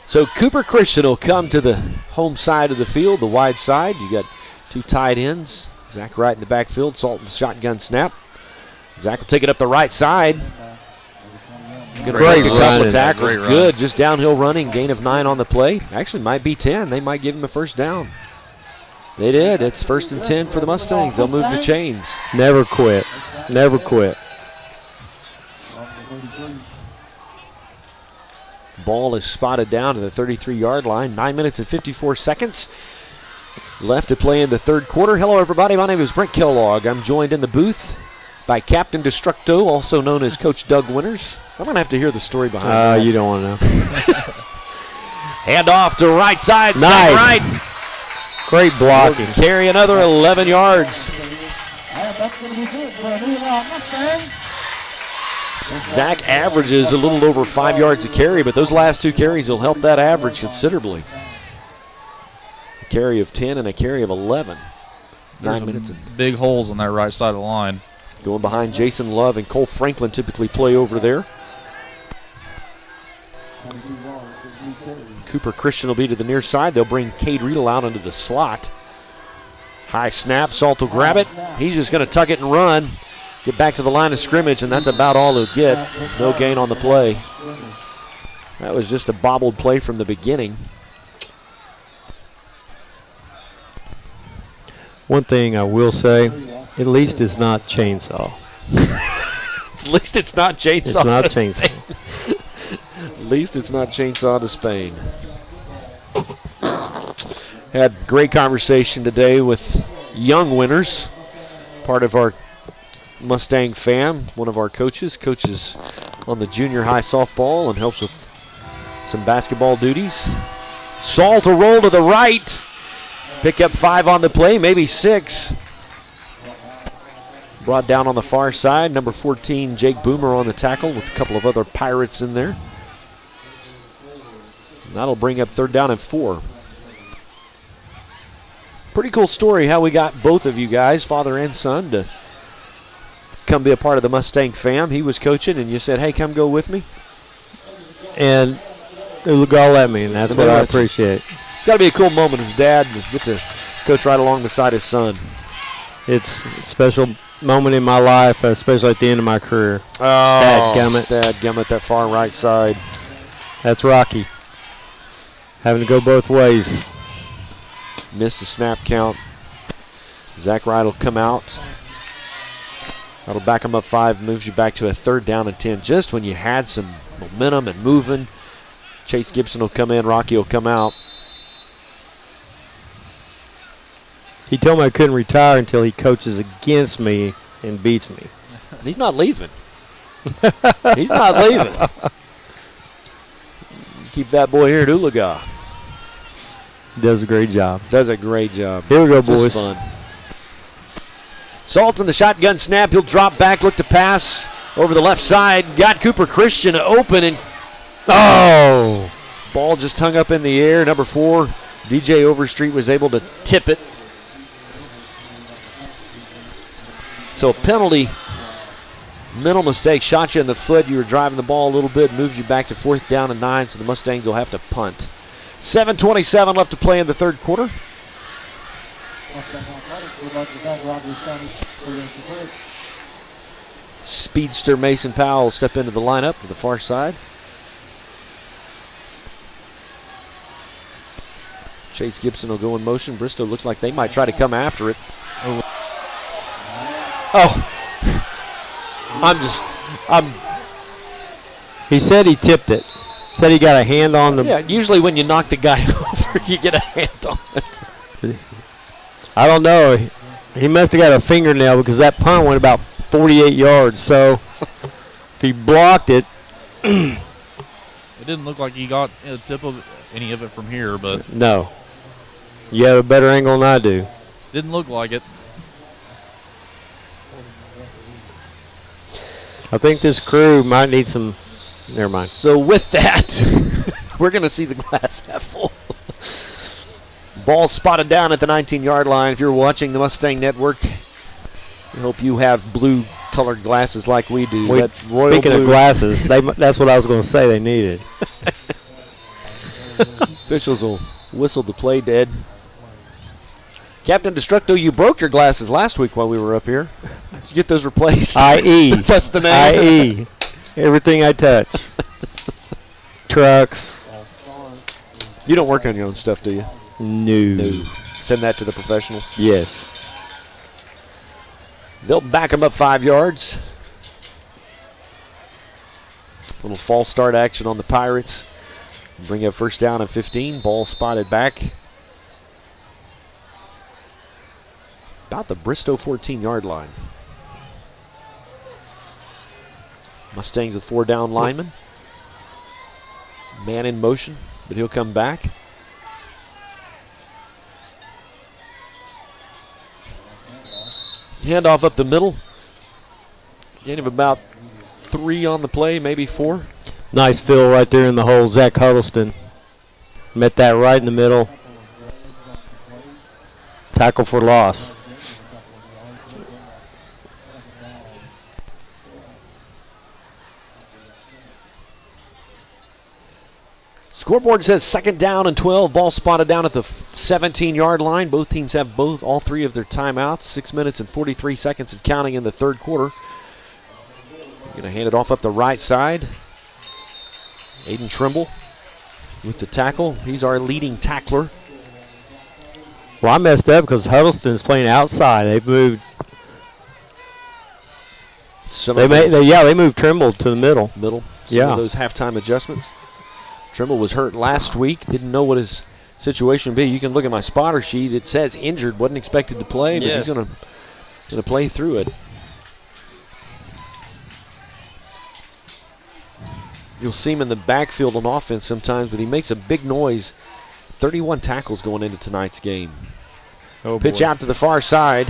So Cooper Christian will come to the home side of the field, the wide side. You got two tight ends. Zach Wright in the backfield, Salton shotgun snap. Zach will take it up the right side. Great a couple of tackles. Good, just downhill running. Gain of 9 on the play. Actually, might be 10. They might give him a first down. They did. It's 1st and 10 for the Mustangs. They'll move the chains. Never quit. Never quit. Ball is spotted down to the 33-yard line. 9 minutes and 54 seconds left to play in the third quarter. Hello, everybody. My name is Brent Kellogg. I'm joined in the booth by Captain Destructo, also known as Coach Doug Winters. I'm going to have to hear the story behind that. You don't want to know. Hand off to right side. Nice. Right. Great blocking. Carry another 11 yards. And that's going to be good for a new Mustang. Zach averages a little over 5 yards a carry, but those last 2 carries will help that average considerably. A carry of 10 and a carry of 11. There's 9 minutes. Big holes on that right side of the line. Going behind Jason Love and Cole Franklin typically play over there. Cooper Christian will be to the near side. They'll bring Cade Riedel out into the slot. High snap. Salt will grab it. He's just going to tuck it and run. Get back to the line of scrimmage, and that's about all he'll get. No gain on the play. That was just a bobbled play from the beginning. One thing I will say, at least it's not chainsaw. At least it's not chainsaw. It's not chainsaw. At least it's not chainsaw to Spain. Had great conversation today with Young Winters, part of our Mustang fam, one of our coaches on the junior high softball and helps with some basketball duties. Salt to roll to the right. Pick up 5 on the play, maybe 6. Brought down on the far side. Number 14, Jake Boomer on the tackle with a couple of other Pirates in there. And that'll bring up 3rd down and 4. Pretty cool story how we got both of you guys, father and son, to come be a part of the Mustang fam. He was coaching, and you said, hey, come go with me. And Oologah let me, and that's what I appreciate. It's got to be a cool moment as dad to get to coach right along beside his son. It's a special moment in my life, especially at the end of my career. Oh, dadgummit, that far right side. That's Rocky. Having to go both ways. Missed the snap count. Zach Wright will come out. That'll back him up 5, moves you back to a 3rd down and 10. Just when you had some momentum and moving. Chase Gibson will come in, Rocky will come out. He told me I couldn't retire until he coaches against me and beats me. He's not leaving. He's not leaving. Keep that boy here at Oologah. Does a great job. Does a great job. Here we go, Just boys. Fun. Salt in the shotgun snap. He'll drop back, look to pass over the left side. Got Cooper Christian open, and ball just hung up in the air. Number 4, DJ Overstreet was able to tip it. So a penalty, mental mistake, shot you in the foot. You were driving the ball a little bit, moves you back to 4th down and 9, so the Mustangs will have to punt. 7:27 left to play in the third quarter. speedster Mason Powell will step into the lineup to the far side. Chase Gibson will go in motion. Bristow looks like they might try to come after it. Oh. He said he tipped it. Said he got a hand on the. Yeah, usually when you knock the guy over, you get a hand on it. I don't know. He must have got a fingernail because that punt went about 48 yards. So if he blocked it. It didn't look like he got a tip of any of it from here, but. No. You have a better angle than I do. Didn't look like it. I think this crew might need some. Never mind. So with that, we're going to see the glass half full. Ball spotted down at the 19-yard line. If you're watching the Mustang Network, I hope you have blue-colored glasses like we do. Speaking of glasses, that's what I was going to say they needed. Officials will whistle the play dead. Captain Destructo, you broke your glasses last week while we were up here. Did you get those replaced? IE. That's the name. IE. Everything I touch. Trucks. You don't work on your own stuff, do you? No. Send that to the professionals? Yes. They'll back him up 5 yards. Little false start action on the Pirates. Bring up first down and 15. Ball spotted back. About the Bristow 14-yard line. Mustangs with 4 down linemen. Man in motion, but he'll come back. Handoff up the middle. Gain of about 3 on the play, maybe 4. Nice fill right there in the hole. Zach Huddleston met that right in the middle. Tackle for loss. Scoreboard says 2nd down and 12. Ball spotted down at the 17-yard line. Both teams have all 3 of their timeouts. 6 minutes and 43 seconds and counting in the 3rd quarter. Going to hand it off up the right side. Aiden Trimble with the tackle. He's our leading tackler. Well, I messed up because Huddleston's playing outside. They moved. They moved Trimble to the middle. Some of those halftime adjustments. Trimble was hurt last week. Didn't know what his situation would be. You can look at my spotter sheet. It says injured. Wasn't expected to play, but he's going to play through it. You'll see him in the backfield on offense sometimes, but he makes a big noise. 31 tackles going into tonight's game. Pitch out to the far side.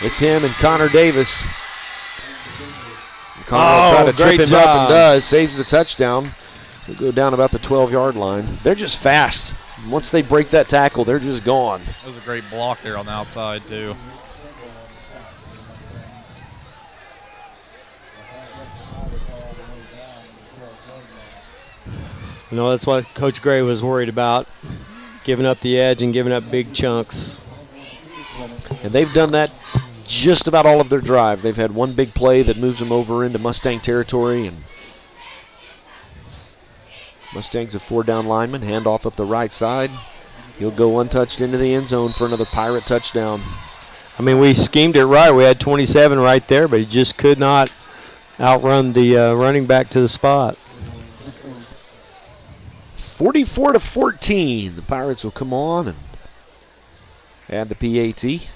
It's him and Connor Davis. Connor will try to trip him up and does. Saves the touchdown. He'll go down about the 12-yard line. They're just fast. Once they break that tackle, they're just gone. That was a great block there on the outside, too. That's what Coach Gray was worried about, giving up the edge and giving up big chunks. And they've done that just about all of their drive. They've had one big play that moves them over into Mustang territory, and Mustangs a 4 down lineman. Handoff up the right side. He'll go untouched into the end zone for another Pirate touchdown. I mean, we schemed it right. We had 27 right there, but he just could not outrun the running back to the spot. 44-14. The Pirates will come on and add the PAT.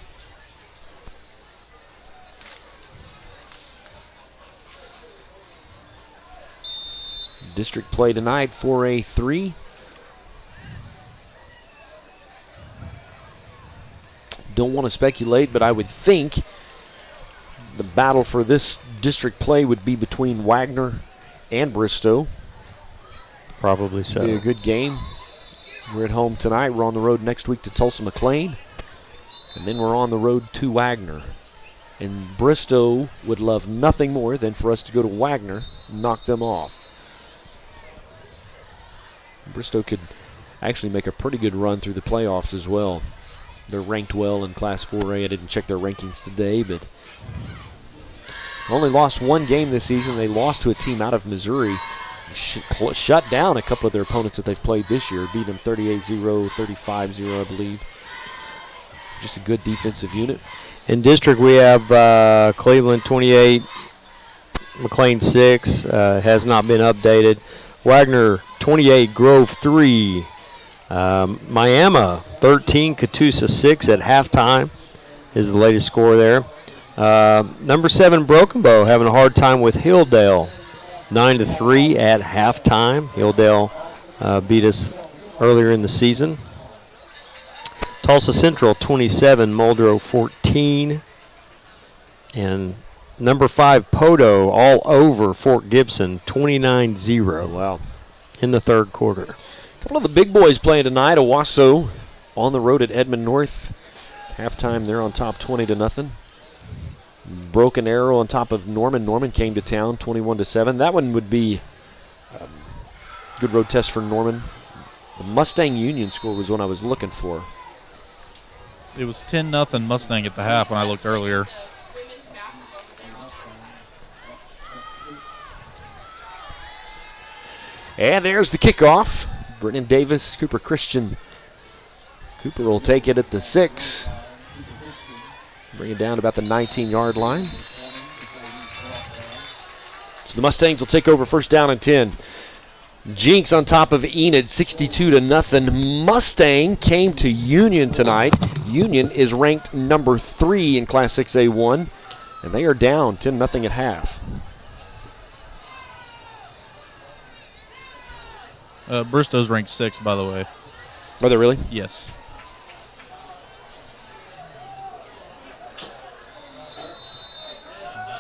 District play tonight, 4A3. Don't want to speculate, but I would think the battle for this district play would be between Wagner and Bristow. Probably so. Be a good game. We're at home tonight. We're on the road next week to Tulsa-McLean. And then we're on the road to Wagner. And Bristow would love nothing more than for us to go to Wagner and knock them off. Bristow could actually make a pretty good run through the playoffs as well. They're ranked well in Class 4A. I didn't check their rankings today, but Only lost one game this season. They lost to a team out of Missouri. Shut down a couple of their opponents that they've played this year. Beat them 38-0, 35-0, I believe. Just a good defensive unit. In district, we have Cleveland 28, McLean 6, has not been updated. Wagner 28, Grove 3. Miami 13, Catoosa 6 at halftime is the latest score there. Number 7, Broken Bow having a hard time with Hilldale, 9-3 at halftime. Hilldale beat us earlier in the season. Tulsa Central 27, Muldrow 14. And number 5, Podo all over Fort Gibson, 29-0. Wow. In the third quarter. A couple of the big boys playing tonight. Owasso on the road at Edmond North. Halftime they're on top 20-0. Broken Arrow on top of Norman. Norman came to town 21-7. That one would be a good road test for Norman. The Mustang Union score was one I was looking for. It was 10-0 Mustang at the half when I looked earlier. And there's the kickoff. Brennan Davis, Cooper Christian. Cooper will take it at the 6. Bring it down to about the 19-yard line. So the Mustangs will take over first down and 10. Jinx on top of Enid, 62-0. Mustang came to Union tonight. Union is ranked number 3 in Class 6A1, and they are down 10-0 at half. Bristow's ranked 6, by the way. Are they really? Yes.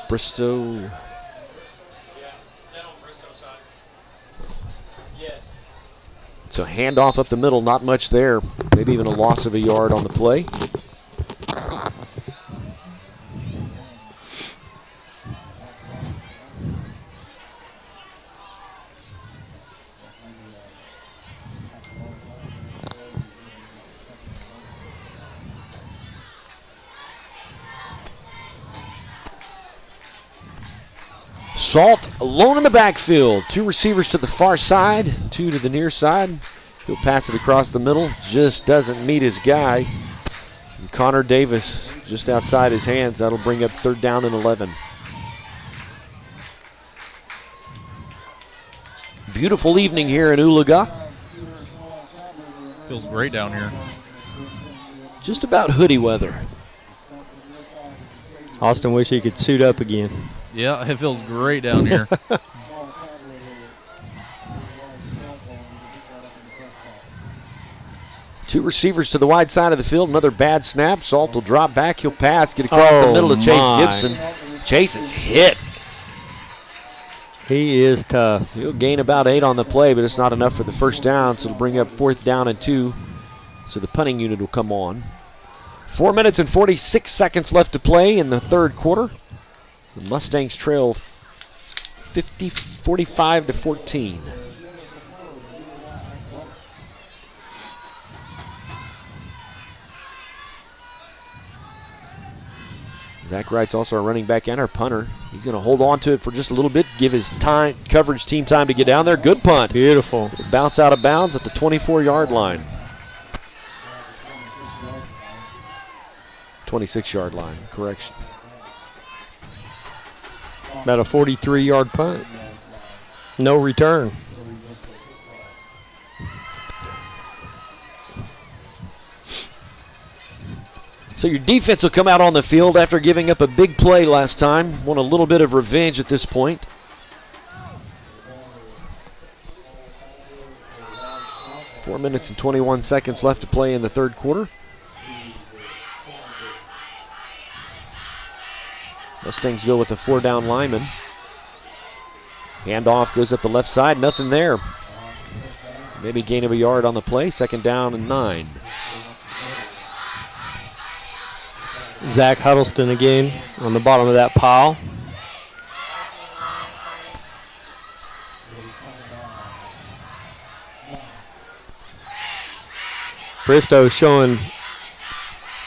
Bristow. So handoff up the middle, not much there. Maybe even a loss of a yard on the play. Salt alone in the backfield. 2 receivers to the far side, 2 to the near side. He'll pass it across the middle. Just doesn't meet his guy. And Connor Davis just outside his hands. That'll bring up 3rd down and 11. Beautiful evening here in Oologah. Feels great down here. Just about hoodie weather. Austin wish he could suit up again. Yeah, it feels great down here. Two receivers to the wide side of the field. Another bad snap. Salt will drop back. He'll pass. Get across the middle to Chase Gibson. Chase is hit. He is tough. He'll gain about 8 on the play, but it's not enough for the first down, so it'll bring up 4th down and 2. So the punting unit will come on. 4 minutes and 46 seconds left to play in the third quarter. The Mustangs trail 45-14. Zach Wright's also our running back and our punter. He's going to hold on to it for just a little bit, give his coverage team time to get down there. Good punt. Beautiful. It'll bounce out of bounds at the 24-yard line. 26-yard line, correction. About a 43-yard punt. No return. So your defense will come out on the field after giving up a big play last time. Want a little bit of revenge at this point. Four minutes and 21 seconds left to play in the third quarter. Mustangs go with a 4-down lineman. Handoff goes up the left side. Nothing there. Maybe gain of a yard on the play. 2nd down and 9. Zach Huddleston again on the bottom of that pile. Bristow showing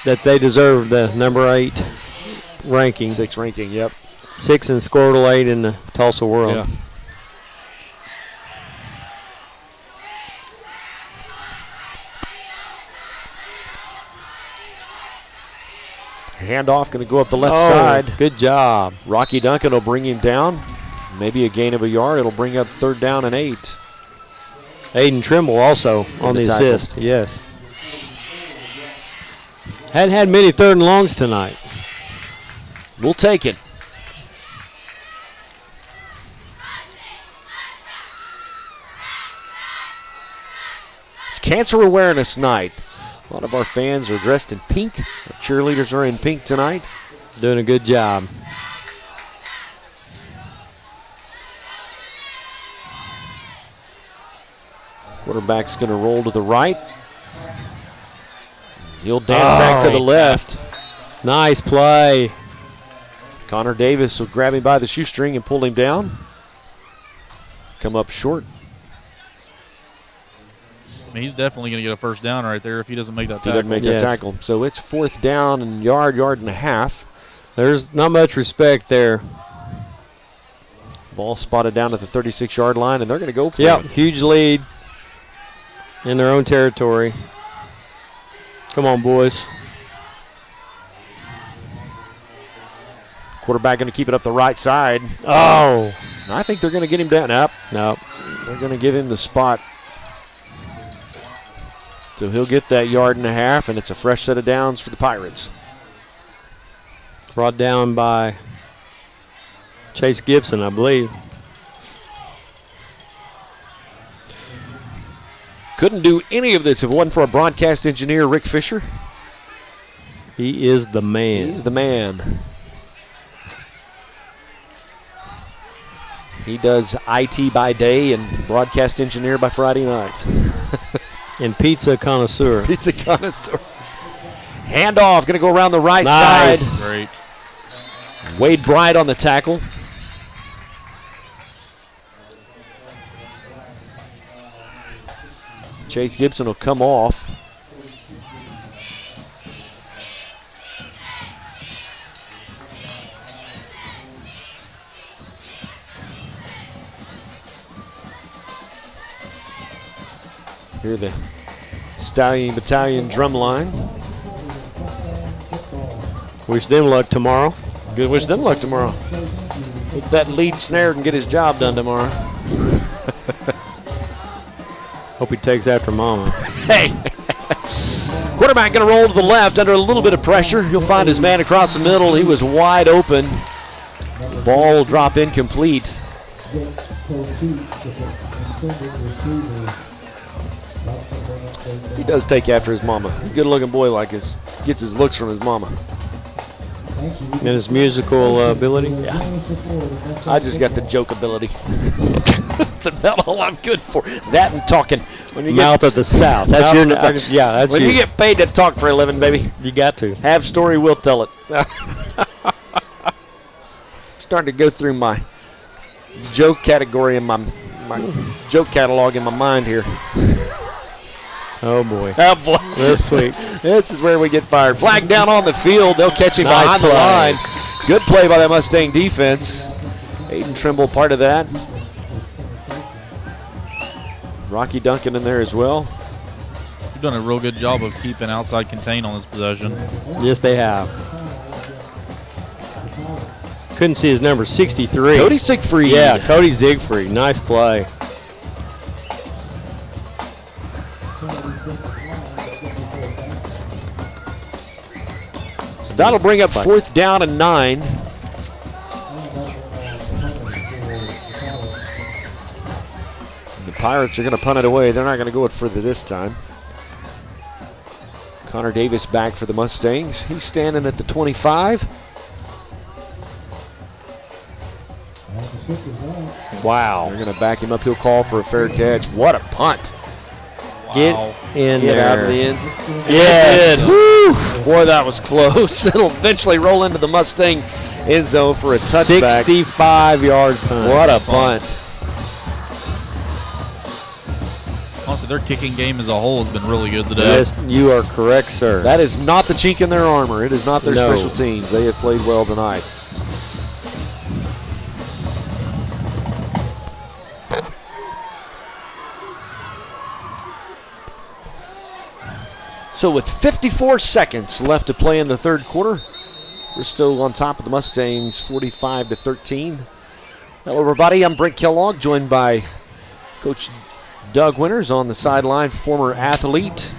that they deserve the number 8 ranking. 6 ranking, yep. 6 in Squirtle, 8 in the Tulsa world. Yeah. Handoff going to go up the left side. Good job. Rocky Duncan will bring him down. Maybe a gain of a yard. It'll bring up 3rd down and 8. Aiden Trimble also on the assist. Yes. Hadn't had many 3rd and longs tonight. We'll take it. It's Cancer Awareness Night. A lot of our fans are dressed in pink. Our cheerleaders are in pink tonight. Doing a good job. Quarterback's going to roll to the right. He'll dance back to the left. Nice play. Connor Davis will grab him by the shoestring and pull him down. Come up short. He's definitely going to get a first down right there if he doesn't make that tackle. He doesn't make that tackle. So it's 4th down and yard and a half. There's not much respect there. Ball spotted down at the 36-yard line, and they're going to go for it. Huge lead in their own territory. Come on, boys. Quarterback going to keep it up the right side. Oh. I think they're going to get him down. Nope. They're going to give him the spot. So he'll get that yard and a half, and it's a fresh set of downs for the Pirates. Brought down by Chase Gibson, I believe. Couldn't do any of this if it wasn't for our broadcast engineer, Rick Fisher. He is the man. He's the man. He does IT by day and broadcast engineer by Friday night. And pizza connoisseur. Pizza connoisseur. Handoff, going to go around the right side. Great. Wade Bright on the tackle. Chase Gibson will come off. Hear the Stallion Battalion drum line. Wish them luck tomorrow. Good. Wish them luck tomorrow. Hope that lead snare can get his job done tomorrow. Hope he takes after Mama. Hey. Quarterback going to roll to the left under a little bit of pressure. He'll find his man across the middle. He was wide open. Ball will drop incomplete. He does take after his mama. Good-looking boy gets his looks from his mama. And his musical ability? Yeah. I just got the joke ability. That's about all I'm good for. That and talking. When you Mouth of the South. That's your yeah, that's when you get paid to talk for a living, baby. You got to. Have story, we'll tell it. Starting to go through my joke category in my joke catalog in my mind here. Oh, boy. Oh, boy. That's sweet. This is where we get fired. Flag down on the field. They'll catch him behind the line. Good play by that Mustang defense. Aiden Trimble part of that. Rocky Duncan in there as well. You've done a real good job of keeping outside contain on this possession. Yes, they have. Couldn't see his number, 63. Cody Siegfried. Yeah, Cody Siegfried. Nice play. So that'll bring up 4th down and 9. The Pirates are going to punt it away. They're not going to go it further this time. Connor Davis back for the Mustangs. He's standing at the 25. Wow. They're going to back him up. He'll call for a fair catch. What a punt. Get in Get there. out of the end. Yes. Woo. Boy, that was close. It'll eventually roll into the Mustang end zone for a touchback. 65-yard punt. What a punt. Honestly, their kicking game as a whole has been really good today. Yes, you are correct, sir. That is not the chink in their armor. It is not their special teams. They have played well tonight. So with 54 seconds left to play in the third quarter, we're still on top of the Mustangs, 45-13. Hello, everybody. I'm Brent Kellogg, joined by Coach Doug Winters on the sideline, former athlete.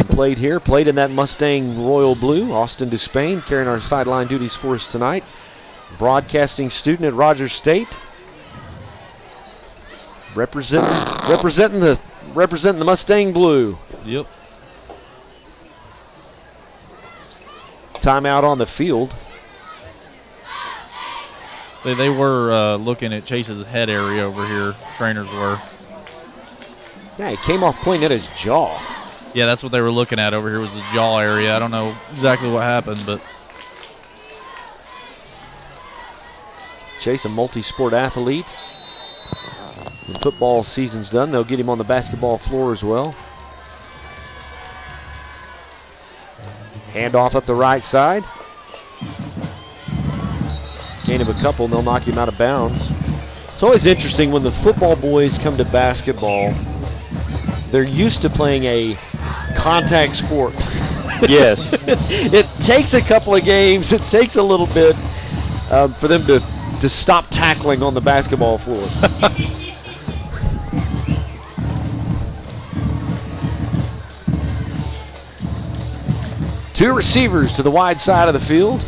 Played in that Mustang Royal Blue. Austin Despain carrying our sideline duties for us tonight. Broadcasting student at Rogers State. Representing the Mustang Blue. Yep. Timeout on the field. They were looking at Chase's head area over here. Trainers were. Yeah, he came off pointing at his jaw. Yeah, that's what they were looking at over here was his jaw area. I don't know exactly what happened, but. Chase, a multi-sport athlete. When football season's done, they'll get him on the basketball floor as well. Handoff up the right side. Gain of a couple, and they'll knock him out of bounds. It's always interesting when the football boys come to basketball. They're used to playing a contact sport. Yes. It takes a couple of games. It takes a little bit for them to stop tackling on the basketball floor. Two receivers to the wide side of the field.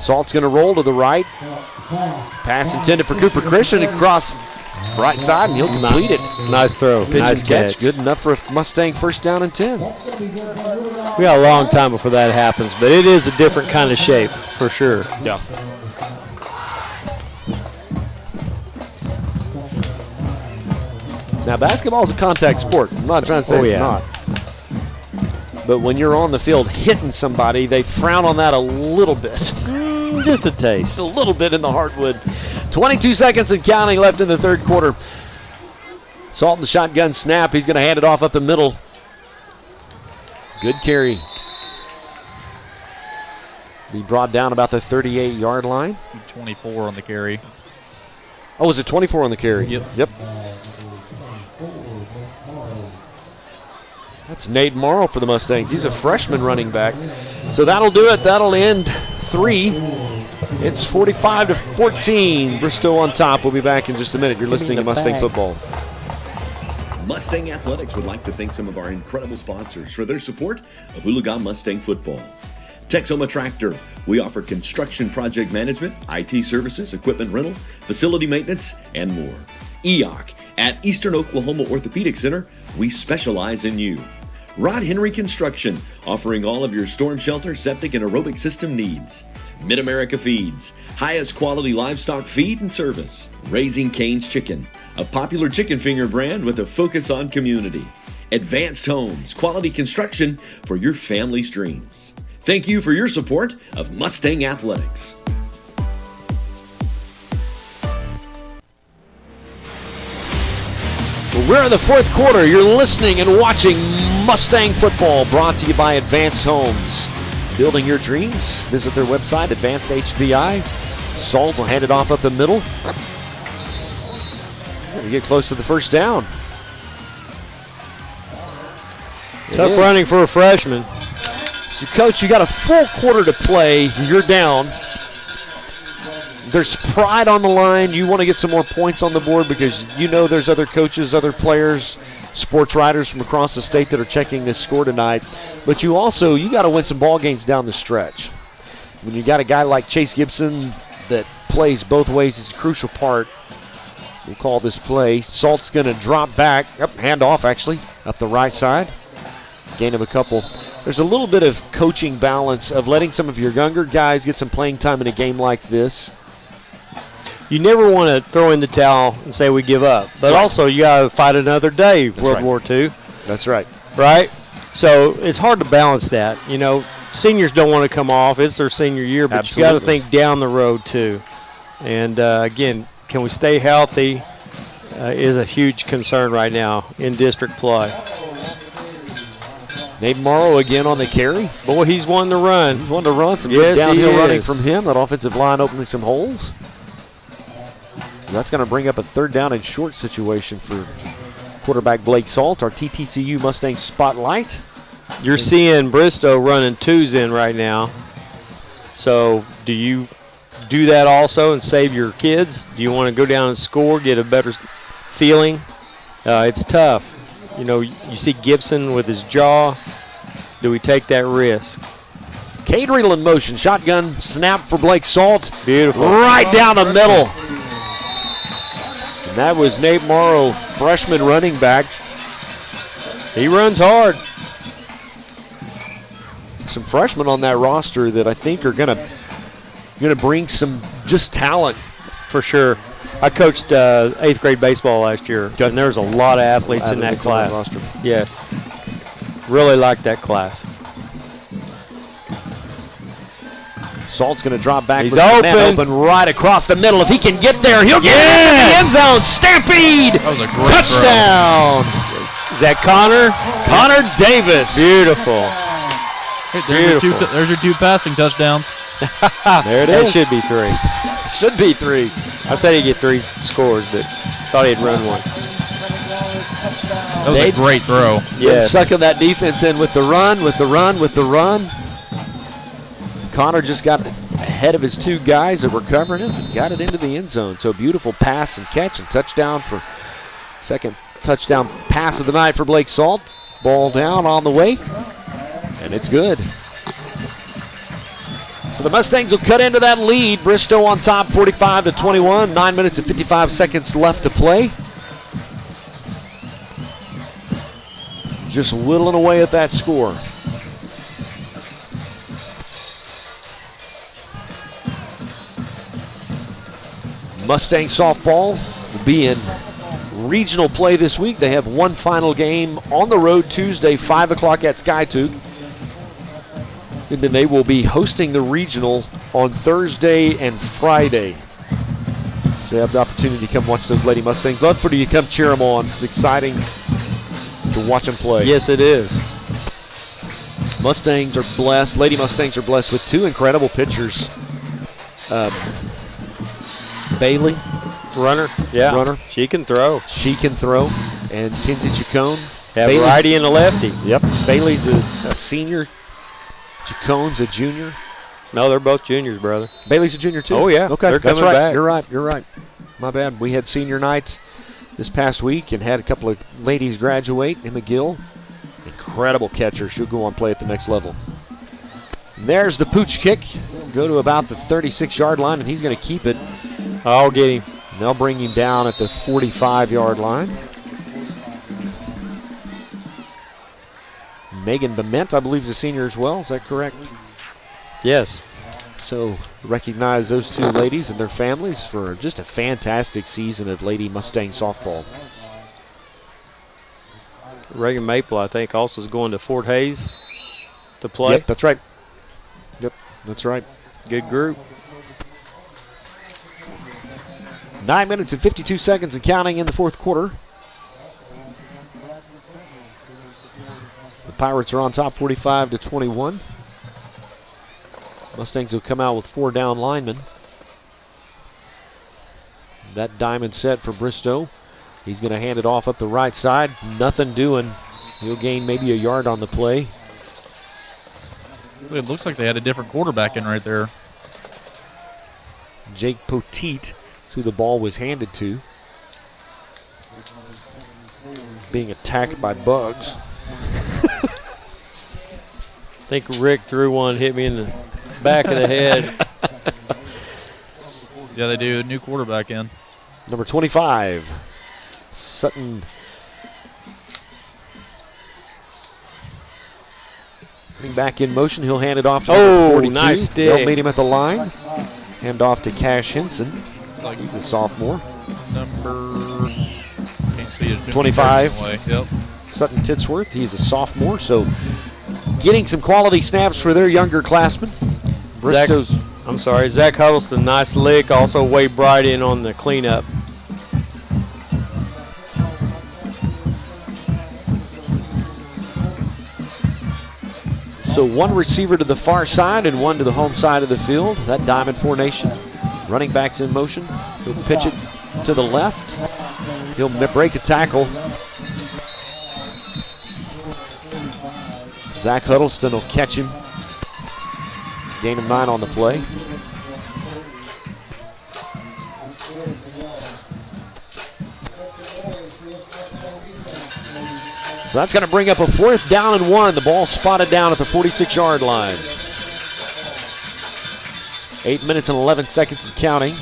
Salt's going to roll to the right. Pass intended for Cooper Christian across right side, and he'll complete it. Nice throw. Nice catch. Good enough for a Mustang first down and 10. We got a long time before that happens, but it is a different kind of shape for sure. Yeah. Now, basketball is a contact sport. I'm not trying to say it's not. But when you're on the field hitting somebody, they frown on that a little bit. Just a taste. A little bit in the hardwood. 22 seconds and counting left in the third quarter. Salt in the shotgun snap. He's going to hand it off up the middle. Good carry. Be brought down about the 38-yard line. 24 on the carry. Oh, was it 24 on the carry? Yep. That's Nate Morrow for the Mustangs. He's a freshman running back. So that'll do it. That'll end 3. It's 45-14. Bristow on top. We'll be back in just a minute. You're listening to Mustang Football. Mustang Athletics would like to thank some of our incredible sponsors for their support of Oologah Mustang Football. Texoma Tractor. We offer construction project management, IT services, equipment rental, facility maintenance, and more. EOC. At Eastern Oklahoma Orthopedic Center, we specialize in you. Rod Henry Construction, offering all of your storm shelter, septic, and aerobic system needs. Mid-America Feeds, highest quality livestock feed and service. Raising Cane's Chicken, a popular chicken finger brand with a focus on community. Advanced Homes, quality construction for your family's dreams. Thank you for your support of Mustang Athletics. We're in the fourth quarter. You're listening and watching Mustang Football, brought to you by Advanced Homes. Building your dreams. Visit their website, Advanced HBI. Salt will hand it off up the middle. We get close to the first down. Tough running for a freshman. So, Coach, you got a full quarter to play. You're down. There's pride on the line. You want to get some more points on the board because you know there's other coaches, other players, sports writers from across the state that are checking this score tonight. But you got to win some ball games down the stretch. When you got a guy like Chase Gibson that plays both ways, it's a crucial part. We'll call this play. Salt's going to drop back. Hand off, actually, up the right side. Gain of a couple. There's a little bit of coaching balance of letting some of your younger guys get some playing time in a game like this. You never want to throw in the towel and say we give up. But also you got to fight another day, World War II. That's right. Right? So it's hard to balance that. You know, seniors don't want to come off. It's their senior year, but Absolutely. you got to think down the road too. And, again, can we stay healthy is a huge concern right now in district play. Nate Morrow again on the carry. Boy, he's one to run. He's one to run. Some yes, good downhill running is. from him. That offensive line opening some holes. And that's going to bring up a third down and short situation for quarterback Blake Salt, our TTCU Mustang Spotlight. You're seeing Bristow running 2s in right now. So do you do that also and save your kids? Do you want to go down and score, get a better feeling? It's tough. You know, you see Gibson with his jaw. Do we take that risk? Cadriel in motion. Shotgun snap for Blake Salt. Beautiful. Right down the middle. And that was Nate Morrow, freshman running back. He runs hard. Some freshmen on that roster that I think are gonna bring some just talent. For sure. I coached 8th grade baseball last year, and there was a lot of athletes in that class. Roster. Yes. Really liked that class. Salt's going to drop back. He's with the man open. Open right across the middle. If he can get there, he'll get into the end zone. Stampede! That was a great touchdown! Is that Connor? Connor Davis. Beautiful. Hey, there's your 2 passing touchdowns. There it That is. should be 3. Should be 3. I said he'd get 3 scores, but thought he'd run 1. That was a great throw. Yeah. Sucking that defense in with the run, with the run, with the run. Connor just got ahead of his 2 guys that were covering him and got it into the end zone. So beautiful pass and catch and touchdown for second touchdown pass of the night for Blake Salt. Ball down on the way, and it's good. So the Mustangs will cut into that lead. Bristow on top, 45-21. 9 minutes and 55 seconds left to play. Just whittling away at that score. Mustang softball will be in regional play this week. They have one final game on the road Tuesday, 5 o'clock at Skytook. And then they will be hosting the regional on Thursday and Friday. So you have the opportunity to come watch those Lady Mustangs. Love for you to come cheer them on. It's exciting to watch them play. Yes, it is. Mustangs are blessed. Lady Mustangs are blessed with 2 incredible pitchers. Bailey, runner. Yeah. Runner. She can throw. She can throw. And Kinsey Chacon. Have a righty and a lefty. Yep. Bailey's a senior. Chacon's a junior. No, they're both juniors, brother. Bailey's a junior too? Oh, yeah. Okay, They're that's coming right. back. You're right. My bad. We had senior night this past week and had a couple of ladies graduate. Emma Gill, incredible catcher. She'll go on play at the next level. And there's the pooch kick. Go to about the 36-yard line, and he's going to keep it. I'll get him. And they'll bring him down at the 45-yard line. Megan Bement, I believe, is a senior as well. Is that correct? Yes. So recognize those 2 ladies and their families for just a fantastic season of Lady Mustang softball. Reagan Maple, I think, also is going to Fort Hays to play. Yep, that's right. Yep, that's right. Good group. 9 minutes and 52 seconds and counting in the 4th quarter. The Pirates are on top, 45-21. Mustangs will come out with 4 down linemen. That diamond set for Bristow. He's going to hand it off up the right side. Nothing doing. He'll gain maybe a yard on the play. It looks like they had a different quarterback in right there. Jake Poteet, who the ball was handed to, being attacked by bugs. I think Rick threw one, hit me in the back of the head. Yeah, they do. New quarterback in. Number 25, Sutton. Getting back in motion, he'll hand it off to number 42. Nice stick. They'll meet him at the line. Hand off to Cash Henson. He's a sophomore. Number, can't see it. 25. Yep. Sutton Titsworth. He's a sophomore, so getting some quality snaps for their younger classmen. Bristow's. Zach Huddleston, nice lick. Also Wade Bright in on the cleanup. So one receiver to the far side and one to the home side of the field. That diamond formation. Running backs in motion. He'll pitch it to the left. He'll break a tackle. Zach Huddleston will catch him. Gain of 9 on the play. So that's going to bring up a 4th down and 1. The ball spotted down at the 46-yard line. 8 minutes and 11 seconds and counting.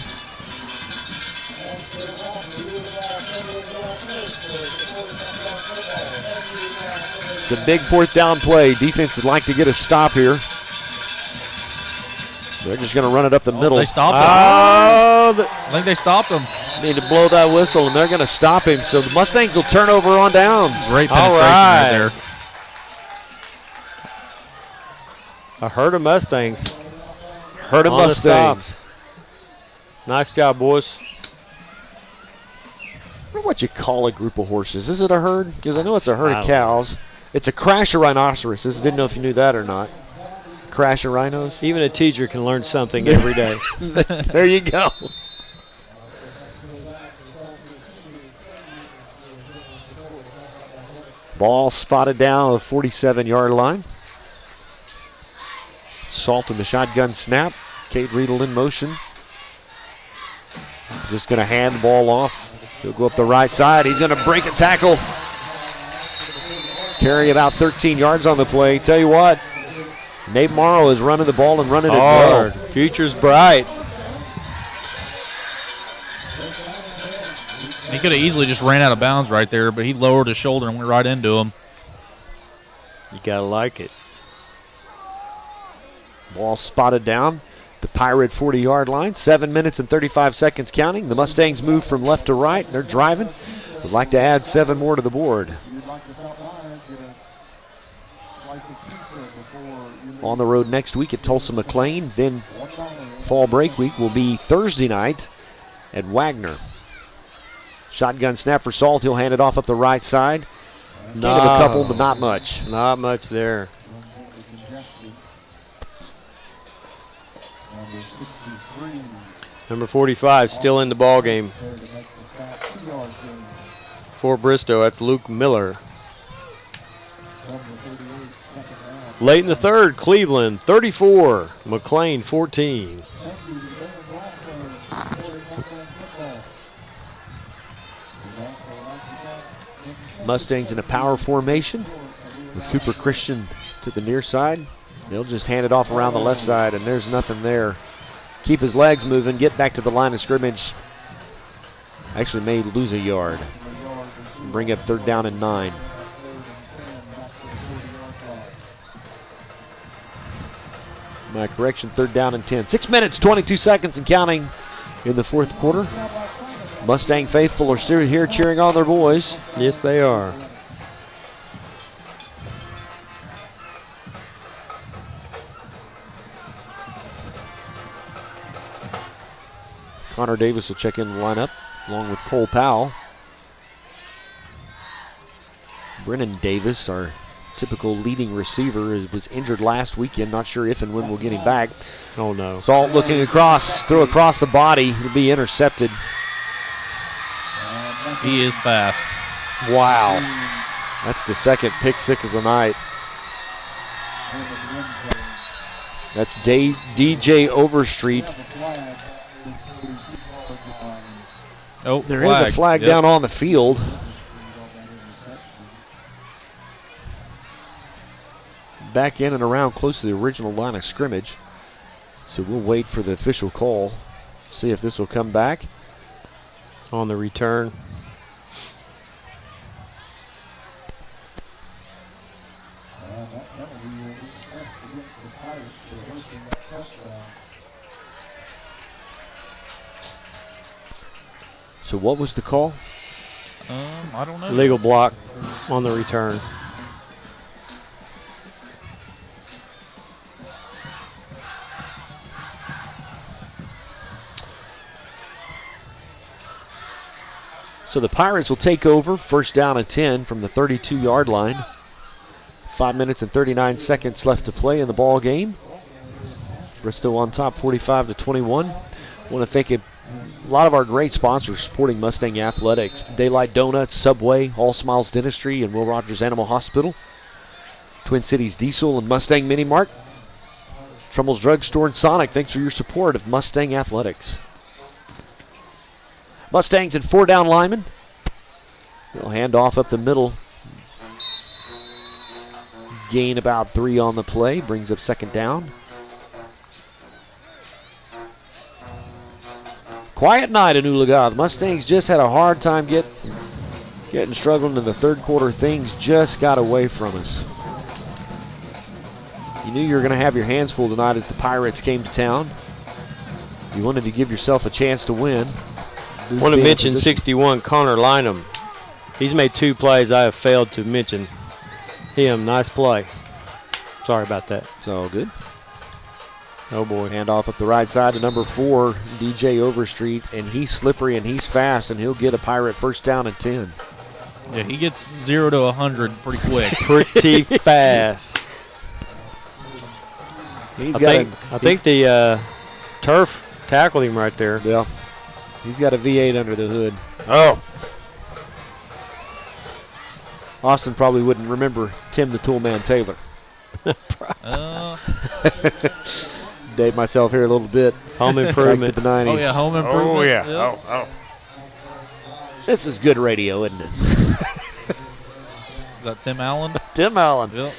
The big 4th down play. Defense would like to get a stop here. They're just going to run it up the middle. They stopped him. I think they stopped him. Need to blow that whistle, and they're going to stop him. So the Mustangs will turn over on downs. Great penetration right there. A herd of Mustangs. Herd of Mustangs. Nice job, boys. I wonder what you call a group of horses. Is it a herd? Because I know it's a herd of cows. It's a crash of rhinoceroses. Didn't know if you knew that or not. Crash of rhinos. Even a teacher can learn something every day. There you go. Ball spotted down at the 47-yard line. Salt in the shotgun snap. Cade Riedel in motion. Just going to hand the ball off. He'll go up the right side. He's going to break a tackle. Carry about 13 yards on the play. Tell you what, Nate Morrow is running the ball and running it well. Future's bright. He could have easily just ran out of bounds right there, but he lowered his shoulder and went right into him. You got to like it. Ball spotted down the Pirate 40-yard line. 7 minutes and 35 seconds counting. The Mustangs move from left to right. They're driving. Would like to add 7 more to the board. On the road next week at Tulsa McLean. Then fall break week will be Thursday night at Wagner. Shotgun snap for Salt. He'll hand it off up the right side. Gain of a couple, but not much. Not much there. Number 45 still in the ball game. For Bristow, that's Luke Miller. Late in the third, Cleveland 34, McLean 14. Mustangs in a power formation with Cooper Christian to the near side. They'll just hand it off around the left side, and there's nothing there. Keep his legs moving, get back to the line of scrimmage. Actually may lose a yard. Bring up 3rd down and 9. My correction, 3rd down and 10. 6 minutes, 22 seconds and counting in the 4th quarter. Mustang faithful are still here cheering on their boys. Yes, they are. Connor Davis will check in the lineup along with Cole Powell. Brennan Davis, our typical leading receiver, was injured last weekend. Not sure if and when we'll get him back. Oh, no. Salt looking across, throw across the body. It'll be intercepted. He is fast. Wow. That's the 2nd pick six of the night. That's DJ Overstreet. Oh, there is a flag down on the field. Back in and around close to the original line of scrimmage. So we'll wait for the official call. See if this will come back. On the return. So what was the call? I don't know. Legal block on the return. So the Pirates will take over, 1st down and 10 from the 32-yard line. 5 minutes and 39 seconds left to play in the ball game. Bristow on top, 45-21. Want to thank a lot of our great sponsors supporting Mustang Athletics: Daylight Donuts, Subway, All Smiles Dentistry, and Will Rogers Animal Hospital. Twin Cities Diesel and Mustang Mini Mart. Trumbull's Drug Store and Sonic, thanks for your support of Mustang Athletics. Mustangs and 4 down linemen. They'll hand off up the middle. Gain about 3 on the play, brings up 2nd down. Quiet night in Oologah. The Mustangs just had a hard time getting struggling in the 3rd quarter. Things just got away from us. You knew you were going to have your hands full tonight as the Pirates came to town. You wanted to give yourself a chance to win. I want to mention 61, Connor Lynham. He's made 2 plays. I have failed to mention him. Nice play. Sorry about that. It's all good. Oh, boy. Handoff up the right side to number 4, DJ Overstreet, and he's slippery and he's fast, and he'll get a Pirate 1st down and 10. Yeah, he gets 0 to 100 pretty quick. Pretty fast. I think the turf tackled him right there. Yeah. He's got a V8 under the hood. Oh. Austin probably wouldn't remember Tim the Toolman Taylor. Date myself here a little bit. Home Improvement. Back to the 90s. Oh, yeah, Home Improvement. Oh, yeah. Yep. Oh. This is good radio, isn't it? Is that Tim Allen? Tim Allen. Yep.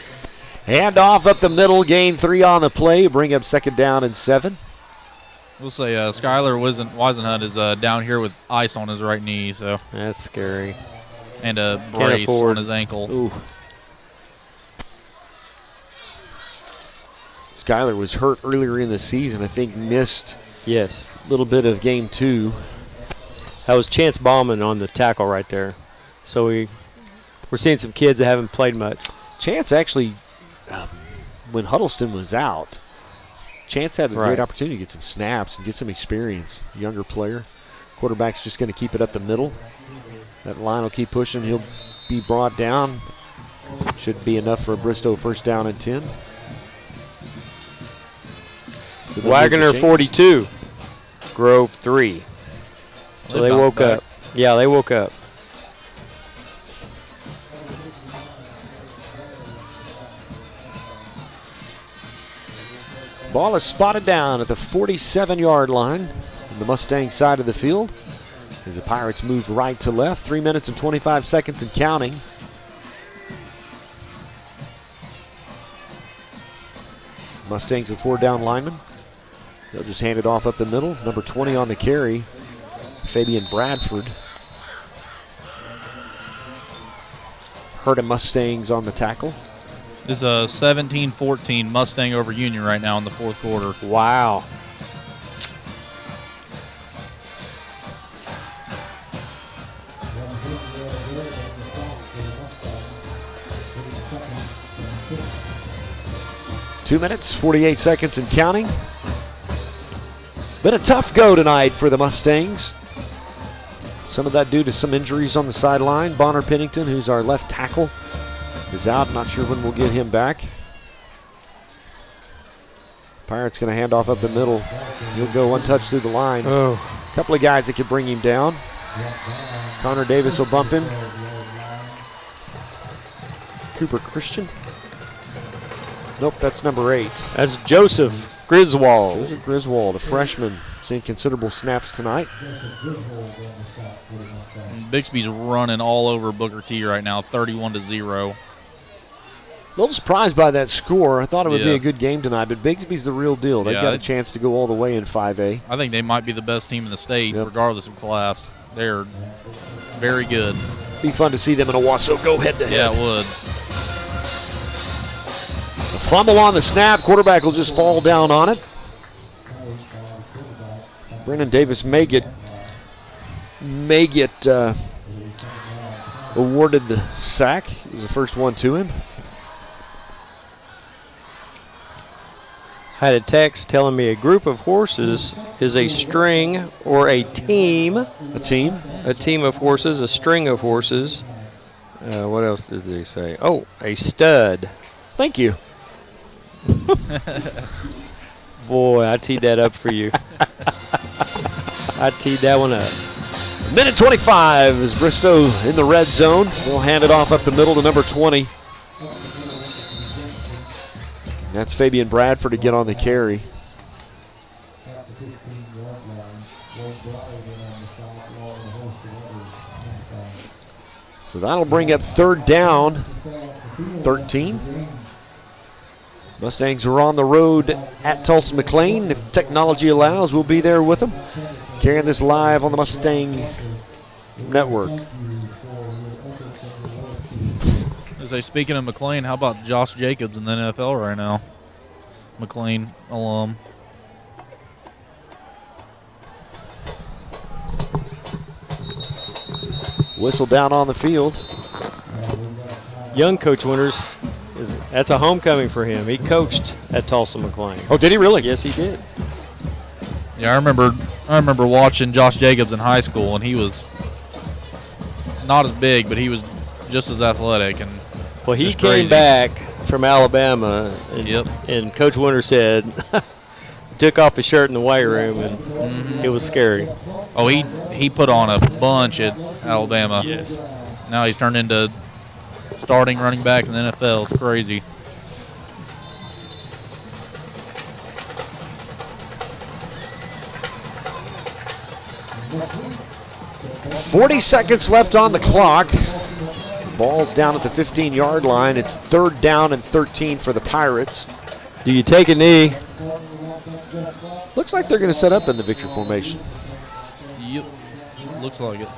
Hand off up the middle, gain 3 on the play, bring up 2nd down and 7. We'll say Skylar Wisenhunt is down here with ice on his right knee, so that's scary. And a brace on his ankle. Ooh. Skylar was hurt earlier in the season. I think missed a little bit of game 2. That was Chance Bauman on the tackle right there. So we're seeing some kids that haven't played much. Chance actually, when Huddleston was out, Chance had a great opportunity to get some snaps and get some experience. Younger player. Quarterback's just going to keep it up the middle. That line will keep pushing. He'll be brought down. Should be enough for a Bristow 1st down and 10. So Wagner 42. Grove 3. So they woke up. Yeah, they woke up. Ball is spotted down at the 47-yard line on the Mustang side of the field as the Pirates move right to left. 3 minutes and 25 seconds and counting. Mustangs with 4 down linemen. They'll just hand it off up the middle. Number 20 on the carry, Fabian Bradford. Herd of Mustangs on the tackle. This is a 17-14 Mustang over Union right now in the 4th quarter. Wow. Two minutes, 48 seconds and counting. Been a tough go tonight for the Mustangs. Some of that due to some injuries on the sideline. Bonner Pennington, who's our left tackle, is out. Not sure when we'll get him back. Pirates going to hand off up the middle. He'll go untouched through the line. Oh. A couple of guys that could bring him down. Connor Davis will bump him. Cooper Christian. Nope, that's number 8. That's Joseph Griswold. Joseph Griswold, a freshman, seeing considerable snaps tonight. Bixby's running all over Booker T right now, 31-0. A little surprised by that score. I thought it would be a good game tonight, but Bigsby's the real deal. They got a chance to go all the way in 5A. I think they might be the best team in the state, regardless of class. They're very good. Be fun to see them in Owasso go head-to-head. Yeah, it would. A fumble on the snap. Quarterback will just fall down on it. Brennan Davis may get awarded the sack. It was the first one to him. Had a text telling me a group of horses is a string or a team. A team? A team of horses, a string of horses. What else did they say? Oh, a stud. Thank you. Boy, I teed that up for you. I teed that one up. Minute 25 is Bristow in the red zone. They'll hand it off up the middle to number 20. That's Fabian Bradford to get on the carry. So that'll bring up third down, 13. Mustangs are on the road at Tulsa McLean. If technology allows, we'll be there with them. Carrying this live on the Mustang Network. As I speaking of McLean, how about Josh Jacobs in the NFL right now? McLean alum. Whistle down on the field. Young Coach Winters, that's a homecoming for him. He coached at Tulsa McLean. Oh, did he really? Yes, he did. Yeah, I remember watching Josh Jacobs in high school, and he was not as big, but he was just as athletic. And well, he just came crazy. back from Alabama, and Coach Winters said, took off his shirt in the weight room, and it was scary. Oh, he put on a bunch at Alabama. Yes. Now he's turned into starting running back in the NFL. It's crazy. .40 seconds left on the clock. Ball's down at the 15-yard line. It's third down and 13 for the Pirates. Do you take a knee? Looks like they're going to set up in the victory formation. Yep. Looks like it.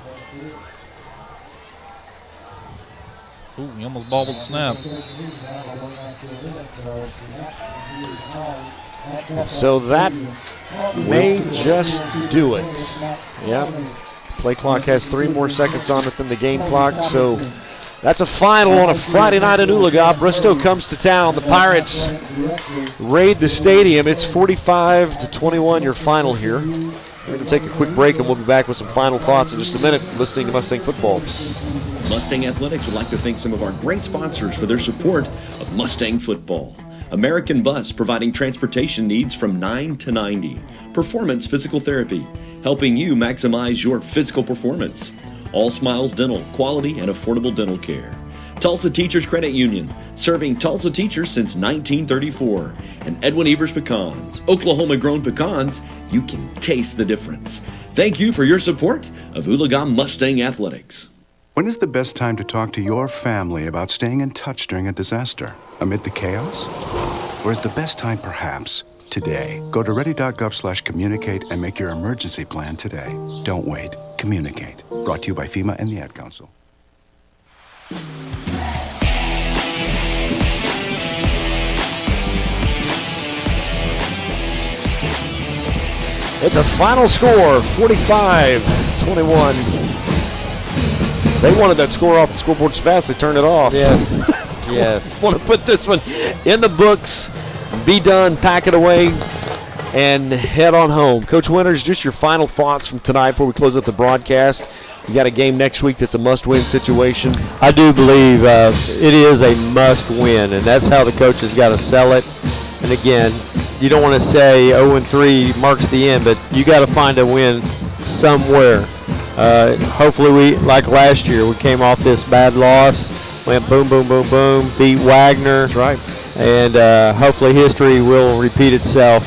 Ooh, he almost bobbled the snap. So that may just do it. Yep. Play clock has 3 more seconds on it than the game clock, so that's a final on a Friday night in Oologah. Bristow comes to town. The Pirates raid the stadium. It's 45-21, your final here. We're going to take a quick break, and we'll be back with some final thoughts in just a minute, listening to Mustang Football. Mustang Athletics would like to thank some of our great sponsors for their support of Mustang Football. American Bus, providing transportation needs from 9 to 90. Performance Physical Therapy, helping you maximize your physical performance. All Smiles Dental, quality and affordable dental care. Tulsa Teachers Credit Union, serving Tulsa teachers since 1934. And Edwin Evers Pecans, Oklahoma-grown pecans, you can taste the difference. Thank you for your support of Oologah Mustang Athletics. When is the best time to talk to your family about staying in touch during a disaster? Amid the chaos? Or is the best time perhaps today? Go to ready.gov/communicate and make your emergency plan today. Don't wait. Communicate. Brought to you by FEMA and the Ad Council. It's a final score, 45-21. They wanted that score off the scoreboard so fast they turned it off. Yes. Yes. Want to put this one in the books, be done, pack it away, and head on home. Coach Winters, just your final thoughts from tonight before we close up the broadcast. You got a game next week that's a must-win situation. I do believe it is a must-win, and that's how the coaches got to sell it. And again, you don't want to say 0-3 marks the end, but you got to find a win somewhere. Hopefully we, like last year, we came off this bad loss, went boom, boom, boom, boom, beat Wagner. That's right. And hopefully history will repeat itself.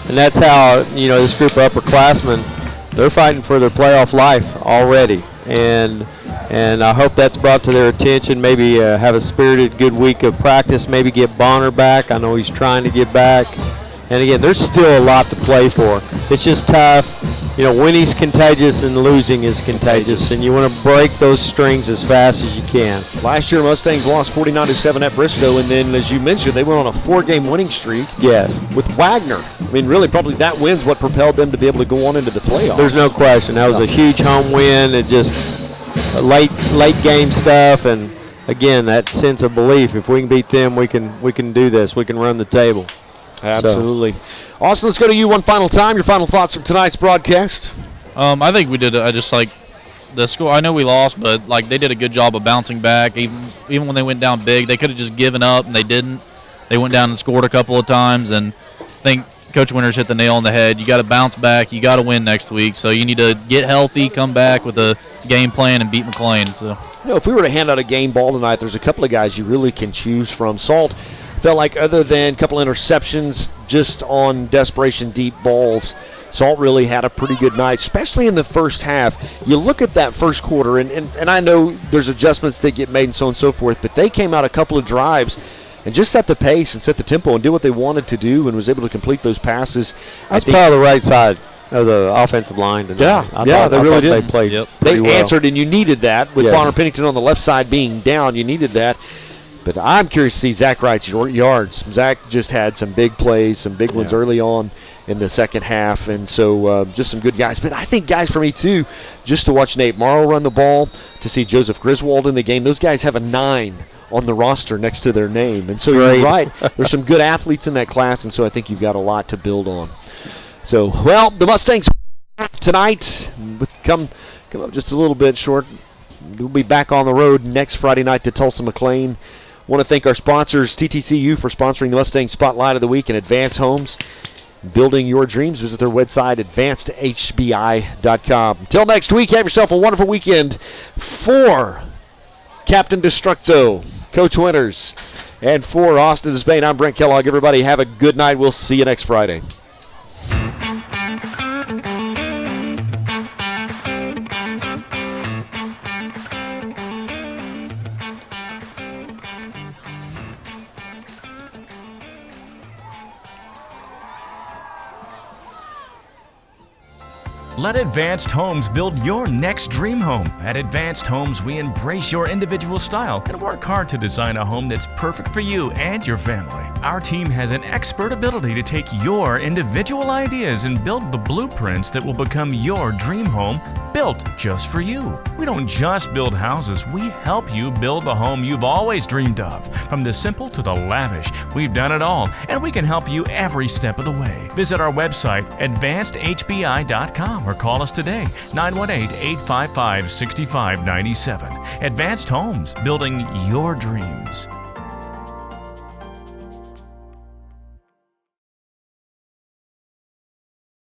And that's how, this group of upperclassmen, they're fighting for their playoff life already. And I hope that's brought to their attention. Maybe have a spirited, good week of practice. Maybe get Bonner back. I know he's trying to get back. And again, there's still a lot to play for. It's just tough. Winning's contagious and losing is contagious, and you want to break those strings as fast as you can. Last year, Mustangs lost 49-7 at Bristow, and then, as you mentioned, they went on a 4-game winning streak. Yes. With Wagner. I mean, really, probably that win's what propelled them to be able to go on into the playoffs. There's no question. That was a huge home win. It just late game stuff, and again, that sense of belief. If we can beat them, we can do this. We can run the table. Absolutely. So. Austin, let's go to you one final time. Your final thoughts from tonight's broadcast. I think we did. I just like the score. I know we lost, but they did a good job of bouncing back. Even when they went down big, they could have just given up, and they didn't. They went down and scored a couple of times, and I think Coach Winters hit the nail on the head. You got to bounce back. You got to win next week. So you need to get healthy, come back with a game plan, and beat McLean. So if we were to hand out a game ball tonight, there's a couple of guys you really can choose from. Salt, felt like other than a couple interceptions just on desperation deep balls, Salt really had a pretty good night, especially in the first half. You look at that first quarter, and I know there's adjustments that get made and so on and so forth, but they came out a couple of drives and just set the pace and set the tempo and did what they wanted to do and was able to complete those passes. That's probably the right side of the offensive line tonight. They really did. They played They well. answered, and you needed that. With Yes. Bonner Pennington on the left side being down, you needed that. But I'm curious to see Zach Wright's yards. Zach just had some big plays, some big ones early on in the second half, and so just some good guys. But I think guys for me, too, just to watch Nate Morrow run the ball, to see Joseph Griswold in the game. Those guys have a 9 on the roster next to their name. And so you're right. There's some good athletes in that class, and so I think you've got a lot to build on. So, well, the Mustangs tonight come up just a little bit short. We'll be back on the road next Friday night to Tulsa McLean. Want to thank our sponsors, TTCU, for sponsoring the Mustang Spotlight of the Week, and Advance Homes. Building your dreams. Visit their website, advancedhbi.com. Until next week, have yourself a wonderful weekend. For Captain Destructo, Coach Winters, and for Austin Despain, I'm Brent Kellogg. Everybody have a good night. We'll see you next Friday. Let Advanced Homes build your next dream home. At Advanced Homes, we embrace your individual style and work hard to design a home that's perfect for you and your family. Our team has an expert ability to take your individual ideas and build the blueprints that will become your dream home, built just for you. We don't just build houses, we help you build the home you've always dreamed of. From the simple to the lavish, we've done it all, and we can help you every step of the way. Visit our website, advancedhbi.com, or call us today, 918-855-6597. Advanced Homes, building your dreams.